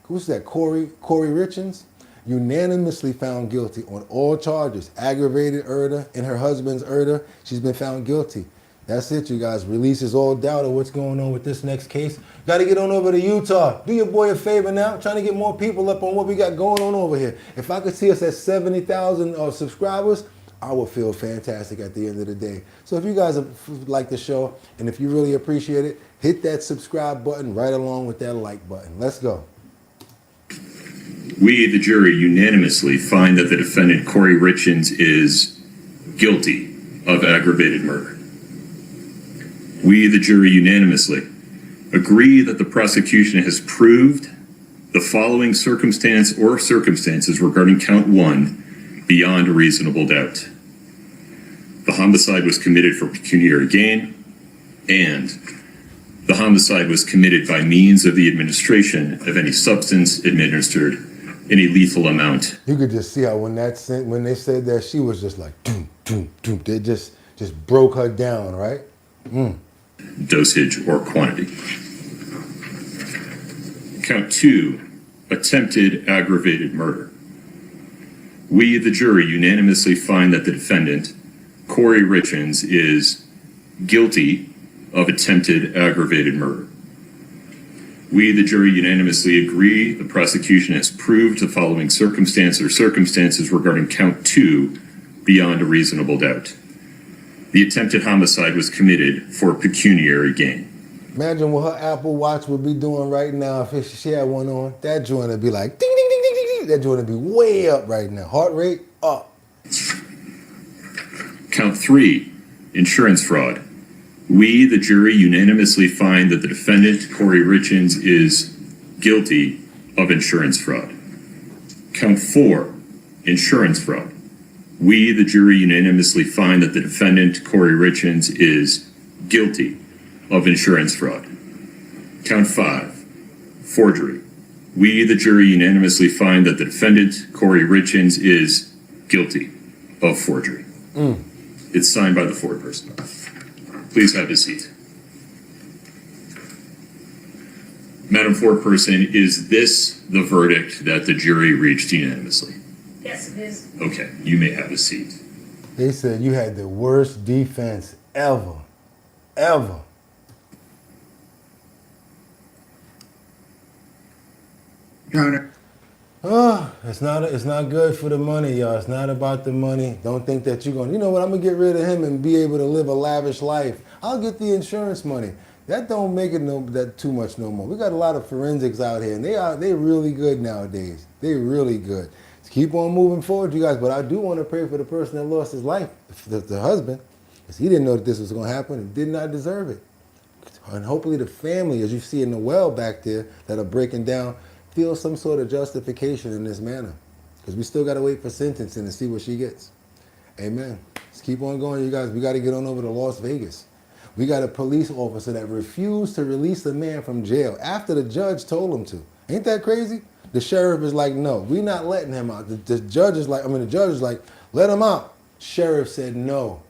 [SPEAKER 1] who's that? Corey Richens, unanimously found guilty on all charges. Aggravated murder and her husband's murder. She's been found guilty. That's it, you guys. Releases all doubt of what's going on with this next case. Got to get on over to Utah. Do your boy a favor now. Trying to get more people up on what we got going on over here. If I could see us at 70,000 subscribers, I would feel fantastic at the end of the day. So if you guys like the show, and if you really appreciate it, hit that subscribe button right along with that like button. Let's go.
[SPEAKER 15] We, the jury, unanimously find that the defendant, Corey Richens, is guilty of aggravated murder. We, the jury, unanimously agree that the prosecution has proved the following circumstance or circumstances regarding count 1 beyond a reasonable doubt. The homicide was committed for pecuniary gain, and the homicide was committed by means of the administration of any substance administered any lethal amount.
[SPEAKER 1] You could just see how when they said that, she was just like, doom, doom, doom. They just broke her down, right?
[SPEAKER 15] Dosage or quantity. Count 2, attempted aggravated murder. We, the jury, unanimously find that the defendant, Corey Richins, is guilty of attempted aggravated murder. We, the jury, unanimously agree the prosecution has proved the following circumstances regarding count 2 beyond a reasonable doubt. The attempted homicide was committed for pecuniary gain.
[SPEAKER 1] Imagine what her Apple Watch would be doing right now if she had one on. That joint would be like, ding, ding, ding, ding, ding, ding. That joint would be way up right now. Heart rate up.
[SPEAKER 15] Count 3, insurance fraud. We, the jury, unanimously find that the defendant, Corey Richins, is guilty of insurance fraud. Count 4, insurance fraud. We, the jury, unanimously find that the defendant, Corey Richins, is guilty of insurance fraud. Count 5, forgery. We, the jury, unanimously find that the defendant, Corey Richins, is guilty of forgery. It's signed by the foreperson. Please have a seat. Madam Foreperson, is this the verdict that the jury reached unanimously?
[SPEAKER 7] Yes, it is.
[SPEAKER 15] Okay, you may have a seat.
[SPEAKER 1] They said you had the worst defense ever. Ever.
[SPEAKER 4] Your Honor.
[SPEAKER 1] Oh, it's not good for the money, y'all. It's not about the money. Don't think that you're you know what, I'm gonna get rid of him and be able to live a lavish life. I'll get the insurance money. That don't make it that too much no more. We got a lot of forensics out here, and they really good nowadays. They really good. Let's keep on moving forward, you guys. But I do want to pray for the person that lost his life, the husband, because he didn't know that this was gonna happen and did not deserve it. And hopefully the family, as you see in the well back there that are breaking down, feel some sort of justification in this manner, because we still got to wait for sentencing to see what she gets. Amen. Let's keep on going, you guys. We got to get on over to Las Vegas. We got a police officer that refused to release a man from jail after the judge told him to. Ain't that crazy? The sheriff is like, no, we're not letting him out. The judge is like, the judge is like, let him out. Sheriff said no.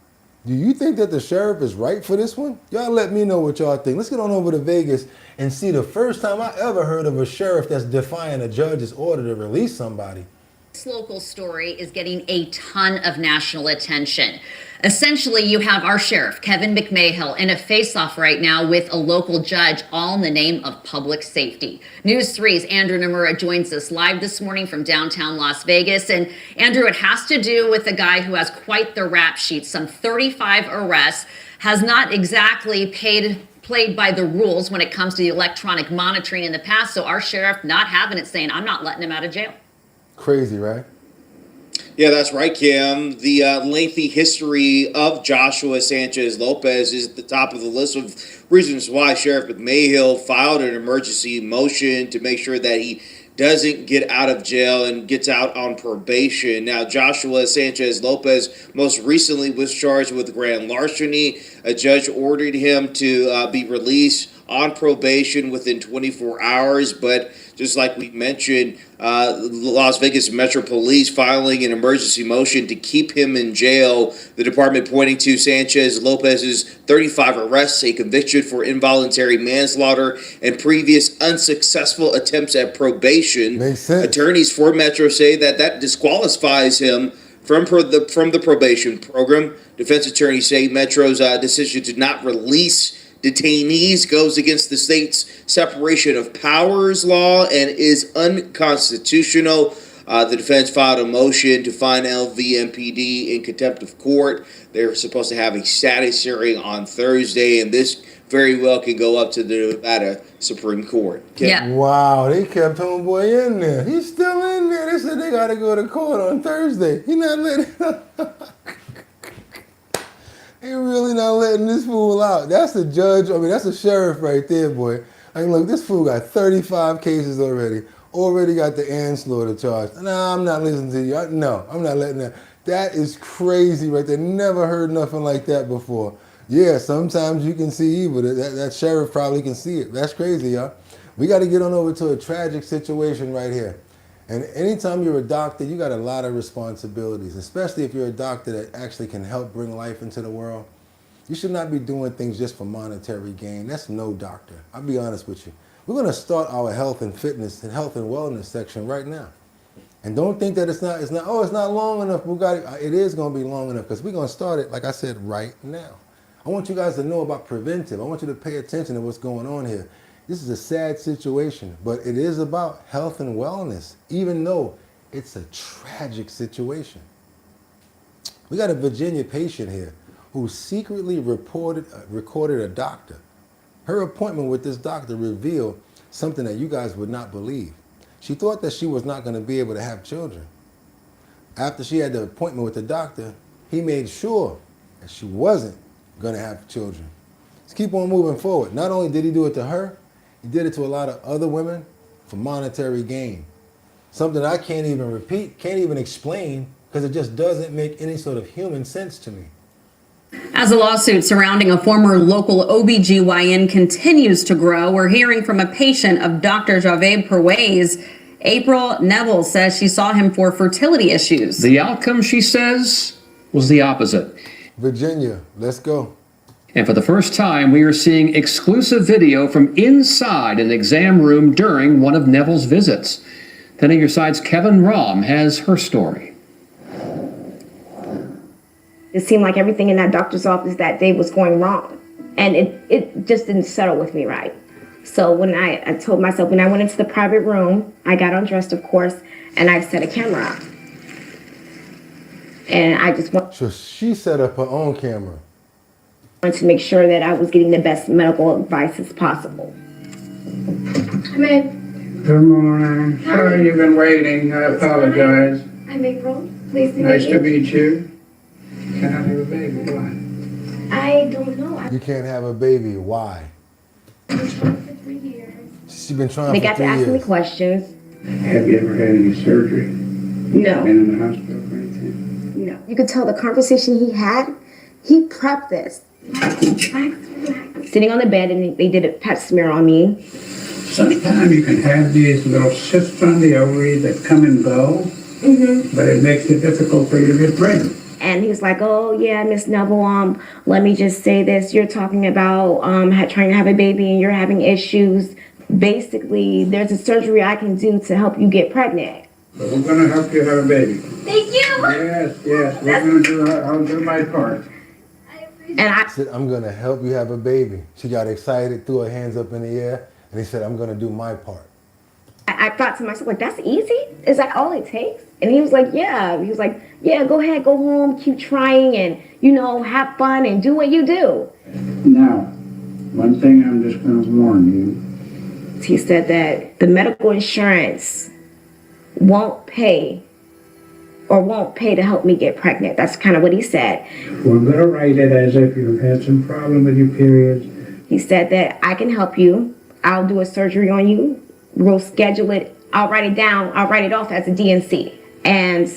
[SPEAKER 1] Do you think that the sheriff is right for this one? Y'all let me know what y'all think. Let's get on over to Vegas and see the first time I ever heard of a sheriff that's defying a judge's order to release somebody.
[SPEAKER 16] This local story is getting a ton of national attention. Essentially, you have our sheriff, Kevin McMahill, in a face-off right now with a local judge, all in the name of public safety. News 3's Andrew Nomura joins us live this morning from downtown Las Vegas. And Andrew, it has to do with a guy who has quite the rap sheet, some 35 arrests, has not exactly played by the rules when it comes to the electronic monitoring in the past. So our sheriff not having it, saying, I'm not letting him out of jail.
[SPEAKER 1] Crazy, right?
[SPEAKER 17] Yeah, that's right, Kim. The lengthy history of Joshua Sanchez Lopez is at the top of the list of reasons why Sheriff McMahill filed an emergency motion to make sure that he doesn't get out of jail and gets out on probation. Now, Joshua Sanchez Lopez most recently was charged with grand larceny. A judge ordered him to be released on probation within 24 hours, but just like we mentioned, Las Vegas Metro Police filing an emergency motion to keep him in jail. The department pointing to Sanchez Lopez's 35 arrests, a conviction for involuntary manslaughter, and previous unsuccessful attempts at probation.
[SPEAKER 1] Makes sense.
[SPEAKER 17] Attorneys for Metro say that disqualifies him from the probation program. Defense attorneys say Metro's decision to not release detainees goes against the state's separation of powers law and is unconstitutional. The defense filed a motion to find LVMPD in contempt of court. They're supposed to have a status hearing on Thursday, and this very well can go up to the Nevada Supreme Court. Okay?
[SPEAKER 16] Yeah.
[SPEAKER 1] Wow, they kept homeboy in there. He's still in there. They said they got to go to court on Thursday. He not letting... They really not letting this fool out. That's the judge. That's the sheriff right there, boy. Look, this fool got 35 cases already. Already got the manslaughter charge. Nah, I'm not listening to you. No, I'm not letting that. That is crazy right there. Never heard nothing like that before. Yeah, sometimes you can see evil. That sheriff probably can see it. That's crazy, y'all. We got to get on over to a tragic situation right here. And anytime you're a doctor, you got a lot of responsibilities, especially if you're a doctor that actually can help bring life into the world. You should not be doing things just for monetary gain. That's no doctor. I'll be honest with you. We're going to start our health and fitness and health and wellness section right now. And don't think that it's not long enough, Boogotti. It is going to be long enough because we're going to start it, like I said, right now. I want you guys to know about preventive. I want you to pay attention to what's going on here. This is a sad situation, but it is about health and wellness, even though it's a tragic situation. We got a Virginia patient here who secretly recorded a doctor. Her appointment with this doctor revealed something that you guys would not believe. She thought that she was not going to be able to have children. After she had the appointment with the doctor, he made sure that she wasn't going to have children. Let's keep on moving forward. Not only did he do it to her, he did it to a lot of other women for monetary gain. Something I can't even repeat, can't even explain, because it just doesn't make any sort of human sense to me.
[SPEAKER 16] As a lawsuit surrounding a former local OBGYN continues to grow, we're hearing from a patient of Dr. Javed Perwaiz. April Neville says she saw him for fertility issues.
[SPEAKER 2] The outcome, she says, was the opposite.
[SPEAKER 1] Virginia, let's go.
[SPEAKER 2] And for the first time, we are seeing exclusive video from inside an exam room during one of Neville's visits. 10 on Your Side's Kevin Rahm has her story.
[SPEAKER 9] It seemed like everything in that doctor's office that day was going wrong. And it just didn't settle with me right. So when I told myself, when I went into the private room, I got undressed, of course, and I set a camera up. And I just
[SPEAKER 1] So she set up her own camera.
[SPEAKER 9] wanted to make sure that I was getting the best medical advice as possible.
[SPEAKER 18] Come in.
[SPEAKER 19] Good morning. Sorry you've been waiting. I apologize.
[SPEAKER 18] I'm April. Pleased to meet
[SPEAKER 19] Nice
[SPEAKER 18] you.
[SPEAKER 19] to meet you. Can I have a baby? Why?
[SPEAKER 18] I don't know.
[SPEAKER 1] You can't have a baby. Why?
[SPEAKER 18] I've been trying for 3 years.
[SPEAKER 1] She's been trying
[SPEAKER 9] They
[SPEAKER 1] for
[SPEAKER 9] got to
[SPEAKER 1] 3
[SPEAKER 9] ask me
[SPEAKER 1] years.
[SPEAKER 9] questions.
[SPEAKER 19] Have you ever had any surgery?
[SPEAKER 9] No.
[SPEAKER 19] Been in the hospital or anything?
[SPEAKER 9] No. You could tell the conversation he had, he prepped this. Sitting on the bed and they did a pap smear on me.
[SPEAKER 19] Sometimes you can have these little cysts on the ovary that come and go, but it makes it difficult for you to get pregnant.
[SPEAKER 9] And he was like, oh yeah, Miss Neville, let me just say this. You're talking about trying to have a baby and you're having issues. Basically, there's a surgery I can do to help you get pregnant.
[SPEAKER 19] But we're going to help you have a baby.
[SPEAKER 9] Thank you.
[SPEAKER 19] Yes, yes, we're going to do, I'll do my part.
[SPEAKER 9] And I
[SPEAKER 1] said, I'm going to help you have a baby. She got excited, threw her hands up in the air, and he said, I'm going to do my part.
[SPEAKER 9] I thought to myself, like, that's easy? Is that all it takes? And he was like, yeah. He was like, yeah, go ahead, go home, keep trying, and, have fun and do what you do.
[SPEAKER 19] Now, one thing I'm just going to warn you.
[SPEAKER 9] He said that the medical insurance won't pay to help me get pregnant. That's kind of what he said.
[SPEAKER 19] We're going to write it as if you've had some problem with your periods.
[SPEAKER 9] He said that I can help you. I'll do a surgery on you. We'll schedule it. I'll write it down. I'll write it off as a DNC. And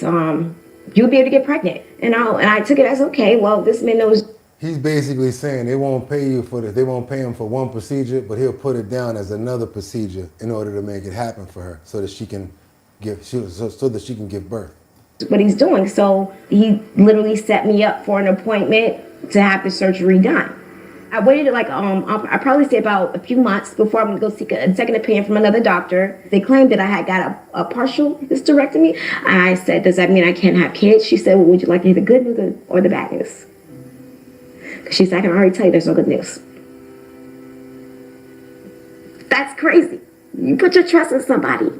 [SPEAKER 9] you'll be able to get pregnant. And I took it as, okay, well, this man knows.
[SPEAKER 1] He's basically saying they won't pay you for this. They won't pay him for one procedure, but he'll put it down as another procedure in order to make it happen for her so that she can give birth.
[SPEAKER 9] What he's doing. So he literally set me up for an appointment to have the surgery done. I waited I probably say about a few months before I'm going to go seek a second opinion from another doctor. They claimed that I had got a partial hysterectomy. I said, does that mean I can't have kids? She said, well, would you like to hear the good news or the bad news? She said, I can already tell you there's no good news. That's crazy. You put your trust in somebody.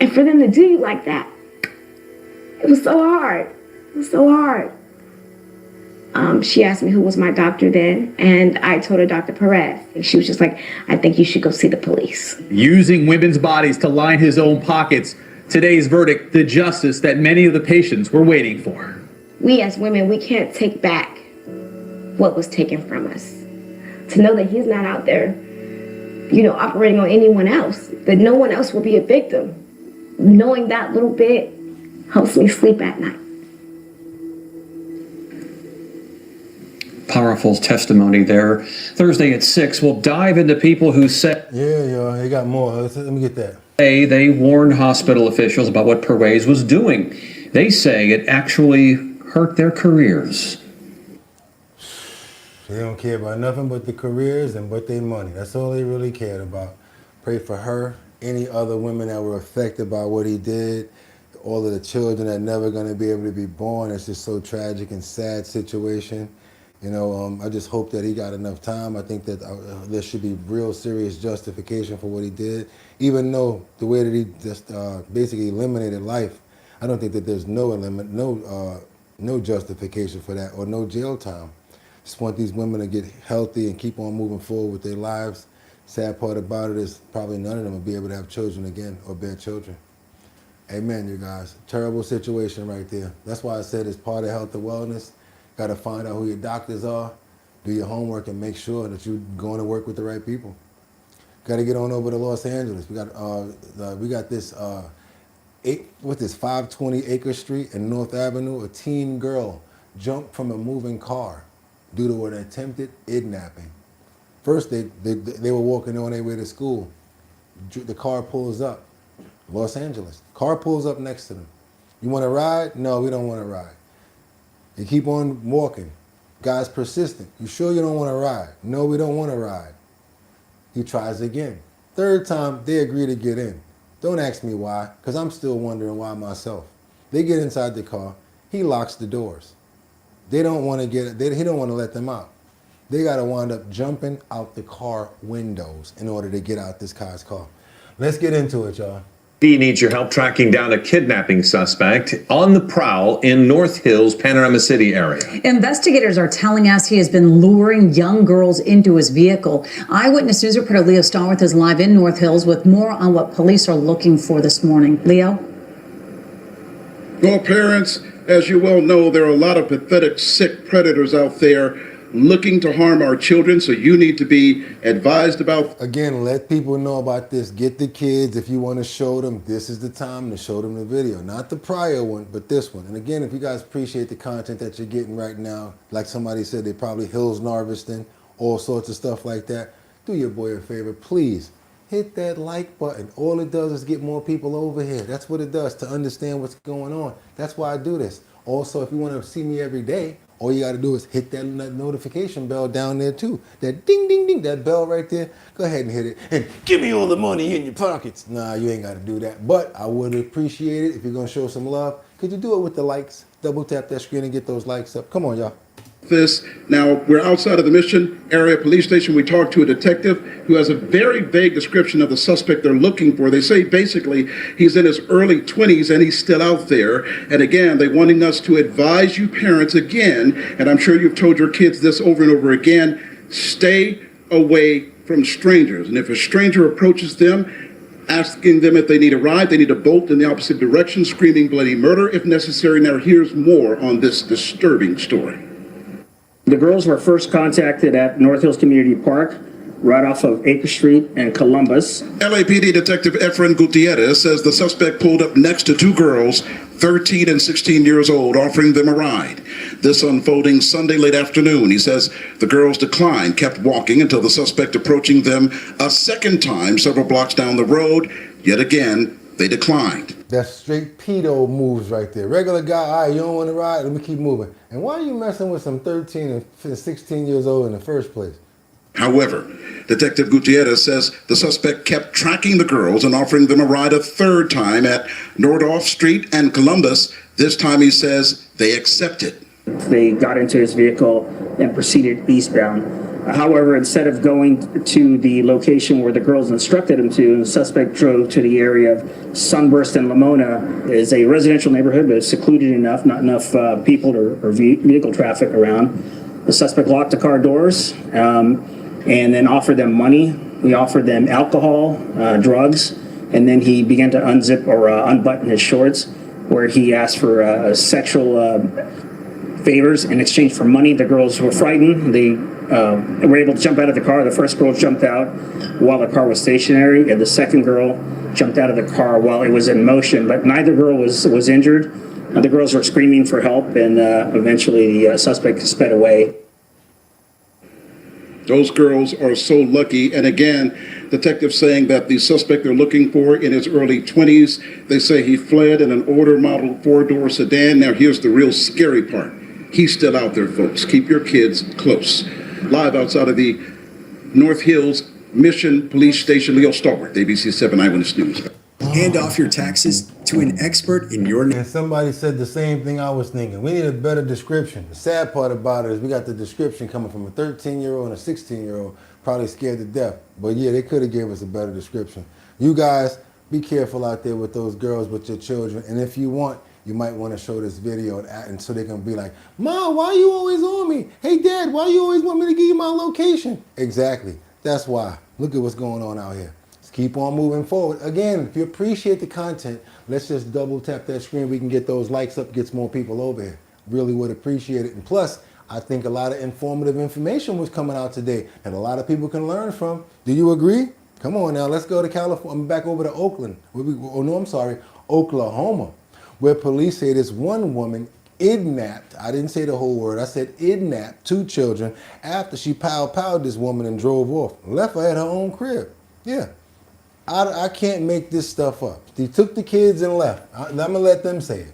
[SPEAKER 9] And for them to do you like that, it was so hard. It was so hard. She asked me who was my doctor then, and I told her Dr. Perez. And she was just like, I think you should go see the police.
[SPEAKER 5] Using women's bodies to line his own pockets. Today's verdict, the justice that many of the patients were waiting for.
[SPEAKER 9] We as women, we can't take back what was taken from us. To know that he's not out there, operating on anyone else, that no one else will be a victim. Knowing that little bit helps me sleep at night.
[SPEAKER 2] powerful testimony there. Thursday at 6, we'll dive into people who said...
[SPEAKER 1] Yeah, yo, they got more. Let me get that.
[SPEAKER 2] They warned hospital officials about what Perez was doing. They say it actually hurt their careers.
[SPEAKER 1] They don't care about nothing but the careers and but their money. That's all they really cared about. Pray for her, any other women that were affected by what he did, all of the children that never going to be able to be born. It's just so tragic and sad situation. You know, I just hope that he got enough time. I think that there should be real serious justification for what he did, even though the way that he just basically eliminated life. I don't think that there's no justification for that or no jail time. Just want these women to get healthy and keep on moving forward with their lives. Sad part about it is probably none of them will be able to have children again or bear children. Amen, you guys. Terrible situation right there. That's why I said it's part of health and wellness. Got to find out who your doctors are, do your homework, and make sure that you're going to work with the right people. Got to get on over to Los Angeles. We got this 520 Acre Street and North Avenue. A teen girl jumped from a moving car due to an attempted kidnapping. First, they were walking on their way to school. The car pulls up. Los Angeles. Car pulls up next to them. You want to ride? No, we don't want to ride. They keep on walking. Guy's persistent. You sure you don't want to ride? No, we don't want to ride. He tries again. Third time, they agree to get in. Don't ask me why, because I'm still wondering why myself. They get inside the car. He locks the doors. They don't want to get it. He don't want to let them out. They got to wind up jumping out the car windows in order to get out this guy's car. Let's get into it, y'all.
[SPEAKER 3] He needs your help tracking down a kidnapping suspect on the prowl in North Hills, Panorama City area.
[SPEAKER 6] Investigators are telling us he has been luring young girls into his vehicle. Eyewitness News reporter Leo Starworth is live in North Hills with more on what police are looking for this morning. Leo?
[SPEAKER 8] Well, parents, as you well know, there are a lot of pathetic, sick predators out there looking to harm our children, so you need to be advised about.
[SPEAKER 1] Again, let people know about this. Get the kids, if you want to show them, this is the time to show them the video. Not the prior one, but this one. And again, if you guys appreciate the content that you're getting right now, like somebody said, they probably Hills Narveston, all sorts of stuff like that, do your boy a favor, please. Hit that like button. All it does is get more people over here. That's what it does, to understand what's going on. That's why I do this. Also, if you want to see me every day, all you got to do is hit that notification bell down there too. That ding, ding, ding, that bell right there. Go ahead and hit it and give me all the money in your pockets. Nah, you ain't got to do that. But I would appreciate it if you're going to show some love. Could you do it with the likes? Double tap that screen and get those likes up. Come on, y'all.
[SPEAKER 8] This. Now, we're outside of the Mission Area Police Station. We talked to a detective who has a very vague description of the suspect they're looking for. They say basically he's in his early 20s and he's still out there. And again, they're wanting us to advise you parents again, and I'm sure you've told your kids this over and over again, stay away from strangers. And if a stranger approaches them, asking them if they need a ride, they need to bolt in the opposite direction, screaming bloody murder if necessary. Now, here's more on this disturbing story.
[SPEAKER 12] The girls were first contacted at North Hills Community Park, right off of Acre Street and Columbus.
[SPEAKER 8] LAPD Detective Efren Gutierrez says the suspect pulled up next to two girls, 13 and 16 years old, offering them a ride. This unfolding Sunday late afternoon. He says the girls declined, kept walking until the suspect approaching them a second time several blocks down the road. Yet again, they declined.
[SPEAKER 1] That's straight pedo moves right there. Regular guy, all right, you don't want to ride? Let me keep moving. And why are you messing with some 13 and 16 years old in the first place?
[SPEAKER 8] However, Detective Gutierrez says the suspect kept tracking the girls and offering them a ride a third time at Nordoff Street and Columbus. This time he says they accepted.
[SPEAKER 12] They got into his vehicle and proceeded eastbound. However, instead of going to the location where the girls instructed him to, the suspect drove to the area of Sunburst and Lamona. It is a residential neighborhood, but it's secluded enough, not enough people or vehicle traffic around. The suspect locked the car doors and then offered them money. He offered them alcohol, drugs, and then he began to unzip or unbutton his shorts, where he asked for sexual favors in exchange for money. The girls were frightened. They were able to jump out of the car. The first girl jumped out while the car was stationary, and the second girl jumped out of the car while it was in motion. But neither girl was injured. The girls were screaming for help, and eventually the suspect sped away.
[SPEAKER 8] Those girls are so lucky. And again, detectives saying that the suspect they're looking for in his early 20s, they say he fled in an older model 4-door sedan. Now here's the real scary part. He's still out there, folks. Keep your kids close. Live outside of the North Hills Mission Police Station, Leo Stallworth, ABC 7 Eyewitness News.
[SPEAKER 20] Hand off your taxes to an expert in your name.
[SPEAKER 1] And somebody said the same thing I was thinking. We need a better description. The sad part about it is we got the description coming from a 13-year-old and a 16-year-old, probably scared to death. But yeah, they could have gave us a better description. You guys, be careful out there with those girls, with your children. And if you want, you might want to show this video and so they can be like, Mom, why you always on me? Hey, Dad, why you always want me to give you my location? Exactly. That's why. Look at what's going on out here. Let's keep on moving forward. Again, if you appreciate the content, let's just double tap that screen. We can get those likes up, get some more people over here. Really would appreciate it. And plus, I think a lot of informative information was coming out today that a lot of people can learn from. Do you agree? Come on now, let's go to California. I'm back over to Oakland. Oklahoma, where police say this one woman kidnapped, I didn't say the whole word, I said kidnapped 2 children after she pow-powed this woman and drove off. Left her at her own crib. Yeah. I can't make this stuff up. They took the kids and left. I'm going to let them say it.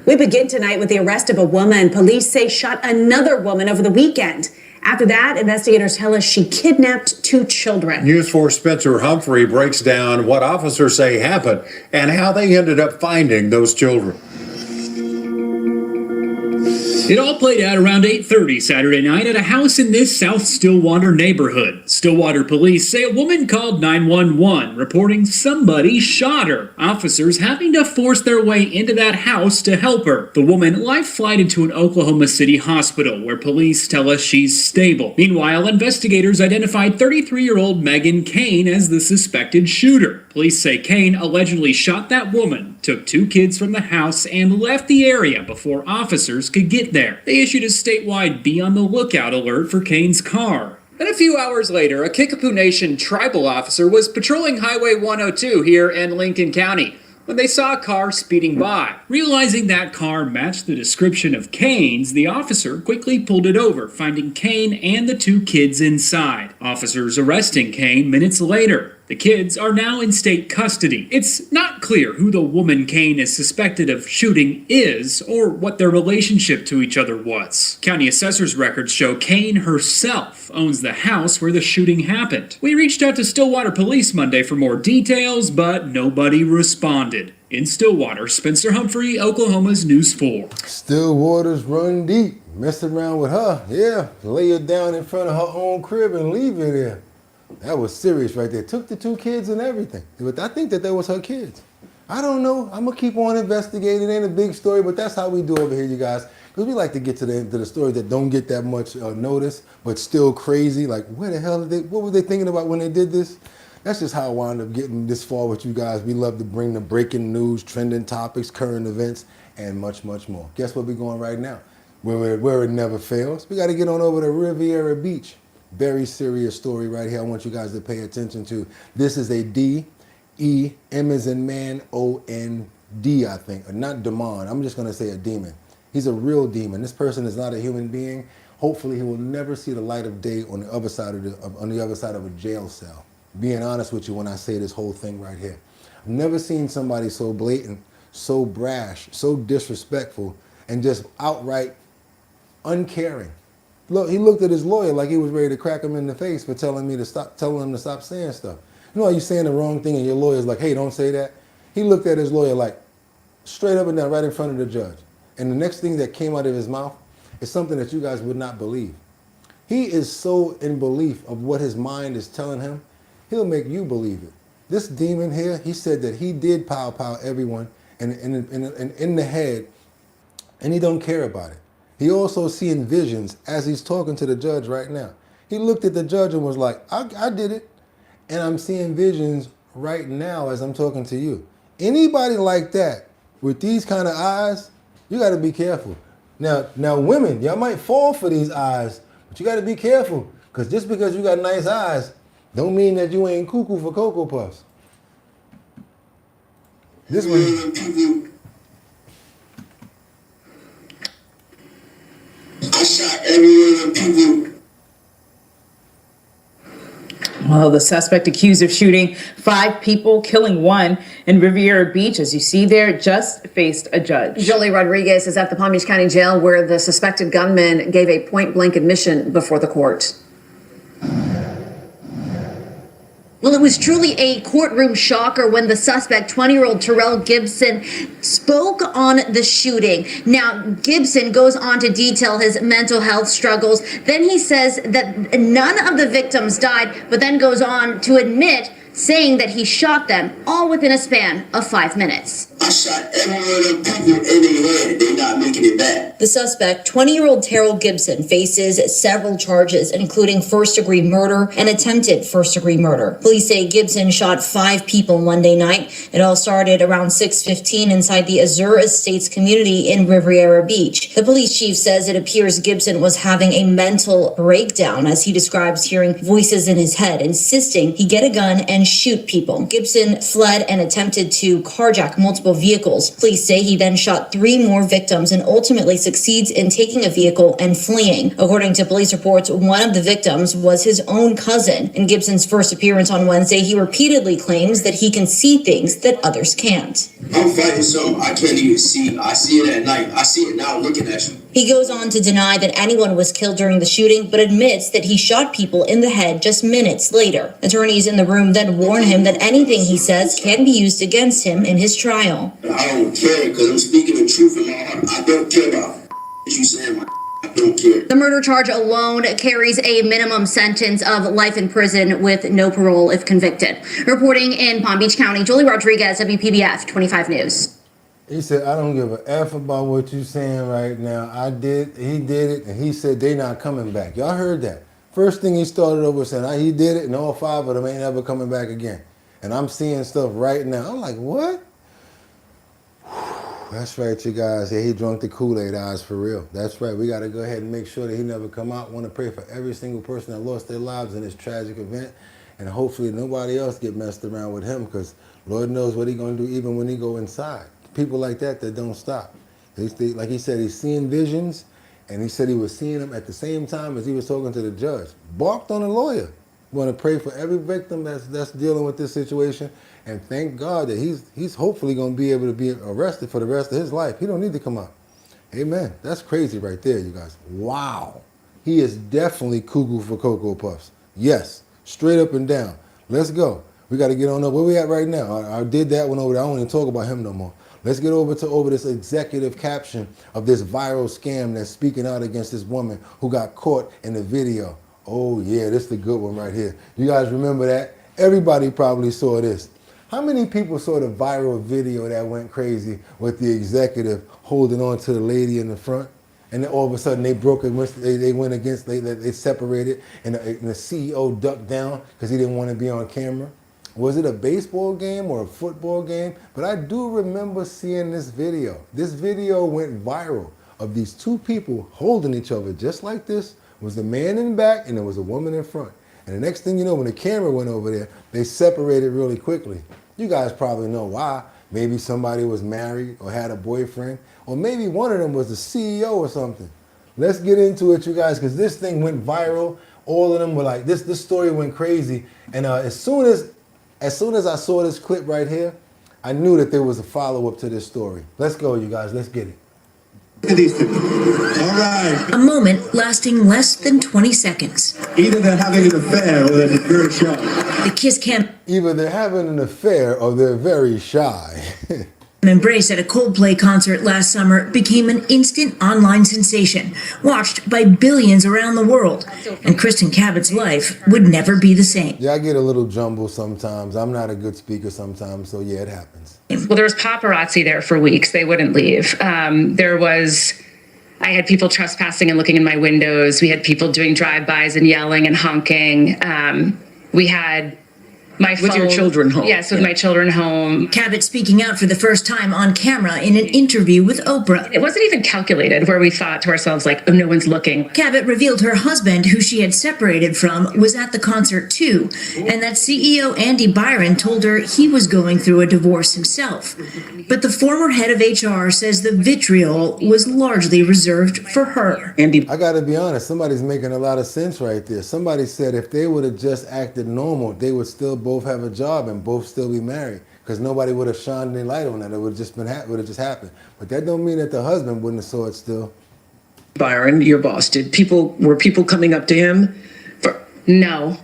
[SPEAKER 6] We begin tonight with the arrest of a woman police say shot another woman over the weekend. After that, investigators tell us she kidnapped 2 children.
[SPEAKER 22] News 4's Spencer Humphrey breaks down what officers say happened and how they ended up finding those children.
[SPEAKER 23] It all played out around 8:30 Saturday night at a house in this South Stillwater neighborhood. Stillwater police say a woman called 911 reporting somebody shot her. Officers having to force their way into that house to help her. The woman life-flighted to an Oklahoma City hospital where police tell us she's stable. Meanwhile, investigators identified 33-year-old Megan Kane as the suspected shooter. Police say Kane allegedly shot that woman, took 2 kids from the house, and left the area before officers could get there. They issued a statewide be on the lookout alert for Kane's car. Then a few hours later, a Kickapoo Nation tribal officer was patrolling Highway 102 here in Lincoln County when they saw a car speeding by. Realizing that car matched the description of Kane's, the officer quickly pulled it over, finding Kane and the 2 kids inside. Officers arresting Kane minutes later. The kids are now in state custody. It's not clear who the woman Kane is suspected of shooting is or what their relationship to each other was. County assessor's records show Kane herself owns the house where the shooting happened. We reached out to Stillwater Police Monday for more details, but nobody responded. In Stillwater, Spencer Humphrey, Oklahoma's News 4.
[SPEAKER 1] Stillwater's run deep. Mess around with her. Yeah, lay her down in front of her own crib and leave her there. That was serious right there. Took the 2 kids and everything. But I think that was her kids. I don't know. I'm going to keep on investigating. It ain't a big story, but that's how we do over here, you guys. Because we like to get to the stories that don't get that much notice, but still crazy. Like, where the hell what were they thinking about when they did this? That's just how I wound up getting this far with you guys. We love to bring the breaking news, trending topics, current events, and much, much more. Guess where we're going right now? Where it never fails. We got to get on over to Riviera Beach. Very serious story right here I want you guys to pay attention to. This is a D-E, M as in man, O-N-D, I think. Or not demon. I'm just going to say a demon. He's a real demon. This person is not a human being. Hopefully he will never see the light of day on the other side of a jail cell. Being honest with you when I say this whole thing right here. I've never seen somebody so blatant, so brash, so disrespectful, and just outright uncaring. Look, he looked at his lawyer like he was ready to crack him in the face for telling him to stop saying stuff. You know how you're saying the wrong thing and your lawyer's like, hey, don't say that? He looked at his lawyer like straight up and down right in front of the judge. And the next thing that came out of his mouth is something that you guys would not believe. He is so in belief of what his mind is telling him, he'll make you believe it. This demon here, he said that he did pow everyone in the head, and he don't care about it. He also seeing visions as he's talking to the judge right now. He looked at the judge and was like, I did it. And I'm seeing visions right now as I'm talking to you. Anybody like that with these kind of eyes, you got to be careful. Now women, y'all might fall for these eyes, but you got to be careful. Because just because you got nice eyes, don't mean that you ain't cuckoo for Cocoa Puffs. This one.
[SPEAKER 24] I shot every one of them people.
[SPEAKER 7] Well, the suspect accused of shooting 5 people, killing 1 in Riviera Beach, as you see there, just faced a judge.
[SPEAKER 6] Jolie Rodriguez is at the Palm Beach County Jail where the suspected gunman gave a point-blank admission before the court.
[SPEAKER 16] Well, it was truly a courtroom shocker when the suspect, 20-year-old Terrell Gibson, spoke on the shooting. Now, Gibson goes on to detail his mental health struggles. Then he says that none of the victims died, but then goes on to admit saying that he shot them all within a span of 5 minutes.
[SPEAKER 10] I shot every one of them people in their head. They're not making it back.
[SPEAKER 16] The suspect, 20-year-old Terrell Gibson, faces several charges, including first-degree murder and attempted first-degree murder. Police say Gibson shot 5 people Monday night. It all started around 6:15 inside the Azure Estates community in Riviera Beach. The police chief says it appears Gibson was having a mental breakdown as he describes hearing voices in his head, insisting he get a gun and shoot people. Gibson fled and attempted to carjack multiple vehicles. Police say he then shot 3 more victims and ultimately succeeds in taking a vehicle and fleeing. According to police reports, one of the victims was his own cousin. In Gibson's first appearance on Wednesday, he repeatedly claims that he can see things that others can't.
[SPEAKER 10] I'm fighting something I can't even see. I see it at night. I see it now looking at you.
[SPEAKER 16] He goes on to deny that anyone was killed during the shooting, but admits that he shot people in the head just minutes later. Attorneys in the room then warn him that anything he says can be used against him in his trial.
[SPEAKER 10] I don't care because I'm speaking the truth in my heart. I don't care about what you saying. I don't care.
[SPEAKER 16] The murder charge alone carries a minimum sentence of life in prison with no parole if convicted. Reporting in Palm Beach County, Jolie Rodriguez, WPBF 25 News.
[SPEAKER 1] He said, I don't give a F about what you're saying right now. He did it, and he said they not coming back. Y'all heard that. First thing he started over saying, he did it, and all 5 of them ain't ever coming back again. And I'm seeing stuff right now. I'm like, what? That's right, you guys. Yeah, he drunk the Kool-Aid eyes for real. That's right. We got to go ahead and make sure that he never come out. Want to pray for every single person that lost their lives in this tragic event. And hopefully nobody else get messed around with him, because Lord knows what he going to do even when he go inside. People like that don't stop. Like he said, he's seeing visions, and he said he was seeing them at the same time as he was talking to the judge. Barked on a lawyer. Want to pray for every victim that's dealing with this situation, and thank God that he's hopefully going to be able to be arrested for the rest of his life. He don't need to come out. Amen. That's crazy right there, you guys. Wow. He is definitely cuckoo for Cocoa Puffs. Yes, straight up and down. Let's go. We got to get on up. Where we at right now? I did that one over there. I don't even talk about him no more. Let's get over this executive caption of this viral scam that's speaking out against this woman who got caught in the video. Oh yeah, this is the good one right here. You guys remember that? Everybody probably saw this. How many people saw the viral video that went crazy with the executive holding on to the lady in the front? And then all of a sudden they broke it, they went against, they separated, and the CEO ducked down because he didn't want to be on camera. Was it a baseball game or a football game? But I do remember seeing this video. This video went viral of these 2 people holding each other just like this. It was the man in the back and there was a woman in front. And the next thing you know, when the camera went over there, they separated really quickly. You guys probably know why. Maybe somebody was married or had a boyfriend, or maybe one of them was the CEO or something. Let's get into it, you guys, because this thing went viral. All of them were like, this story went crazy. And as soon as I saw this clip right here, I knew that there was a follow-up to this story. Let's go, you guys. Let's get it.
[SPEAKER 10] Look at these people. All right.
[SPEAKER 16] A moment lasting less than 20 seconds.
[SPEAKER 10] Either they're having an affair or they're very shy.
[SPEAKER 16] The kiss cam
[SPEAKER 1] Either they're having an affair or they're very shy.
[SPEAKER 16] embrace at a Coldplay concert last summer became an instant online sensation, watched by billions around the world. And Kristen Cabot's life would never be the same.
[SPEAKER 1] Yeah, I get a little jumbled sometimes. I'm not a good speaker sometimes, so yeah, it happens.
[SPEAKER 11] Well, there was paparazzi there for weeks. They wouldn't leave. I had people trespassing and looking in my windows. We had people doing drive-bys and yelling and honking. We had My
[SPEAKER 13] With your
[SPEAKER 11] phone-
[SPEAKER 13] children home.
[SPEAKER 11] Yes, with my children home.
[SPEAKER 7] Cabot speaking out for the first time on camera in an interview with Oprah.
[SPEAKER 11] It wasn't even calculated where we thought to ourselves, like, oh, no one's looking.
[SPEAKER 7] Cabot revealed her husband, who she had separated from, was at the concert too, and that CEO Andy Byron told her he was going through a divorce himself. But the former head of HR says the vitriol was largely reserved for her.
[SPEAKER 1] I gotta be honest, somebody's making a lot of sense right there. Somebody said if they would have just acted normal, they would still both have a job and both still be married, because nobody would have shined any light on that. It would have just happened. But that don't mean that the husband wouldn't have saw it still.
[SPEAKER 13] Byron, your boss, were people coming up to him?
[SPEAKER 11] No,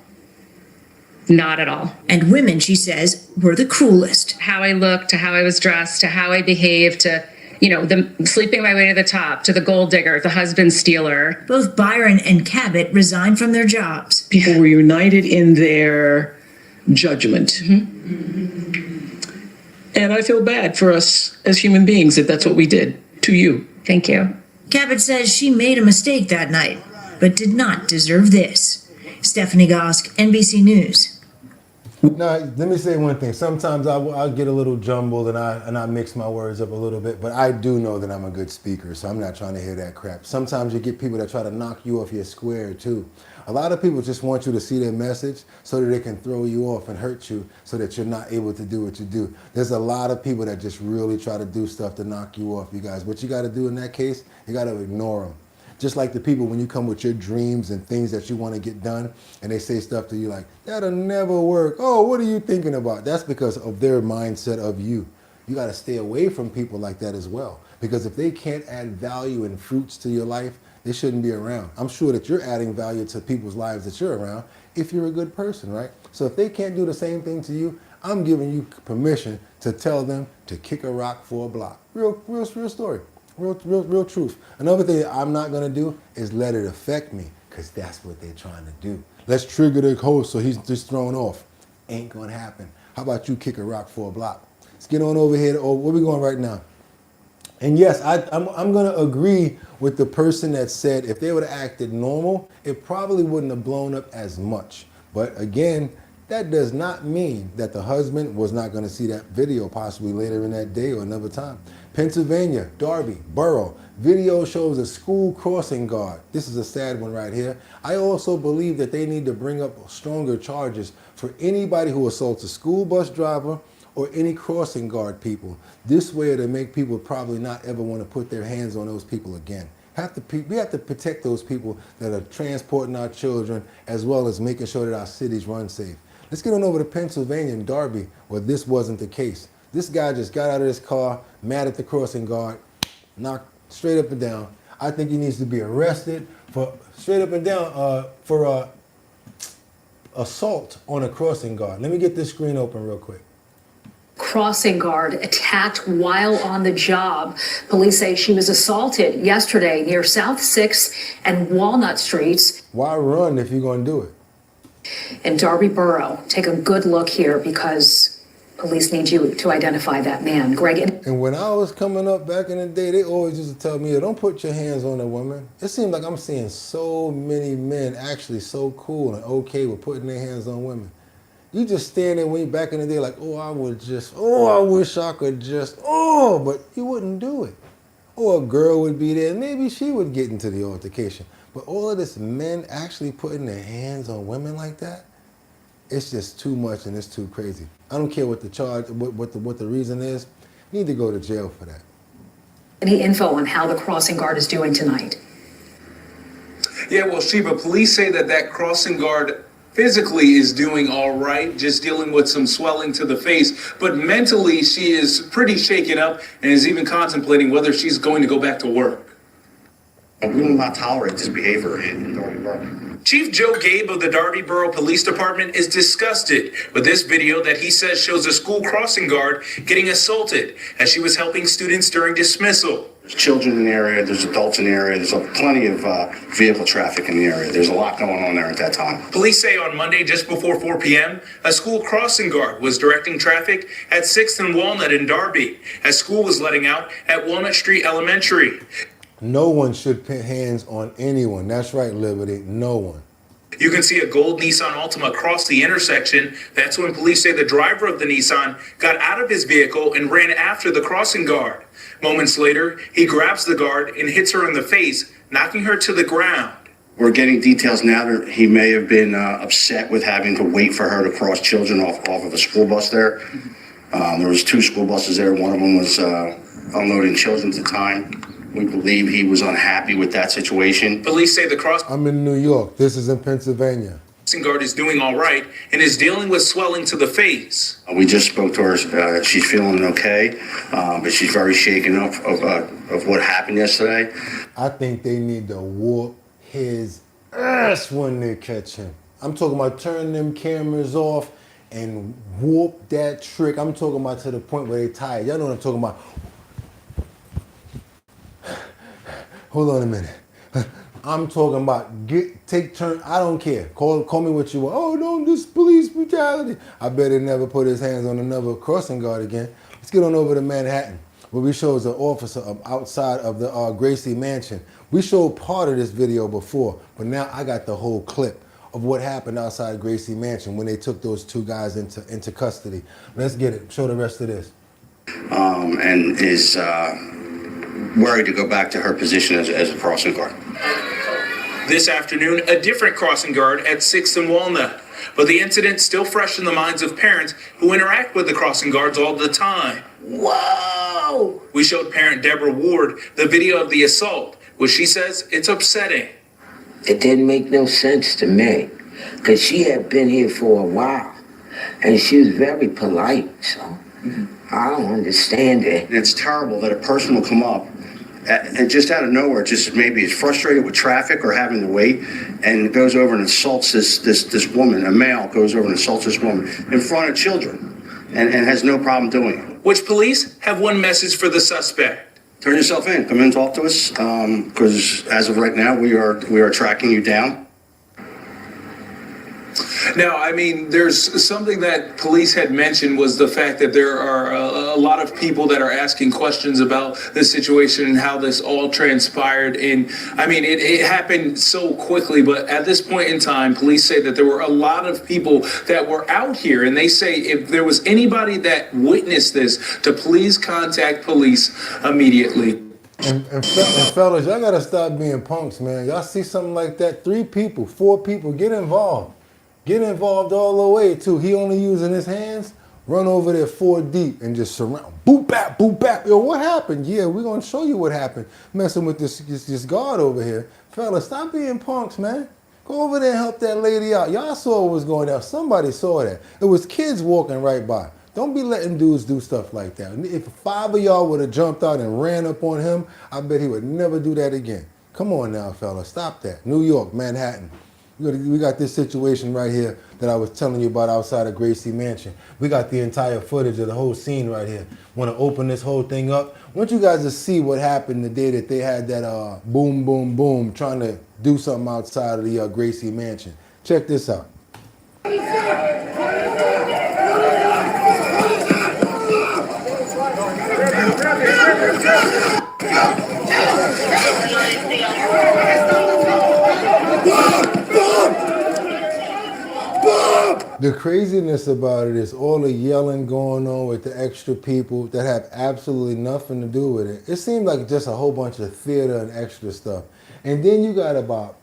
[SPEAKER 11] not at all.
[SPEAKER 7] And women, she says, were the cruelest.
[SPEAKER 11] How I looked, to how I was dressed, to how I behaved, to, the sleeping my way to the top, to the gold digger, the husband stealer.
[SPEAKER 7] Both Byron and Cabot resigned from their jobs.
[SPEAKER 13] People were united in their judgment. And I feel bad for us as human beings that that's what we did to you.
[SPEAKER 11] Thank you.
[SPEAKER 7] Cabot says she made a mistake that night, but did not deserve this. Stephanie Gosk, NBC News.
[SPEAKER 1] Now, let me say one thing. Sometimes I'll get a little jumbled and I mix my words up a little bit, but I do know that I'm a good speaker, so I'm not trying to hear that crap. Sometimes you get people that try to knock you off your square too. A lot of people just want you to see their message so that they can throw you off and hurt you so that you're not able to do what you do. There's a lot of people that just really try to do stuff to knock you off, you guys. What you got to do in that case, you got to ignore them. Just like the people when you come with your dreams and things that you want to get done and they say stuff to you like, that'll never work. Oh, what are you thinking about? That's because of their mindset of you. You got to stay away from people like that as well. Because if they can't add value and fruits to your life, they shouldn't be around. I'm sure that you're adding value to people's lives that you're around if you're a good person, right? So if they can't do the same thing to you, I'm giving you permission to tell them to kick a rock for a block. Real story. Real truth. Another thing that I'm not gonna do is let it affect me, because that's what they're trying to do. Let's trigger the host so he's just thrown off. Ain't gonna happen. How about you kick a rock for a block? Let's get on over here. Where we going right now? And yes, I'm gonna agree with the person that said if they would have acted normal, it probably wouldn't have blown up as much. But again, that does not mean that the husband was not gonna see that video possibly later in that day or another time. Pennsylvania, Darby, Borough, video shows a school crossing guard. This is a sad one right here. I also believe that they need to bring up stronger charges for anybody who assaults a school bus driver or any crossing guard people. This way to make people probably not ever want to put their hands on those people again. We have to protect those people that are transporting our children as well as making sure that our cities run safe. Let's get on over to Pennsylvania and Darby where this wasn't the case. This guy just got out of his car, mad at the crossing guard, knocked straight up and down. I think he needs to be arrested for straight up and down for assault on a crossing guard. Let me get this screen open real quick.
[SPEAKER 14] Crossing guard attacked while on the job. Police say she was assaulted yesterday near South 6th and Walnut Streets.
[SPEAKER 1] Why run if you're going to do it?
[SPEAKER 14] In Darby Borough, take a good look here because police need you to identify that man. Greg.
[SPEAKER 1] And when I was coming up back in the day, they always used to tell me, don't put your hands on a woman. It seems like I'm seeing so many men actually so cool and okay with putting their hands on women. You just stand there when you back in the day like, I wish I could just, but you wouldn't do it. Or a girl would be there, maybe she would get into the altercation. But all of this men actually putting their hands on women like that, it's just too much and it's too crazy. I don't care what the charge, what the reason is. You need to go to jail for that.
[SPEAKER 14] Any info on how the crossing guard is doing tonight?
[SPEAKER 21] Yeah, well, Sheba, police say that crossing guard physically is doing all right, just dealing with some swelling to the face, but mentally she is pretty shaken up and is even contemplating whether she's going to go back to work.
[SPEAKER 24] We will not tolerate this behavior in Darby Borough.
[SPEAKER 21] Chief Joe Gabe of the Darby Borough Police Department is disgusted with this video that he says shows a school crossing guard getting assaulted as she was helping students during dismissal.
[SPEAKER 24] There's children in the area, there's adults in the area, there's plenty of vehicle traffic in the area. There's a lot going on there at that time.
[SPEAKER 21] Police say on Monday, just before 4 p.m., a school crossing guard was directing traffic at 6th and Walnut in Darby as school was letting out at Walnut Street Elementary.
[SPEAKER 1] No one should put hands on anyone. That's right, Liberty. No one.
[SPEAKER 21] You can see a gold Nissan Altima cross the intersection. That's when police say the driver of the Nissan got out of his vehicle and ran after the crossing guard. Moments later, he grabs the guard and hits her in the face, knocking her to the ground.
[SPEAKER 24] We're getting details now that he may have been upset with having to wait for her to cross children off of a school bus there. There was 2 school buses there. One of them was unloading children at the time. We believe he was unhappy with that situation.
[SPEAKER 21] Police say the crossing
[SPEAKER 1] I'm in New York. This is in Pennsylvania.
[SPEAKER 21] guard is doing all right and is dealing with swelling to the face.
[SPEAKER 24] We just spoke to her. She's feeling okay, but she's very shaken up of what happened yesterday.
[SPEAKER 1] I think they need to whoop his ass when they catch him. I'm talking about turning them cameras off and whoop that trick. I'm talking about to the point where they tired. Y'all know what I'm talking about. Hold on a minute. I'm talking about take turn. I don't care. Call me what you want. Oh, no, this police brutality. I bet he never put his hands on another crossing guard again. Let's get on over to Manhattan, where we shows an officer outside of the Gracie Mansion. We showed part of this video before, but now I got the whole clip of what happened outside Gracie Mansion when they took those 2 guys into custody. Let's get it. Show the rest of this.
[SPEAKER 24] And is worried to go back to her position as a crossing guard.
[SPEAKER 21] This afternoon, a different crossing guard at 6th and Walnut. But the incident still fresh in the minds of parents who interact with the crossing guards all the time.
[SPEAKER 4] Whoa!
[SPEAKER 21] We showed parent Deborah Ward the video of the assault, which she says it's upsetting.
[SPEAKER 4] It didn't make no sense to me, because she had been here for a while, and she was very polite, so I don't understand it.
[SPEAKER 24] It's terrible that a person will come up and just out of nowhere, just maybe is frustrated with traffic or having to wait, and goes over and insults this woman. A male goes over and insults this woman in front of children, and has no problem doing it.
[SPEAKER 21] Which police have one message for the suspect.
[SPEAKER 24] Turn yourself in. Come in and talk to us, because as of right now, we are tracking you down.
[SPEAKER 21] Now, I mean, there's something that police had mentioned was the fact that there are a lot of people that are asking questions about this situation and how this all transpired. And I mean, it happened so quickly, but at this point in time, police say that there were a lot of people that were out here, and they say if there was anybody that witnessed this, to please contact police immediately.
[SPEAKER 1] And fellas, y'all gotta stop being punks, man. Y'all see something like that, 3 people, 4 people, get involved. Get involved all the way too. He only using his hands. Run over there 4 deep and just surround. Boop bap, boop bap. Yo, what happened? Yeah, we're gonna show you what happened. Messing with this guard over here. Fella, stop being punks, man. Go over there and help that lady out. Y'all saw what was going on. Somebody saw that. It was kids walking right by. Don't be letting dudes do stuff like that. If 5 of y'all would have jumped out and ran up on him, I bet he would never do that again. Come on now, fella. Stop that. New York, Manhattan. We got this situation right here that I was telling you about outside of Gracie Mansion. We got the entire footage of the whole scene right here. Want to open this whole thing up? I want you guys to see what happened the day that they had that boom, boom, boom, trying to do something outside of the Gracie Mansion. Check this out. The craziness about it is all the yelling going on with the extra people that have absolutely nothing to do with it. It seemed like just a whole bunch of theater and extra stuff. And then you got about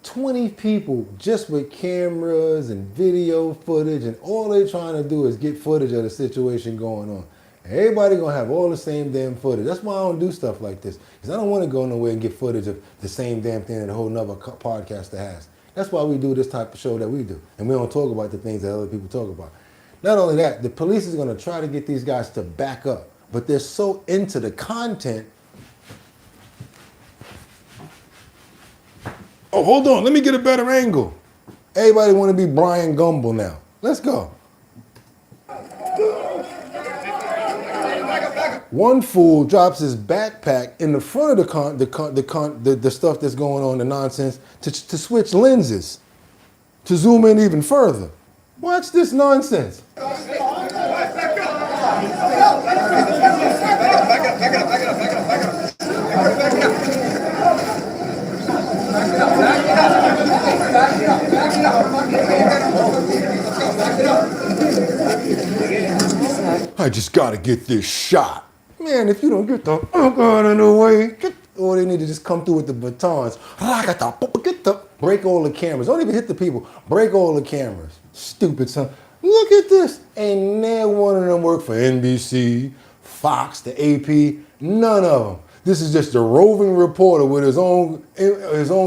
[SPEAKER 1] 20 people just with cameras and video footage, and all they're trying to do is get footage of the situation going on. Everybody gonna have all the same damn footage. That's why I don't do stuff like this, because I don't want to go nowhere and get footage of the same damn thing that a whole nother podcaster has. That's why we do this type of show that we do, and we don't talk about the things that other people talk about. Not only that, the police is gonna try to get these guys to back up, but they're so into the content. Oh, hold on, let me get a better angle. Everybody wanna be Brian Gumble now. Let's go. One fool drops his backpack in the front of the stuff that's going on, the nonsense, to switch lenses, to zoom in even further. Watch this nonsense. I just gotta get this shot. Man, if you don't get the fuck out of the way, or they need to just come through with the batons. Break all the cameras. Don't even hit the people. Break all the cameras. Stupid son. Look at this. Ain't never one of them work for NBC, Fox, the AP. None of them. This is just a roving reporter with his own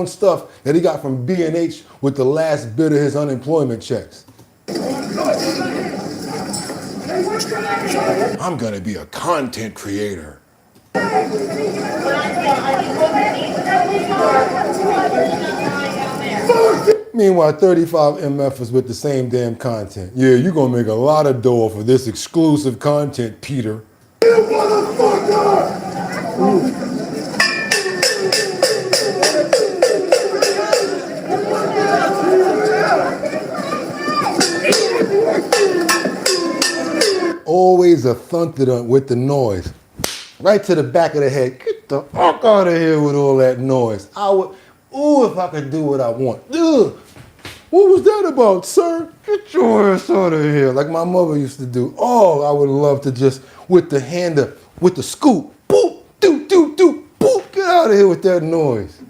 [SPEAKER 1] stuff that he got from B&H with the last bit of his unemployment checks. I'm gonna be a content creator. Meanwhile, 35 MFers with the same damn content. Yeah, you're gonna make a lot of dough for this exclusive content, Peter. You motherfucker! Always a thunder with the noise. Right to the back of the head. Get the fuck out of here with all that noise. I would, ooh, if I could do what I want. Ugh. What was that about, sir? Get your ass out of here. Like my mother used to do. Oh, I would love to just, with the hand up, with the scoop, boop, do, do, do, boop, get out of here with that noise.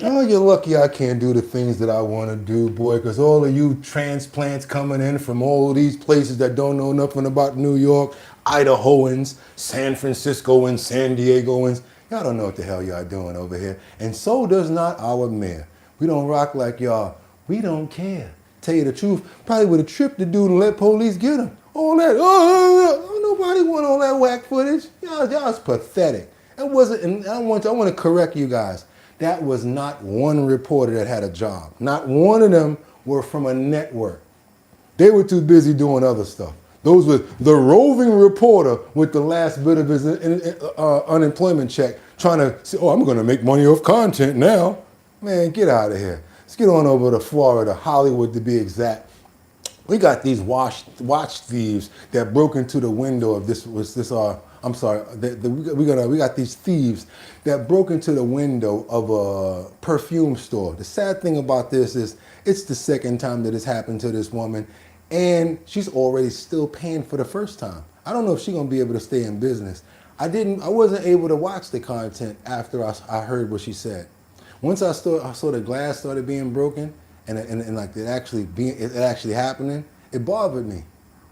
[SPEAKER 1] Oh, you're lucky I can't do the things that I want to do, boy, because all of you transplants coming in from all these places that don't know nothing about New York, Idahoans, San Franciscoans, San Diegoans, y'all don't know what the hell y'all doing over here. And so does not our mayor. We don't rock like y'all. We don't care. Tell you the truth, probably would have tripped the dude and let police get him. All that, nobody want all that whack footage. Y'all's pathetic. It wasn't, and I want to correct you guys. That was not one reporter that had a job. Not one of them were from a network. They were too busy doing other stuff. Those were the roving reporter with the last bit of his unemployment check trying to say, oh, I'm going to make money off content now. Man, get out of here. Let's get on over to Florida, Hollywood to be exact. We got these watch thieves that broke into the window of we got these thieves that broke into the window of a perfume store. The sad thing about this is it's the second time that it's happened to this woman, and she's already still paying for the first time. I don't know if she's gonna be able to stay in business. I wasn't able to watch the content after I heard what she said. Once I saw the glass started being broken and like it actually happening, it bothered me.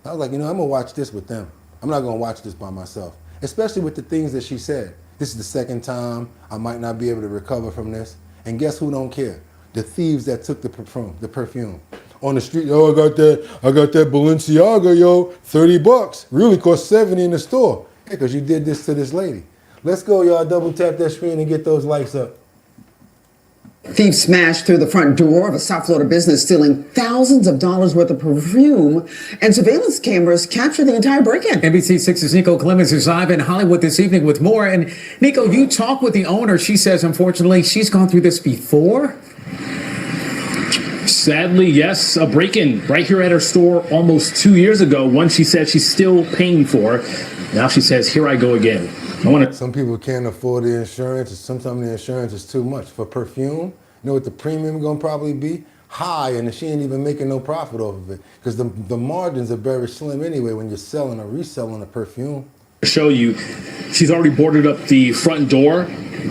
[SPEAKER 1] I was like, I'm gonna watch this with them. I'm not gonna watch this by myself, especially with the things that she said. This is the second time. I might not be able to recover from this. And guess who don't care? The thieves that took the perfume. On the street, I got that Balenciaga, yo, $30. Really cost 70 in the store. Yeah, because you did this to this lady. Let's go, y'all. Double tap that screen and get those likes up.
[SPEAKER 15] Thieves smashed through the front door of a South Florida business, stealing thousands of dollars worth of perfume, and surveillance cameras captured the entire break-in.
[SPEAKER 23] NBC6's Nico Clemens is live in Hollywood this evening with more. And Nico, you talk with the owner. She says, unfortunately, she's gone through this before. Sadly, yes, a break-in right here at her store almost 2 years ago. One she said she's still paying for. Now she says, here I go again.
[SPEAKER 1] Some people can't afford the insurance. Sometimes the insurance is too much. For perfume, you know what the premium gonna probably be? High, and she ain't even making no profit off of it. Because the margins are very slim anyway when you're selling or reselling a perfume.
[SPEAKER 23] Show you, she's already boarded up the front door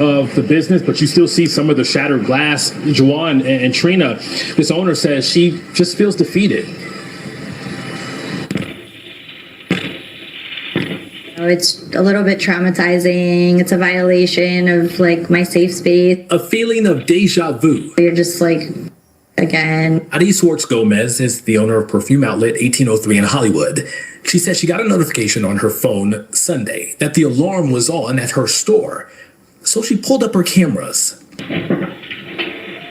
[SPEAKER 23] of the business, but you still see some of the shattered glass. Joanne and Trina, this owner says she just feels defeated.
[SPEAKER 17] It's a little bit traumatizing. It's a violation of like my safe space.
[SPEAKER 23] A feeling of deja vu.
[SPEAKER 17] You're just like, again.
[SPEAKER 23] Adi Swartz Gomez is the owner of perfume outlet 1803 in Hollywood. She said she got a notification on her phone Sunday that the alarm was on at her store. So she pulled up her cameras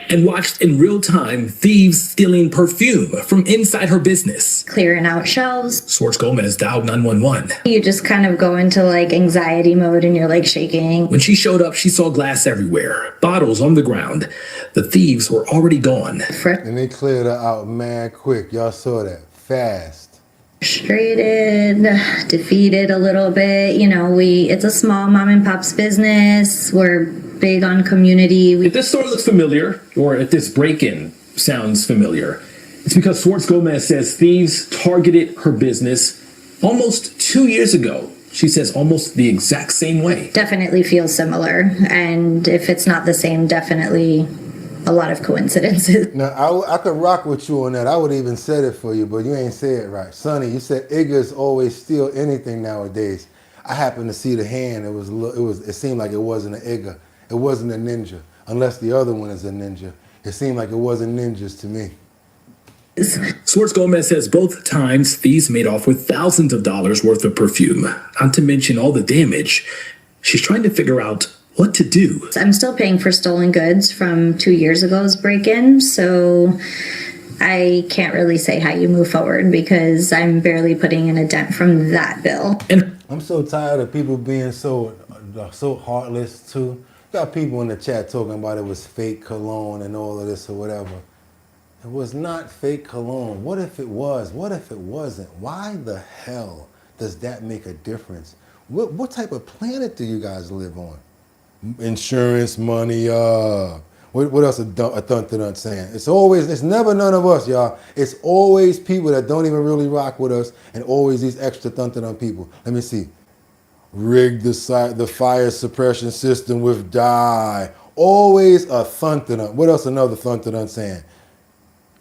[SPEAKER 23] and watched in real time thieves stealing perfume from inside her business.
[SPEAKER 17] Clearing out shelves.
[SPEAKER 23] Swartz Gomez dialed 911.
[SPEAKER 17] You just kind of go into like anxiety mode and you're like shaking.
[SPEAKER 23] When she showed up, she saw glass everywhere, bottles on the ground. The thieves were already gone.
[SPEAKER 1] And they cleared her out mad quick. Y'all saw that. Fast.
[SPEAKER 17] Frustrated, defeated a little bit. It's a small mom and pop's business. We're big on community.
[SPEAKER 5] If this store looks familiar, or if this break-in sounds familiar, it's because Schwartz Gomez says thieves targeted her business almost 2 years ago. She says almost the exact same way.
[SPEAKER 17] Definitely feels similar. And if it's not the same, definitely a lot of coincidences.
[SPEAKER 1] Now, I could rock with you on that. I would even said it for you, but you ain't say it right. Sonny, you said Iggas always steal anything nowadays. I happened to see the hand. It seemed like it wasn't an Igga. It wasn't a ninja, unless the other one is a ninja. It seemed like it wasn't ninjas to me.
[SPEAKER 5] Schwartz Gomez says both times thieves made off with thousands of dollars worth of perfume, not to mention all the damage. She's trying to figure out what to do.
[SPEAKER 17] I'm still paying for stolen goods from 2 years ago's break-in, so I can't really say how you move forward because I'm barely putting in a dent from that bill.
[SPEAKER 5] And
[SPEAKER 1] I'm so tired of people being so heartless too. Got people in the chat talking about it was fake cologne and all of this or whatever. It was not fake cologne. What if it was? What if it wasn't? Why the hell does that make a difference? What type of planet do you guys live on? Insurance money, what else a thun saying? It's never none of us, y'all. It's always people that don't even really rock with us and always these extra thun people. Let me see. Rig the fire suppression system with dye. Always a thun. What else another thun saying?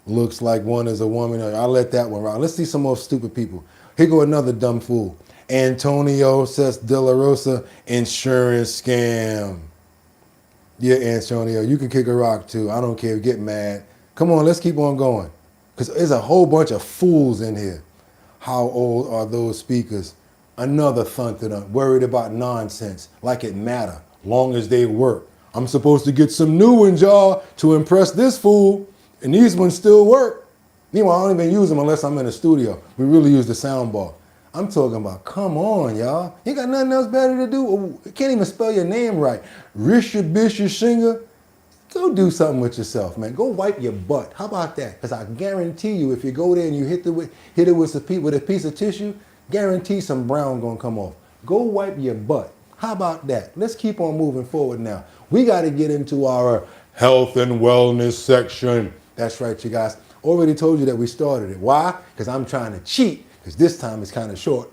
[SPEAKER 1] Looks like one is a woman. I'll let that one ride. Let's see some more stupid people. Here go another dumb fool. Antonio says De La Rosa, insurance scam. Yeah, Antonio, you can kick a rock too. I don't care. Get mad. Come on, let's keep on going. Because there's a whole bunch of fools in here. How old are those speakers? Another thun, worried about nonsense, like it matter, long as they work. I'm supposed to get some new ones, y'all, to impress this fool, and these ones still work. Meanwhile, I don't even use them unless I'm in the studio. We really use the sound bar. I'm talking about, come on, y'all. You got nothing else better to do? You can't even spell your name right. Risha Bisha Singer. Go do something with yourself, man. Go wipe your butt. How about that? Because I guarantee you, if you go there and you hit it with a piece of tissue, guarantee some brown gonna come off. Go wipe your butt. How about that? Let's keep on moving forward now. We got to get into our health and wellness section. That's right, you guys. Already told you that we started it. Why? Because I'm trying to cheat. Because this time it's kind of short.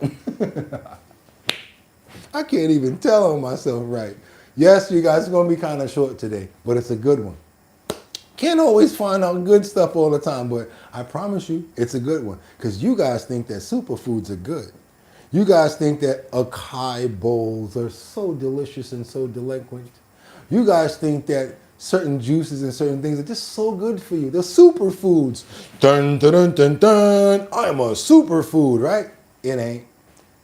[SPEAKER 1] I can't even tell on myself right. Yes, you guys, it's going to be kind of short today, but it's a good one. Can't always find out good stuff all the time, but I promise you it's a good one. Because you guys think that superfoods are good. You guys think that acai bowls are so delicious and so delinquent. You guys think that certain juices and certain things are just so good for you. They're superfoods. Dun, dun, dun, dun, dun. I'm a superfood, right? It ain't.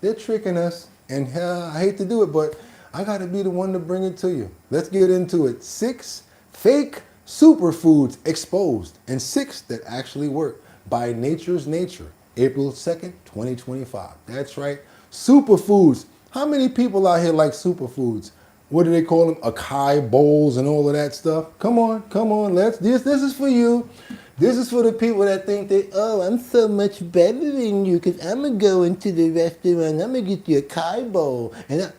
[SPEAKER 1] They're tricking us. And I hate to do it, but I got to be the one to bring it to you. Let's get into it. 6 fake superfoods exposed and 6 that actually work by Nature's Nature, April 2nd, 2025. That's right. Superfoods. How many people out here like superfoods? What do they call them? Acai bowls and all of that stuff. Come on, come on. This is for you. This is for the people that think I'm so much better than you because I'm going to go into the restaurant. I'm going to get you a acai bowl. And I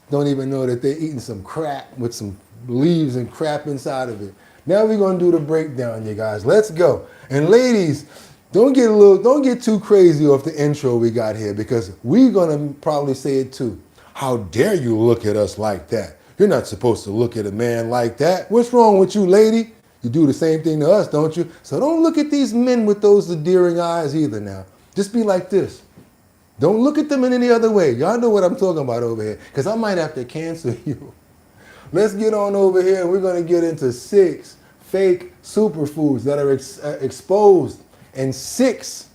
[SPEAKER 1] don't even know that they're eating some crap with some leaves and crap inside of it. Now we're going to do the breakdown, you guys. Let's go. And ladies, don't get too crazy off the intro we got here because we're going to probably say it too. How dare you look at us like that? You're not supposed to look at a man like that. What's wrong with you, lady? You do the same thing to us, don't you? So don't look at these men with those endearing eyes either now. Just be like this. Don't look at them in any other way. Y'all know what I'm talking about over here because I might have to cancel you. Let's get on over here and we're going to get into 6 fake superfoods that are exposed and 6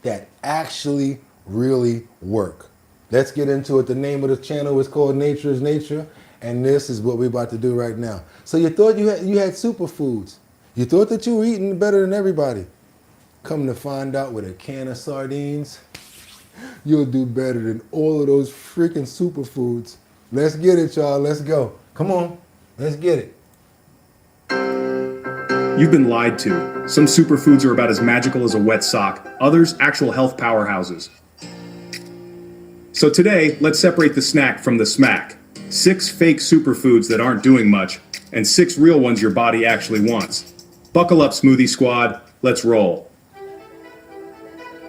[SPEAKER 1] that actually really work. Let's get into it. The name of the channel is called Nature's Nature, and this is what we're about to do right now. So you thought you had superfoods. You thought that you were eating better than everybody. Come to find out with a can of sardines, you'll do better than all of those freaking superfoods. Let's get it, y'all. Let's go. Come on. Let's get it.
[SPEAKER 9] You've been lied to. Some superfoods are about as magical as a wet sock. Others, actual health powerhouses. So today, let's separate the snack from the smack. 6 fake superfoods that aren't doing much, and 6 real ones your body actually wants. Buckle up, Smoothie Squad. Let's roll.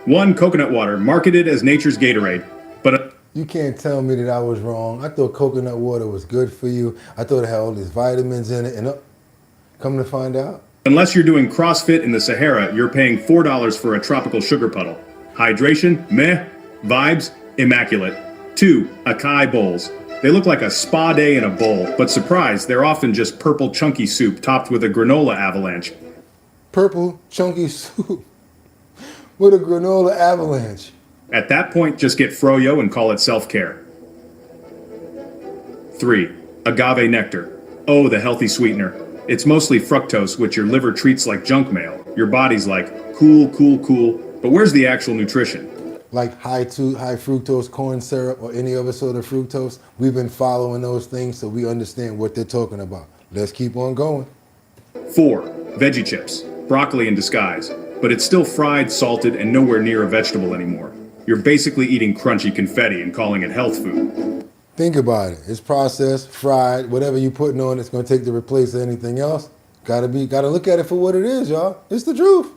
[SPEAKER 9] 1. Coconut water, marketed as nature's Gatorade, but
[SPEAKER 1] You can't tell me that I was wrong. I thought coconut water was good for you. I thought it had all these vitamins in it, and come to find out,
[SPEAKER 9] unless you're doing CrossFit in the Sahara, you're paying $4 for a tropical sugar puddle. Hydration, meh. Vibes, immaculate. 2. Acai bowls. They look like a spa day in a bowl, but surprise, they're often just purple chunky soup topped with a granola avalanche.
[SPEAKER 1] Purple chunky soup with a granola avalanche.
[SPEAKER 9] At that point, just get froyo and call it self-care. 3. Agave nectar. Oh, the healthy sweetener. It's mostly fructose, which your liver treats like junk mail. Your body's like, cool, cool, cool. But where's the actual nutrition?
[SPEAKER 1] Like high fructose corn syrup or any other sort of fructose. We've been following those things so we understand what they're talking about. Let's keep on going.
[SPEAKER 9] 4. Veggie chips. Broccoli in disguise. But it's still fried, salted, and nowhere near a vegetable anymore. You're basically eating crunchy confetti and calling it health food.
[SPEAKER 1] Think about it. It's processed, fried, whatever you're putting on, it's going to take to replace anything else. Gotta look at it for what it is, y'all. It's the truth.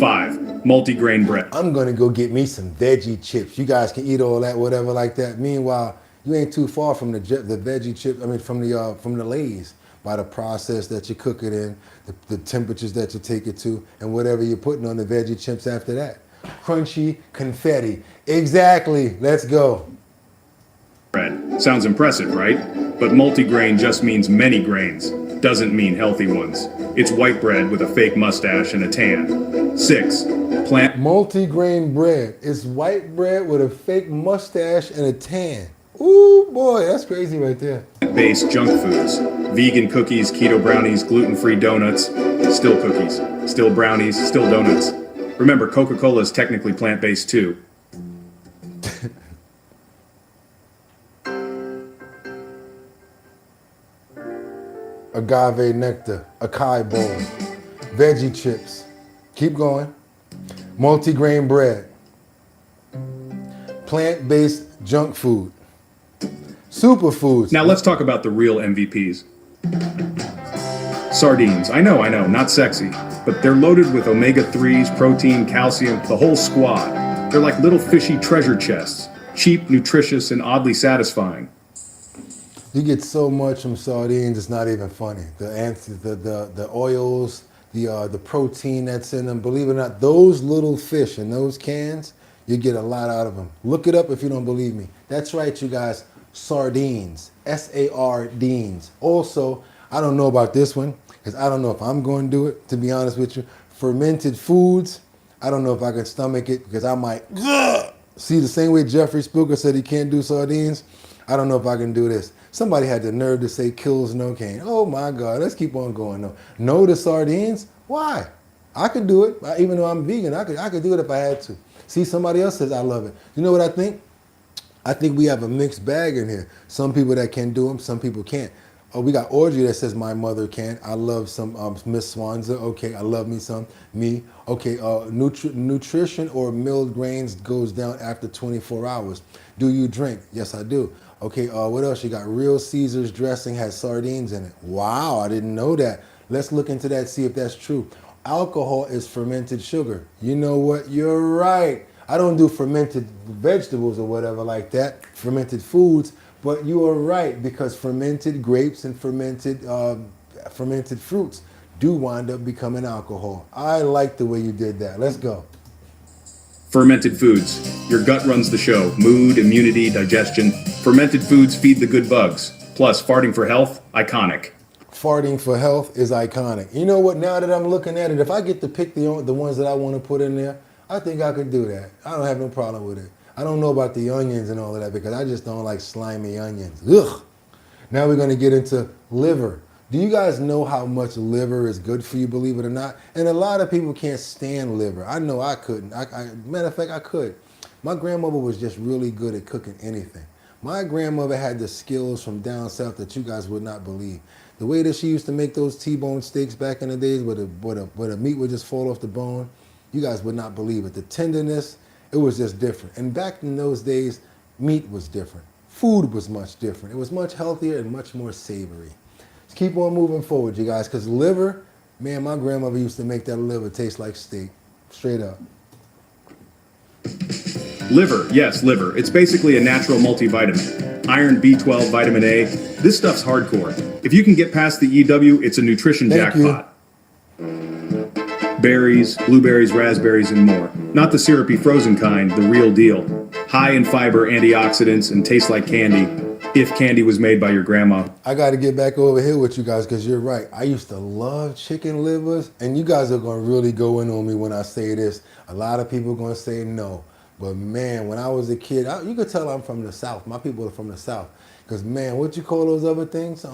[SPEAKER 9] 5. Multigrain bread.
[SPEAKER 1] I'm going to go get me some veggie chips. You guys can eat all that, whatever like that. Meanwhile, you ain't too far from the veggie chip, from the Lay's, by the process that you cook it in, the temperatures that you take it to, and whatever you're putting on the veggie chips after that. Crunchy confetti. Exactly. Let's go.
[SPEAKER 9] Bread. Sounds impressive, right? But multigrain just means many grains. Doesn't mean healthy ones. It's white bread with a fake mustache and a tan. 6. Plant.
[SPEAKER 1] Multigrain bread. It's white bread with a fake mustache and a tan. Ooh, boy, that's crazy right there.
[SPEAKER 9] Based junk foods. Vegan cookies, keto brownies, gluten-free donuts. Still cookies. Still brownies. Still donuts. Remember, Coca-Cola is technically plant-based too.
[SPEAKER 1] Agave nectar, acai bowl, veggie chips. Keep going. Multigrain bread. Plant-based junk food. Superfoods.
[SPEAKER 9] Now let's talk about the real MVPs. Sardines. I know, not sexy, but they're loaded with omega-3s, protein, calcium, the whole squad. They're like little fishy treasure chests. Cheap, nutritious, and oddly satisfying.
[SPEAKER 1] You get so much from sardines, it's not even funny. The oils, the protein that's in them. Believe it or not, those little fish in those cans, you get a lot out of them. Look it up if you don't believe me. That's right, you guys. Sardines. S-A-R-Dines. Also, I don't know about this one, because I don't know if I'm going to do it, to be honest with you. Fermented foods, I don't know if I can stomach it, because I might, see, the same way Jeffrey Spooker said he can't do sardines, I don't know if I can do this. Somebody had the nerve to say kills no cane. Oh my God, let's keep on going though. No to sardines? Why? I could do it, even though I'm vegan, I could do it if I had to. See, somebody else says I love it. You know what I think? I think we have a mixed bag in here. Some people that can do them, some people can't. Oh, we got Audrey that says my mother can. I love some Miss Swanza. Okay, I love me some. Me. Okay, nutrition or milled grains goes down after 24 hours. Do you drink? Yes, I do. Okay, what else you got? Real Caesar's dressing has sardines in it. Wow, I didn't know that. Let's look into that, see if that's true. Alcohol is fermented sugar. You know what? You're right. I don't do fermented vegetables or whatever like that, fermented foods, but you are right, because fermented grapes and fermented fruits do wind up becoming alcohol. I like the way you did that. Let's go.
[SPEAKER 9] Fermented foods. Your gut runs the show. Mood, immunity, digestion. Fermented foods feed the good bugs. Plus, farting for health, iconic.
[SPEAKER 1] Farting for health is iconic. You know what, now that I'm looking at it, if I get to pick the ones that I want to put in there, I think I could do that. I don't have no problem with it. I don't know about the onions and all of that, because I just don't like slimy onions. Ugh. Now we're going to get into liver. Do you guys know how much liver is good for you, believe it or not? And a lot of people can't stand liver. I know I couldn't. Matter of fact, I could. My grandmother was just really good at cooking anything. My grandmother had the skills from down south that you guys would not believe. The way that she used to make those T-bone steaks back in the days where the meat would just fall off the bone, you guys would not believe it. The tenderness, it was just different. And back in those days, meat was different. food was much different. It was much healthier and much more savory. Let's keep on moving forward, you guys, because liver, man, my grandmother used to make that liver taste like steak. Straight up.
[SPEAKER 9] Liver, yes, liver. It's basically a natural multivitamin. Iron, B12, vitamin A. This stuff's hardcore. If you can get past the EW, it's a nutrition jackpot. Berries, blueberries, raspberries, and more. Not the syrupy frozen kind, the real deal. High in fiber, antioxidants, and tastes like candy. If candy was made by your grandma.
[SPEAKER 1] I got to get back over here with you guys because you're right. I used to love chicken livers, and you guys are going to really go in on me when I say this. A lot of people are going to say no. But man, when I was a kid, you could tell I'm from the South. My people are from the South. Because man, what you call those other things?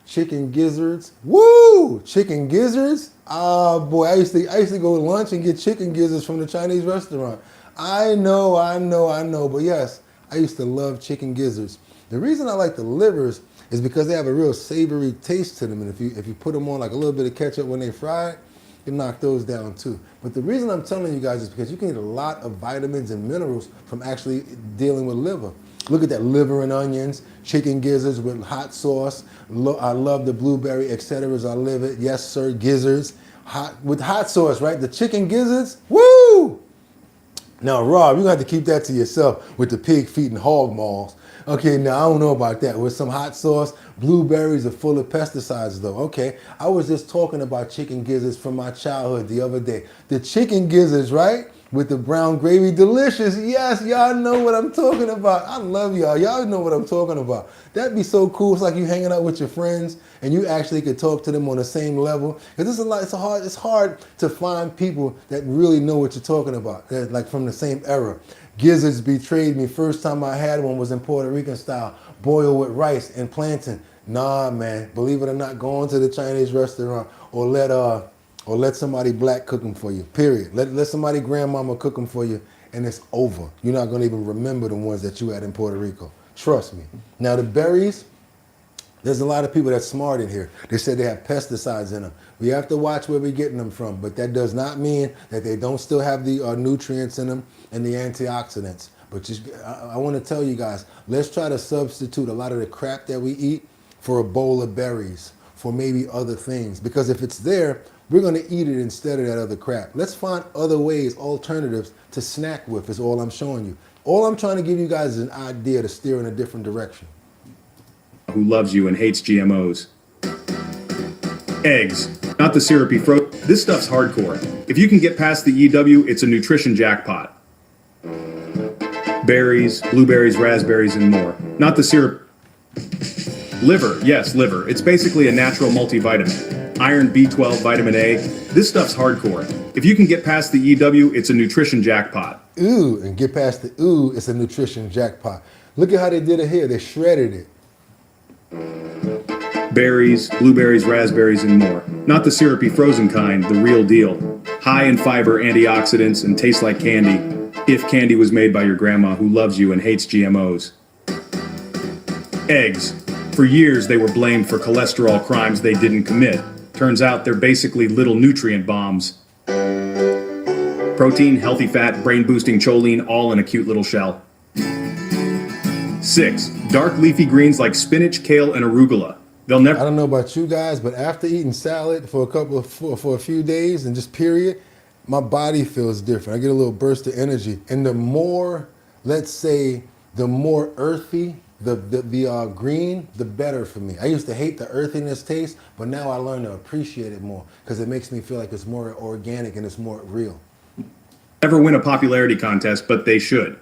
[SPEAKER 1] Chicken gizzards. Woo! Chicken gizzards? Oh boy, I used to go to lunch and get chicken gizzards from the Chinese restaurant. I know. But yes, I used to love chicken gizzards. The reason I like the livers is because they have a real savory taste to them. And if you put them on like a little bit of ketchup when they fry it, you knock those down too. But the reason I'm telling you guys is because you can get a lot of vitamins and minerals from actually dealing with liver. Look at that, liver and onions, chicken gizzards with hot sauce. I love the blueberry, etc. I live it. Yes, sir, gizzards. With hot sauce, right? The chicken gizzards, woo! Now, Rob, you're going to have to keep that to yourself with the pig feet and hog maws. Okay, now I don't know about that. With some hot sauce, blueberries are full of pesticides though. Okay, I was just talking about chicken gizzards from my childhood the other day. The chicken gizzards, right? With the brown gravy, delicious. Yes, y'all know what I'm talking about. I love y'all. Y'all know what I'm talking about. That'd be so cool. It's like you hanging out with your friends and you actually could talk to them on the same level. Because it's hard to find people that really know what you're talking about, like from the same era. Gizzards betrayed me. First time I had one was in Puerto Rican style, boiled with rice and plantain. Nah, man, believe it or not, go on to the Chinese restaurant or let somebody black cook them for you, period. Let somebody grandmama cook them for you and it's over. You're not gonna even remember the ones that you had in Puerto Rico. Trust me. Now the berries, there's a lot of people that's smart in here. They said they have pesticides in them. We have to watch where we're getting them from, but that does not mean that they don't still have the nutrients in them and the antioxidants. But I want to tell you guys, let's try to substitute a lot of the crap that we eat for a bowl of berries, for maybe other things. Because if it's there, we're going to eat it instead of that other crap. Let's find other ways, alternatives to snack with is all I'm showing you. All I'm trying to give you guys is an idea to steer in a different direction.
[SPEAKER 9] Who loves you and hates GMOs. Eggs, not the syrupy This stuff's hardcore. If you can get past the EW, it's a nutrition jackpot. Berries, blueberries, raspberries, and more. Not the syrup. Liver, yes, liver. It's basically a natural multivitamin. Iron, B12, vitamin A. This stuff's hardcore. If you can get past the EW, it's a nutrition jackpot.
[SPEAKER 1] Ooh, and get past the ooh, it's a nutrition jackpot. Look at how they did it here. They shredded it.
[SPEAKER 9] Berries, blueberries, raspberries, and more. Not the syrupy frozen kind, the real deal. High in fiber, antioxidants, and tastes like candy. If candy was made by your grandma who loves you and hates GMOs. Eggs. For years, they were blamed for cholesterol crimes they didn't commit. Turns out they're basically little nutrient bombs. Protein, healthy fat, brain-boosting choline, all in a cute little shell. 6. Dark leafy greens like spinach, kale, and arugula. They'll never.
[SPEAKER 1] I don't know about you guys, but after eating salad for a few days and just period, my body feels different. I get a little burst of energy. And the more, let's say, the more earthy the green, the better for me. I used to hate the earthiness taste, but now I learn to appreciate it more because it makes me feel like it's more organic and it's more real.
[SPEAKER 9] Never win a popularity contest, but they should.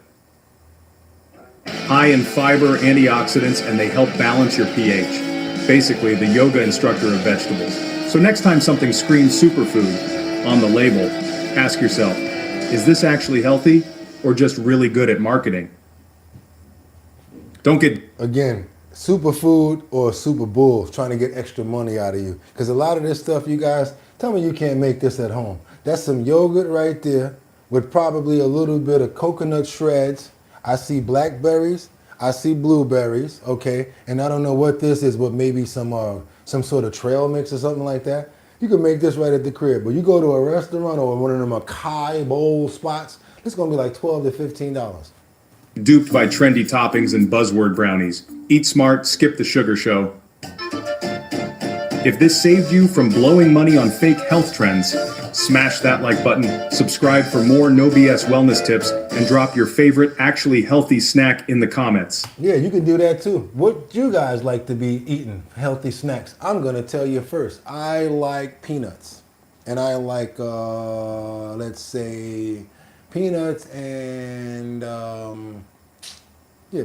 [SPEAKER 9] High in fiber, antioxidants, and they help balance your pH. Basically, the yoga instructor of vegetables. So next time something screams superfood on the label, ask yourself, is this actually healthy or just really good at marketing? Don't get...
[SPEAKER 1] Again, superfood or super bull trying to get extra money out of you. Because a lot of this stuff, you guys, tell me you can't make this at home. That's some yogurt right there with probably a little bit of coconut shreds. I see blackberries. I see blueberries, okay? And I don't know what this is, but maybe some sort of trail mix or something like that. You can make this right at the crib. But you go to a restaurant or one of them acai bowl spots, it's going to be like $12 to $15.
[SPEAKER 9] Duped by trendy toppings and buzzword brownies. Eat smart, skip the sugar show. If this saved you from blowing money on fake health trends, smash that like button, subscribe for more no BS wellness tips, and drop your favorite actually healthy snack in the comments.
[SPEAKER 1] Yeah, you can do that too. What you guys like to be eating? Healthy snacks. I'm gonna tell you first. I like peanuts, and I like let's say peanuts and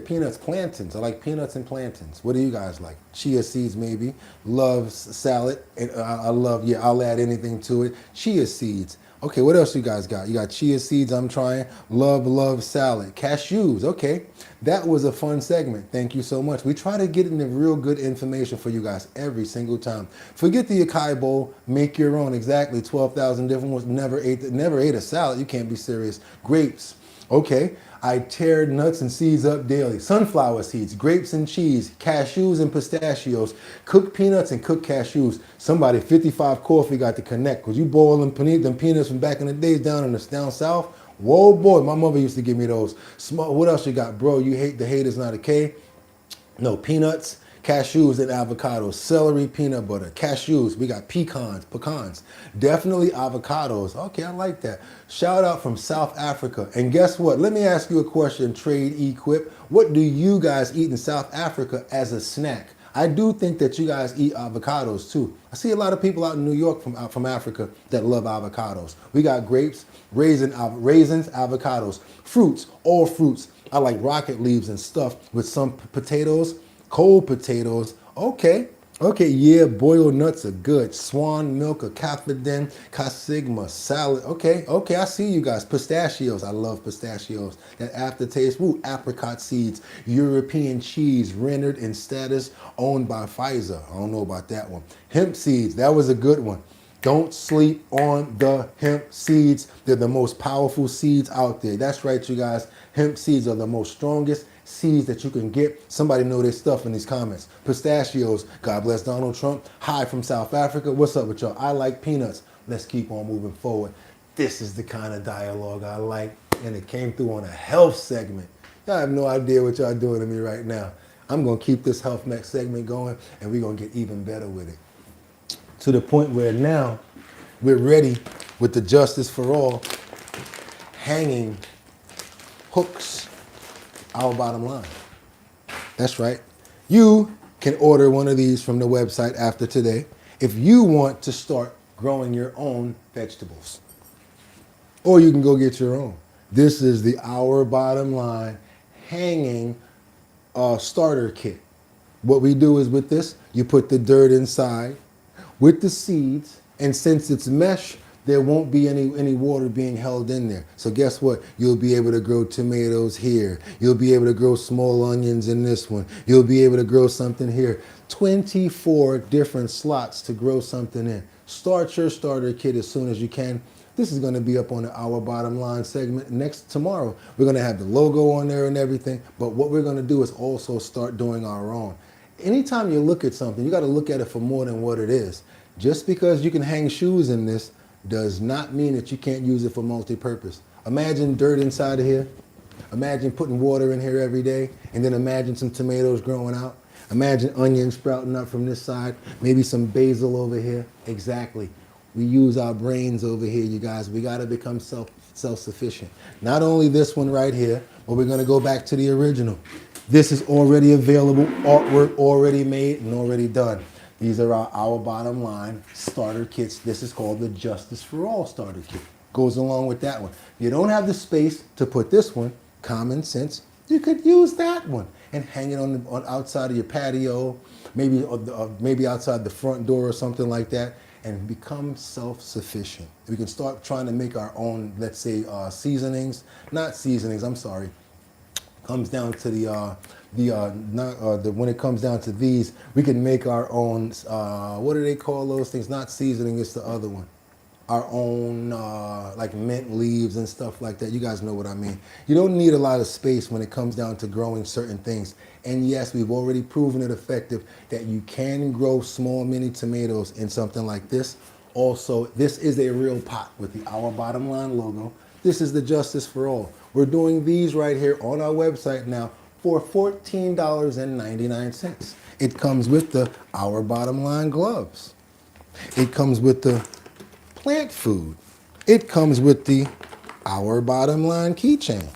[SPEAKER 1] peanuts, plantains. I like peanuts and plantains. What do you guys like? Chia seeds maybe. Love salad. And I love, I'll add anything to it. Chia seeds. Okay, what else you guys got? You got chia seeds, I'm trying. Love salad. Cashews, okay. That was a fun segment. Thank you so much. We try to get into real good information for you guys every single time. Forget the acai bowl, make your own. Exactly, 12,000 different ones. Never ate a salad. You can't be serious. Grapes, okay. I tear nuts and seeds up daily. Sunflower seeds, grapes and cheese, cashews and pistachios, cooked peanuts and cooked cashews. Somebody 55 Coffee got to connect, because you boil them peanuts from back in the days down south. Whoa, boy, my mother used to give me those. What else you got, bro? You hate the haters, not a K? No, peanuts, cashews, and avocados. Celery, peanut butter, cashews. We got pecans. Definitely avocados. Okay, I like that. Shout out from South Africa. And guess what? Let me ask you a question, Trade Equip. What do you guys eat in South Africa as a snack? I do think that you guys eat avocados too. I see a lot of people out in New York from Africa that love avocados. We got grapes, raisins, avocados, fruits, all fruits. I like rocket leaves and stuff with some potatoes, cold potatoes. Okay, yeah, boiled nuts are good. Swan milk, a Cafidin, Casigma, salad. Okay, I see you guys. Pistachios, I love pistachios. That aftertaste, apricot seeds, European cheese, rendered in status, owned by Pfizer. I don't know about that one. Hemp seeds, that was a good one. Don't sleep on the hemp seeds. They're the most powerful seeds out there. That's right, you guys. Hemp seeds are the most strongest seeds that you can get. Somebody know their stuff in these comments. Pistachios, God bless Donald Trump. Hi from South Africa. What's up with y'all? I like peanuts. Let's keep on moving forward. This is the kind of dialogue I like, and it came through on a health segment. Y'all have no idea what y'all doing to me right now. I'm gonna keep this health segment going, and we're gonna get even better with it. To the point where now we're ready with the Justice for All hanging hooks. Our bottom line. That's right. You can order one of these from the website after today if you want to start growing your own vegetables. Or you can go get your own. This is the Our Bottom Line hanging starter kit. What we do is with this, you put the dirt inside with the seeds, and since it's mesh, there won't be any water being held in there. So guess what? You'll be able to grow tomatoes here. You'll be able to grow small onions in this one. You'll be able to grow something here. 24 different slots to grow something in. Start your starter kit as soon as you can. This is going to be up on the Our Bottom Line segment tomorrow. We're going to have the logo on there and everything. But what we're going to do is also start doing our own. Anytime you look at something, you got to look at it for more than what it is. Just because you can hang shoes in this does not mean that you can't use it for multi-purpose. Imagine dirt inside of here. Imagine putting water in here every day, and then imagine some tomatoes growing out. Imagine onions sprouting up from this side, maybe some basil over here. Exactly. We use our brains over here, you guys. We got to become self-sufficient. Not only this one right here, but we're going to go back to the original. This is already available, artwork already made and already done. These are our Bottom Line starter kits. This is called the Justice for All starter kit. Goes along with that one. If you don't have the space to put this one, common sense, you could use that one and hang it on outside of your patio, maybe outside the front door or something like that, and become self-sufficient. We can start trying to make our own, let's say, seasonings. Not seasonings, I'm sorry. Comes down to when it comes down to these, we can make our own, what do they call those things? Not seasoning, it's the other one. Our own, like mint leaves and stuff like that. You guys know what I mean. You don't need a lot of space when it comes down to growing certain things. And yes, we've already proven it effective that you can grow small mini tomatoes in something like this. Also, this is a real pot with the Our Bottom Line logo. This is the Justice for All. We're doing these right here on our website now for $14.99. It comes with the Our Bottom Line gloves. It comes with the plant food. It comes with the Our Bottom Line keychain.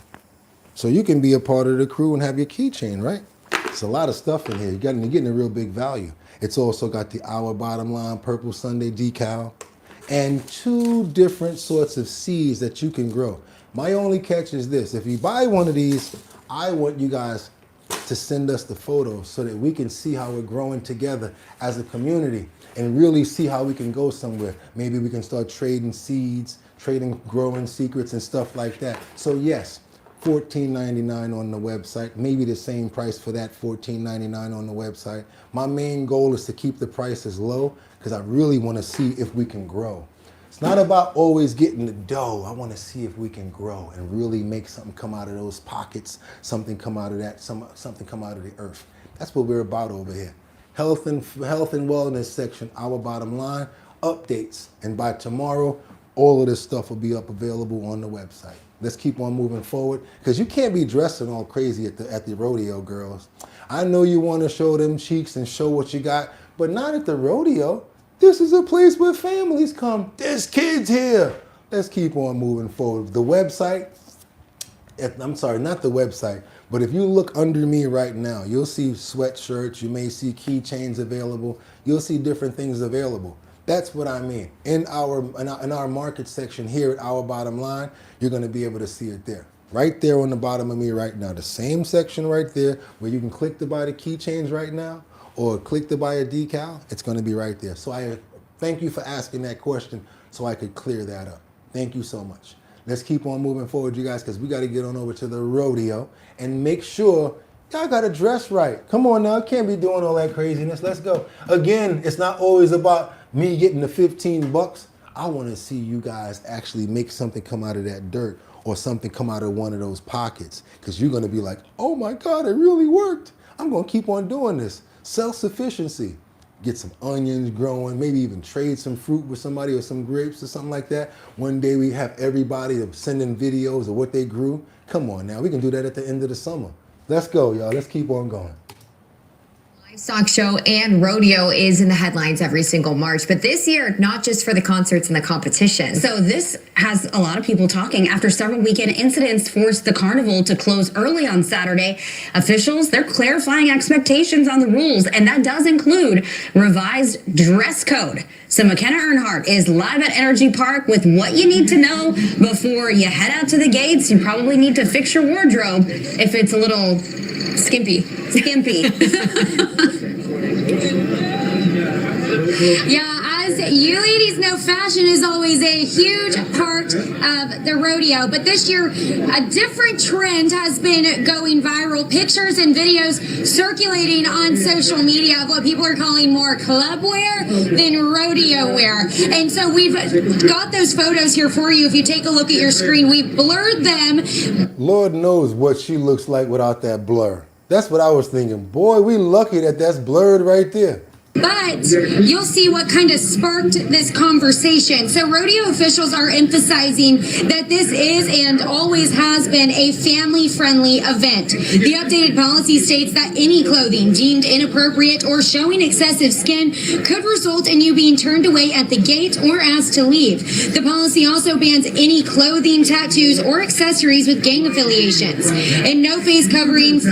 [SPEAKER 1] So you can be a part of the crew and have your keychain, right? It's a lot of stuff in here. You're getting a real big value. It's also got the Our Bottom Line Purple Sunday decal and 2 different sorts of seeds that you can grow. My only catch is this. If you buy one of these, I want you guys to send us the photos so that we can see how we're growing together as a community and really see how we can go somewhere. Maybe we can start trading seeds, trading growing secrets and stuff like that. So yes, $14.99 on the website, maybe the same price for that, $14.99 on the website. My main goal is to keep the prices low because I really want to see if we can grow. It's not about always getting the dough. I want to see if we can grow and really make something come out of those pockets, something come out of that, something come out of the earth. That's what we're about over here. Health and wellness section, Our Bottom Line, updates. And by tomorrow, all of this stuff will be up available on the website. Let's keep on moving forward because you can't be dressing all crazy at the rodeo, girls. I know you want to show them cheeks and show what you got, but not at the rodeo. This is a place where families come. There's kids here. Let's keep on moving forward. The website, I'm sorry, not the website, but if you look under me right now, you'll see sweatshirts, you may see keychains available, you'll see different things available. That's what I mean. In our market section here at Our Bottom Line, you're going to be able to see it there. Right there on the bottom of me right now. The same section right there where you can click to buy the keychains right now or click to buy a decal, it's going to be right there. So I thank you for asking that question so I could clear that up. Thank you so much. Let's keep on moving forward, you guys, because we got to get on over to the rodeo and make sure y'all got to dress right. Come on now, can't be doing all that craziness. Let's go. Again, it's not always about me getting the 15 bucks. I want to see you guys actually make something come out of that dirt or something come out of one of those pockets because you're going to be like, oh my God, it really worked. I'm going to keep on doing this. Self-sufficiency. Get some onions growing, maybe even trade some fruit with somebody or some grapes or something like that. One day we have everybody sending videos of what they grew. Come on now, we can do that at the end of the summer. Let's go, y'all. Let's keep on going.
[SPEAKER 2] Livestock show and rodeo is in the headlines every single March, but this year, not just for the concerts and the competition. So this has a lot of people talking after several weekend incidents forced the carnival to close early on Saturday. Officials, they're clarifying expectations on the rules, and that does include revised dress code. So McKenna Earnhardt is live at Energy Park with what you need to know before you head out to the gates. You probably need to fix your wardrobe if it's a little skimpy.
[SPEAKER 3] Yeah, as you ladies know, fashion is always a huge part of the rodeo. But this year, a different trend has been going viral. Pictures and videos circulating on social media of what people are calling more club wear than rodeo wear. And so we've got those photos here for you. If you take a look at your screen, we've blurred them.
[SPEAKER 1] Lord knows what she looks like without that blur. That's what I was thinking. Boy, we lucky that that's blurred right there.
[SPEAKER 3] But you'll see what kind of sparked this conversation. So rodeo officials are emphasizing that this is and always has been a family-friendly event. The updated policy states that any clothing deemed inappropriate or showing excessive skin could result in you being turned away at the gate or asked to leave. The policy also bans any clothing, tattoos, or accessories with gang affiliations. And no face coverings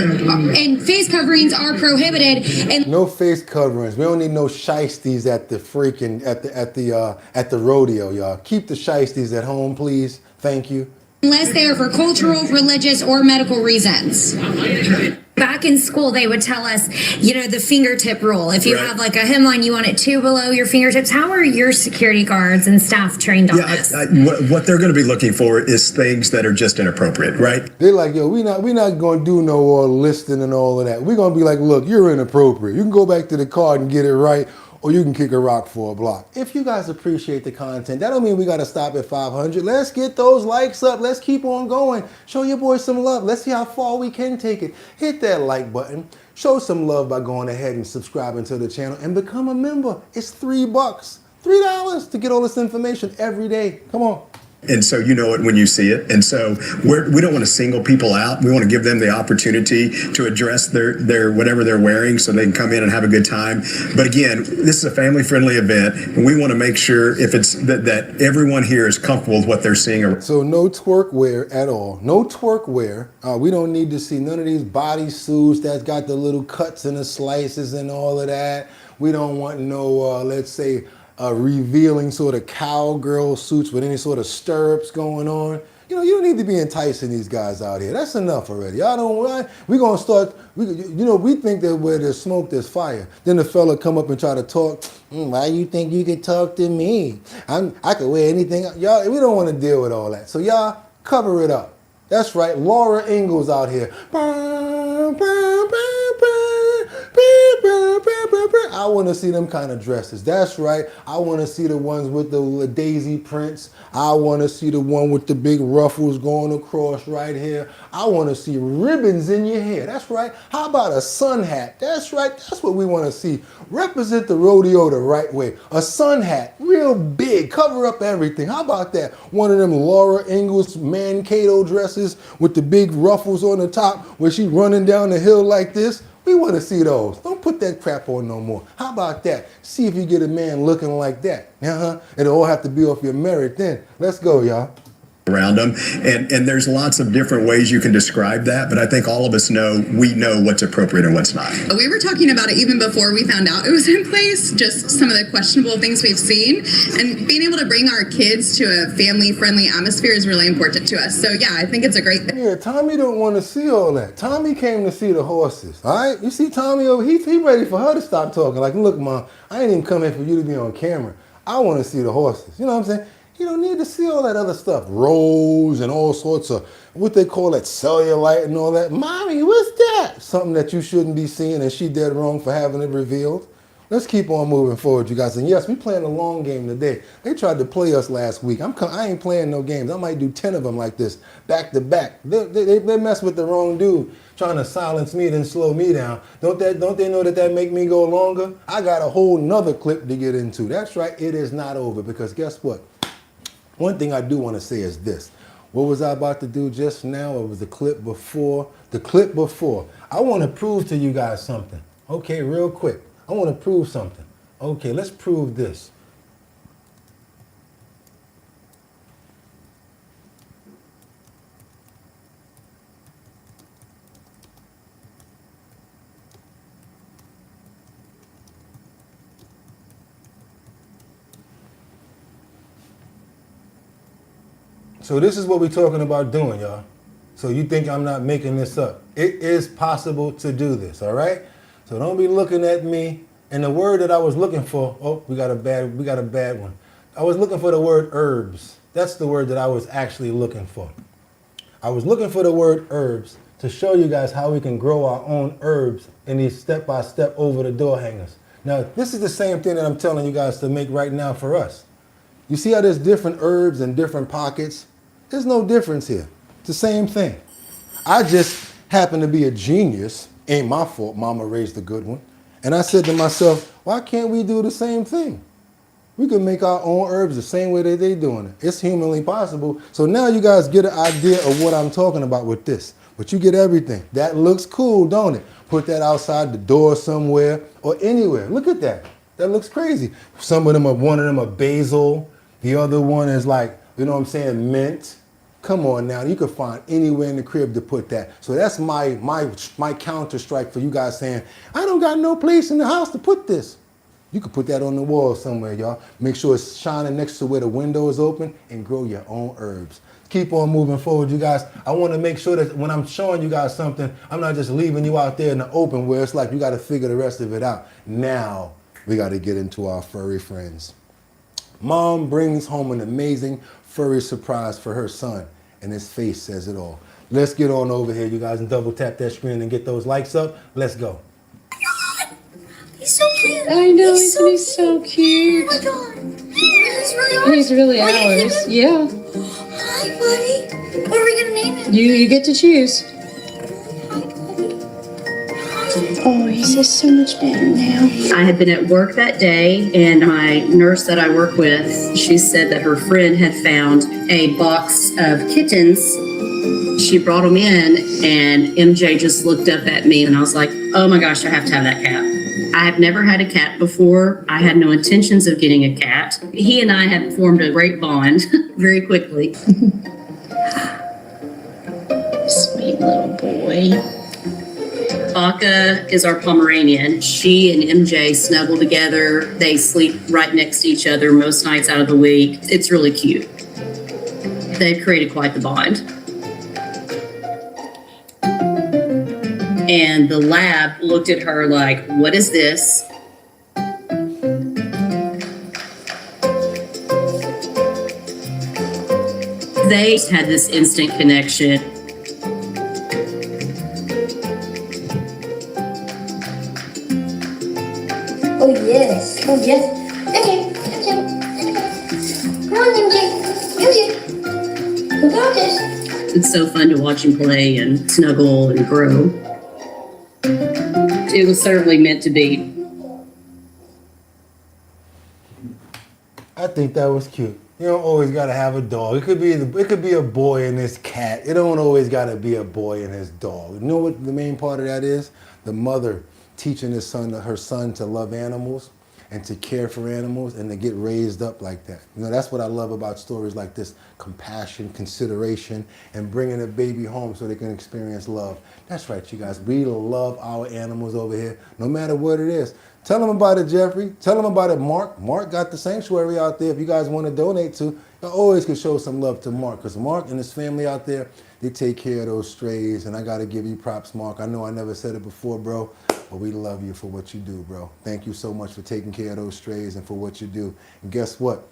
[SPEAKER 3] are prohibited. And
[SPEAKER 1] no face coverings. We don't need no shiesties at the freaking at the rodeo, y'all. Keep the shiesties at home, please. Thank you.
[SPEAKER 3] Unless they are for cultural, religious, or medical reasons.
[SPEAKER 2] Back in school, they would tell us, you know, the fingertip rule. If you have like a hemline, you want it 2 below your fingertips. How are your security guards and staff trained on this?
[SPEAKER 20] What they're going to be looking for is things that are just inappropriate, right?
[SPEAKER 1] They're like, yo, we not going to do no all listing and all of that. We're going to be like, look, you're inappropriate. You can go back to the car and get it right, or you can kick a rock for a block. If you guys appreciate the content, that don't mean we got to stop at 500. Let's get those likes up. Let's keep on going. Show your boys some love. Let's see how far we can take it. Hit that like button. Show some love by going ahead and subscribing to the channel and become a member. It's $3. $3 to get all this information every day. Come on.
[SPEAKER 20] And so you know it when you see it. And so we don't want to single people out. We want to give them the opportunity to address their whatever they're wearing so they can come in and have a good time. But again, this is a family-friendly event, and we want to make sure if it's that everyone here is comfortable with what they're seeing.
[SPEAKER 1] So no twerk wear at all. No twerk wear. We don't need to see none of these bodysuits that's got the little cuts and the slices and all of that. We don't want no, let's say, revealing sort of cowgirl suits with any sort of stirrups going on. You know, you don't need to be enticing these guys out here. That's enough already. Y'all don't. We're gonna start. We think that where there's smoke, there's fire. Then the fella come up and try to talk. Why you think you could talk to me? I could wear anything. Y'all, we don't want to deal with all that. So y'all cover it up. That's right. Laura Ingalls out here. I want to see them kind of dresses. That's right. I want to see the ones with the daisy prints. I want to see the one with the big ruffles going across right here. I want to see ribbons in your hair. That's right. How about a sun hat? That's right. That's what we want to see. Represent the rodeo the right way. A sun hat, real big, cover up everything. How about that? One of them Laura Ingalls Mankato dresses with the big ruffles on the top where she running down the hill like this. We want to see those. Don't put that crap on no more. How about that? See if you get a man looking like that. It'll all have to be off your merit then. Let's go, y'all.
[SPEAKER 20] Around them, and there's lots of different ways you can describe that, but I think all of us know what's appropriate and what's not.
[SPEAKER 8] We were talking about it even before we found out it was in place, just some of the questionable things we've seen, and being able to bring our kids to a family-friendly atmosphere is really important to us. So yeah, I think it's a great thing.
[SPEAKER 1] Yeah, Tommy don't want to see all that. Tommy came to see the horses, all right? You see Tommy over, he ready for her to stop talking. Like, look, Mom, I ain't even come here for you to be on camera. I want to see the horses. You know what I'm saying? You don't need to see all that other stuff. Rolls and all sorts of, what they call that, cellulite and all that. Mommy, what's that? Something that you shouldn't be seeing and she dead wrong for having it revealed. Let's keep on moving forward, you guys. And yes, we playing a long game today. They tried to play us last week. I ain't playing no games. I might do 10 of them like this, back to back. They mess with the wrong dude, trying to silence me, then slow me down. Don't they know that make me go longer? I got a whole nother clip to get into. That's right, it is not over, because guess what? One thing I do want to say is this. What was I about to do just now? It was the clip before. The clip before. I want to prove to you guys something. Okay, real quick. I want to prove something. Okay, let's prove this. So this is what we're talking about doing, y'all. So you think I'm not making this up. It is possible to do this, all right? So don't be looking at me. And the word that I was looking for, oh, we got a bad one. I was looking for the word herbs. That's the word that I was actually looking for. I was looking for the word herbs to show you guys how we can grow our own herbs in these step-by-step over-the-door hangers. Now, this is the same thing that I'm telling you guys to make right now for us. You see how there's different herbs in different pockets? There's no difference here. It's the same thing. I just happen to be a genius. Ain't my fault, Mama raised a good one. And I said to myself, why can't we do the same thing? We can make our own herbs the same way that they're doing it. It's humanly possible. So now you guys get an idea of what I'm talking about with this. But you get everything. That looks cool, don't it? Put that outside the door somewhere or anywhere. Look at that. That looks crazy. One of them are basil. The other one is like, you know what I'm saying, mint. Come on now, you can find anywhere in the crib to put that. So that's my counter strike for you guys saying, I don't got no place in the house to put this. You can put that on the wall somewhere, y'all. Make sure it's shining next to where the window is open and grow your own herbs. Keep on moving forward, you guys. I want to make sure that when I'm showing you guys something, I'm not just leaving you out there in the open where it's like you got to figure the rest of it out. Now, we got to get into our furry friends. Mom brings home an amazing furry surprise for her son, and his face says it all. Let's get on over here, you guys, and double tap that screen and get those likes up. Let's go.
[SPEAKER 17] He's so cute.
[SPEAKER 11] I know, he's so cute.
[SPEAKER 17] Oh my god. He's really ours.
[SPEAKER 11] He's really ours. Yeah.
[SPEAKER 17] Hi, buddy. What are we gonna name him?
[SPEAKER 11] You get to choose.
[SPEAKER 17] Hi, buddy.
[SPEAKER 12] Oh, is this so much better now?
[SPEAKER 18] I had been at work that day, and my nurse that I work with, she said that her friend had found a box of kittens. She brought them in, and MJ just looked up at me, and I was like, oh my gosh, I have to have that cat. I have never had a cat before. I had no intentions of getting a cat. He and I have formed a great bond very quickly.
[SPEAKER 12] Sweet little boy.
[SPEAKER 18] Baka is our Pomeranian. She and MJ snuggle together. They sleep right next to each other most nights out of the week. It's really cute. They've created quite the bond. And the lab looked at her like, what is this? They had this instant connection.
[SPEAKER 12] Oh, yes. Oh, yes. Okay. Come on, MJ. We got this.
[SPEAKER 18] It's so fun to watch him play and snuggle and grow. It was certainly meant to be.
[SPEAKER 1] I think that was cute. You don't always gotta have a dog. It could be a boy and his cat. It don't always gotta be a boy and his dog. You know what the main part of that is? The mother teaching her son to love animals and to care for animals and to get raised up like that. You know, that's what I love about stories like this: compassion, consideration, and bringing a baby home so they can experience love. That's right, you guys. We love our animals over here, no matter what it is. Tell them about it, Jeffrey. Tell them about it, Mark. Mark got the sanctuary out there. If you guys want to donate to, you always can show some love to Mark, because Mark and his family out there, they take care of those strays, and I got to give you props, Mark. I know I never said it before, bro, but we love you for what you do, bro. Thank you so much for taking care of those strays and for what you do. And guess what?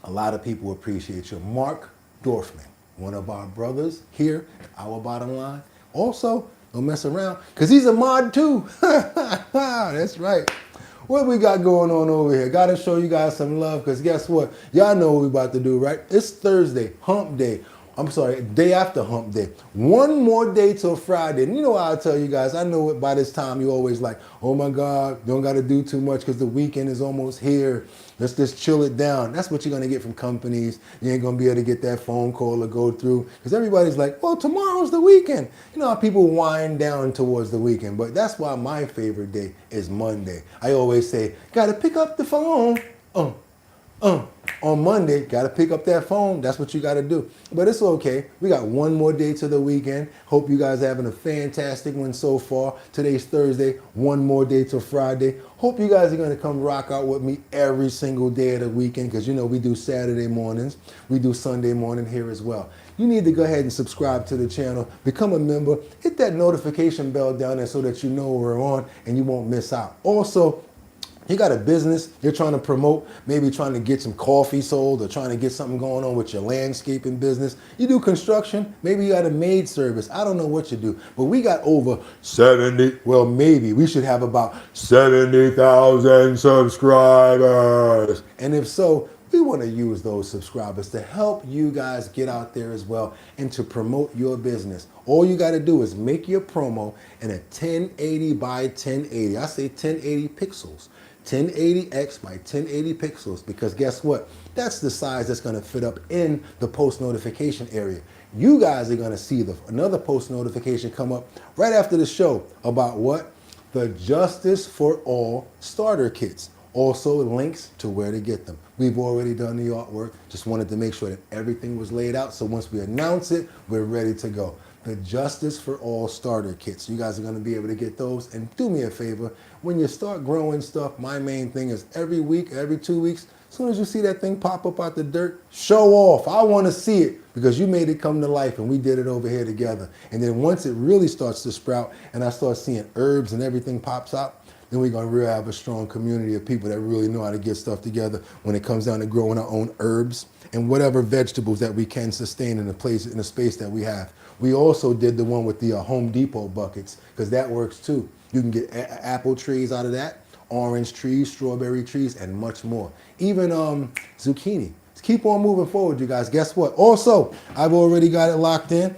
[SPEAKER 1] A lot of people appreciate you. Mark Dorfman, one of our brothers here at Our Bottom Line. Also, don't mess around, because he's a mod too. That's right. What we got going on over here? Got to show you guys some love, because guess what? Y'all know what we about to do, right? It's Thursday, hump day. I'm sorry, day after hump day. One more day till Friday. And you know how I tell you guys, I know it by this time you always like, oh my God, don't got to do too much because the weekend is almost here. Let's just chill it down. That's what you're going to get from companies. You ain't going to be able to get that phone call or go through, because everybody's like, well, tomorrow's the weekend. You know how people wind down towards the weekend, but that's why my favorite day is Monday. I always say, got to pick up the phone. On Monday, got to pick up that phone. That's what you got to do. But it's okay. We got one more day to the weekend. Hope you guys are having a fantastic one so far. Today's Thursday, one more day till Friday. Hope you guys are going to come rock out with me every single day of the weekend, because you know we do Saturday mornings. We do Sunday morning here as well. You need to go ahead and subscribe to the channel, become a member, hit that notification bell down there so that you know we're on and you won't miss out. Also, you got a business you're trying to promote, maybe trying to get some coffee sold or trying to get something going on with your landscaping business. You do construction, maybe you got a maid service. I don't know what you do, but we got over 70, well, maybe we should have about 70,000 subscribers. And if so, we want to use those subscribers to help you guys get out there as well and to promote your business. All you got to do is make your promo in a 1080 by 1080. I say 1080 pixels. 1080x by 1080 pixels, because guess what? That's the size that's going to fit up in the post notification area. You guys are going to see another post notification come up right after the show about what? The Justice for All starter kits. Also links to where to get them. We've already done the artwork. Just wanted to make sure that everything was laid out, so once we announce it, we're ready to go. The Justice for All starter kits. You guys are going to be able to get those. And do me a favor, when you start growing stuff, my main thing is every week, every 2 weeks, as soon as you see that thing pop up out the dirt, show off. I want to see it, because you made it come to life and we did it over here together. And then once it really starts to sprout and I start seeing herbs and everything pops out, then we're going to really have a strong community of people that really know how to get stuff together when it comes down to growing our own herbs and whatever vegetables that we can sustain in the space that we have. We also did the one with the Home Depot buckets, because that works too. You can get apple trees out of that, orange trees, strawberry trees, and much more. Even zucchini. Let's keep on moving forward, you guys. Guess what? Also, I've already got it locked in.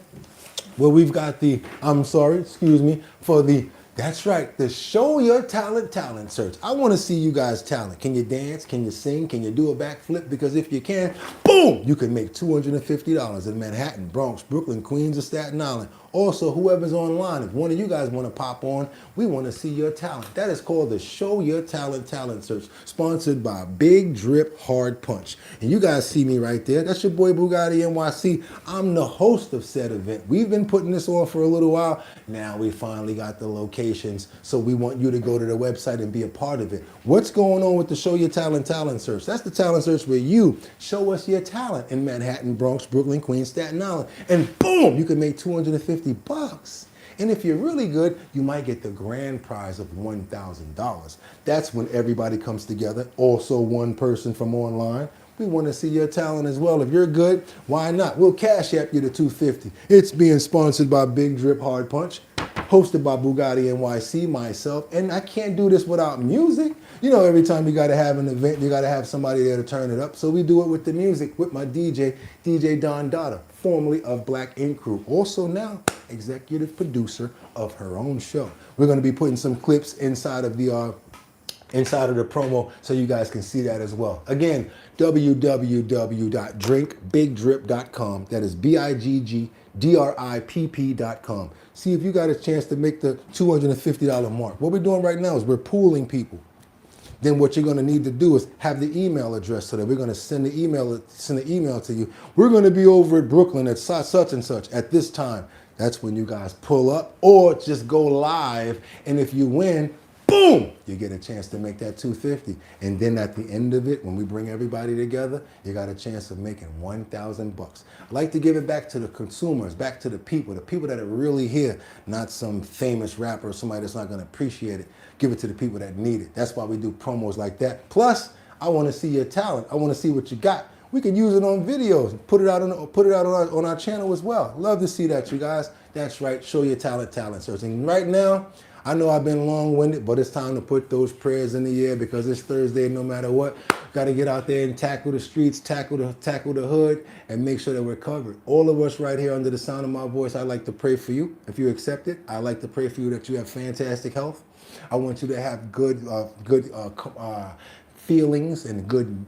[SPEAKER 1] Well, we've got the, for the That's right, the Show Your Talent search. I want to see you guys' talent. Can you dance? Can you sing? Can you do a backflip? Because if you can, boom, you can make $250 in Manhattan, Bronx, Brooklyn, Queens, or Staten Island. Also, whoever's online, if one of you guys want to pop on, we want to see your talent. That is called the Show Your Talent search, sponsored by Big Drip Hard Punch. And you guys see me right there. That's your boy Boogotti NYC. I'm the host of said event. We've been putting this on for a little while. Now we finally got the locations, so we want you to go to the website and be a part of it. What's going on with the Show Your Talent search? That's the talent search where you show us your talent in Manhattan, Bronx, Brooklyn, Queens, Staten Island, and boom, you can make $250. And if you're really good, you might get the grand prize of $1,000. That's when everybody comes together. Also, one person from online. We want to see your talent as well. If you're good, why not? We'll cash app you the $250. It's being sponsored by Big Drip Hard Punch, hosted by Boogotti NYC, myself, and I can't do this without music. You know, every time you got to have an event, you got to have somebody there to turn it up. So we do it with the music, with my DJ Don Dada, formerly of Black Ink Crew. Also now, executive producer of her own show. We're going to be putting some clips inside of the promo so you guys can see that as well. Again, www.drinkbigdrip.com. That is BIGGDRIPP.com. See if you got a chance to make the $250 mark. What we're doing right now is we're pooling people. Then what you're going to need to do is have the email address so that we're going to send the email to you. We're going to be over at Brooklyn at such and such at this time. That's when you guys pull up or just go live. And if you win, boom, you get a chance to make that $250. And then at the end of it, when we bring everybody together, you got a chance of making $1,000. I like to give it back to the consumers, back to the people that are really here, not some famous rapper or somebody that's not going to appreciate it. Give it to the people that need it. That's why we do promos like that. Plus, I want to see your talent. I want to see what you got. We can use it on videos, put it out on our channel as well. Love to see that, you guys. That's right, Show Your Talent searching. Right now, I know I've been long-winded, but it's time to put those prayers in the air because it's Thursday no matter what. Got to get out there and tackle the streets, tackle the hood, and make sure that we're covered. All of us right here under the sound of my voice, I'd like to pray for you. If you accept it, I'd like to pray for you that you have fantastic health. I want you to have good feelings and good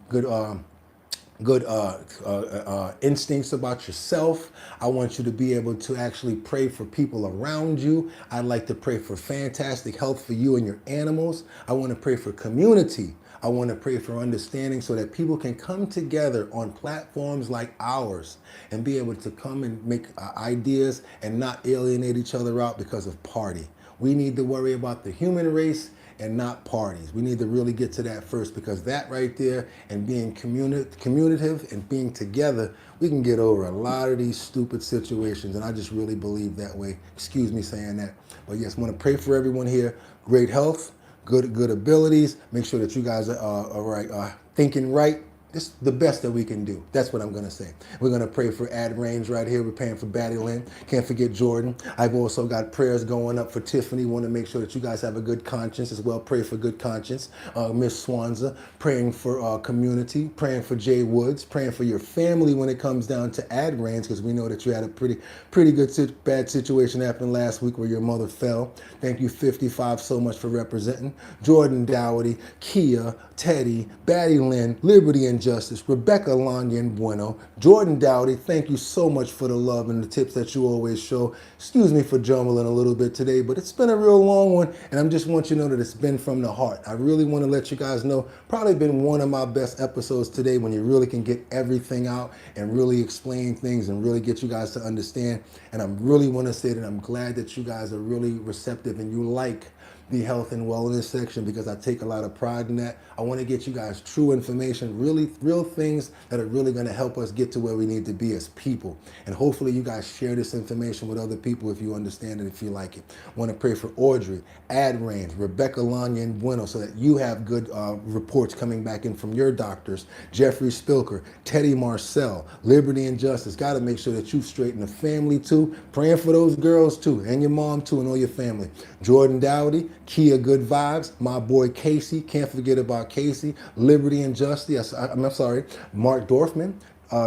[SPEAKER 1] instincts about yourself. I want you to be able to actually pray for people around you. I'd like to pray for fantastic health for you and your animals. I want to pray for community. I want to pray for understanding so that people can come together on platforms like ours and be able to come and make ideas and not alienate each other out because of party. We need to worry about the human race and not parties. We need to really get to that first because that right there and being communicative and being together, we can get over a lot of these stupid situations. And I just really believe that way. Excuse me saying that. But yes, I want to pray for everyone here. Great health, good abilities. Make sure that you guys are thinking right. This is the best that we can do. That's what I'm going to say. We're going to pray for Ad Range right here. We're praying for Batty Lynn. Can't forget Jordan. I've also got prayers going up for Tiffany. Want to make sure that you guys have a good conscience as well. Pray for good conscience. Miss Swanza, praying for community, praying for Jay Woods, praying for your family when it comes down to Ad Range because we know that you had a pretty good bad situation happen last week where your mother fell. Thank you 55 so much for representing. Jordan Dowdy, Kia, Teddy, Batty Lynn, Liberty and Justice, Rebecca Lanya and Bueno, Jordan Dowdy, thank you so much for the love and the tips that you always show. Excuse me for jumbling a little bit today, but it's been a real long one, and I just want you to know that it's been from the heart. I really want to let you guys know, probably been one of my best episodes today when you really can get everything out and really explain things and really get you guys to understand. And I really want to say that I'm glad that you guys are really receptive and you like the health and wellness section because I take a lot of pride in that. I want to get you guys true information, real things that are really going to help us get to where we need to be as people. And hopefully you guys share this information with other people if you understand it, if you like it. I want to pray for Audrey, Ad Range, Rebecca Lanya and Bueno so that you have good reports coming back in from your doctors. Jeffrey Spilker, Teddy Marcel, Liberty and Justice. Got to make sure that you straighten the family too. Praying for those girls too and your mom too and all your family. Jordan Dowdy, Kia Good Vibes, my boy Casey, can't forget about Casey, Liberty and Justice, I'm sorry, Mark Dorfman,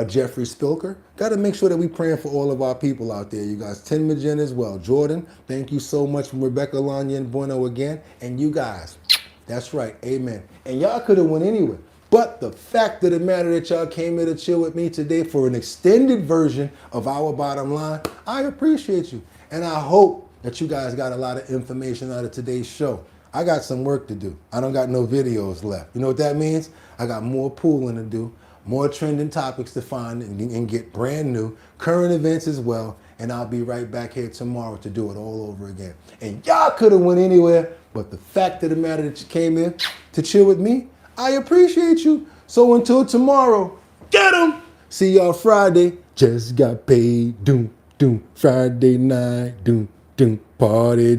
[SPEAKER 1] Jeffrey Spilker. Got to make sure that we praying for all of our people out there, you guys. Tim Majen as well. Jordan, thank you so much from Rebecca, Lanya, and Bueno again. And you guys, that's right, amen. And y'all could have went anywhere. But the fact of the matter that y'all came here to chill with me today for an extended version of Our Bottom Line, I appreciate you. And I hope that you guys got a lot of information out of today's show. I got some work to do. I don't got no videos left. You know what that means? I got more pooling to do, more trending topics to find and get brand new, current events as well. And I'll be right back here tomorrow to do it all over again. And y'all could have went anywhere, but the fact of the matter that you came here to chill with me, I appreciate you. So until tomorrow, get 'em. See y'all Friday. Just got paid. Doom, doom. Friday night. Doom, doom. Party.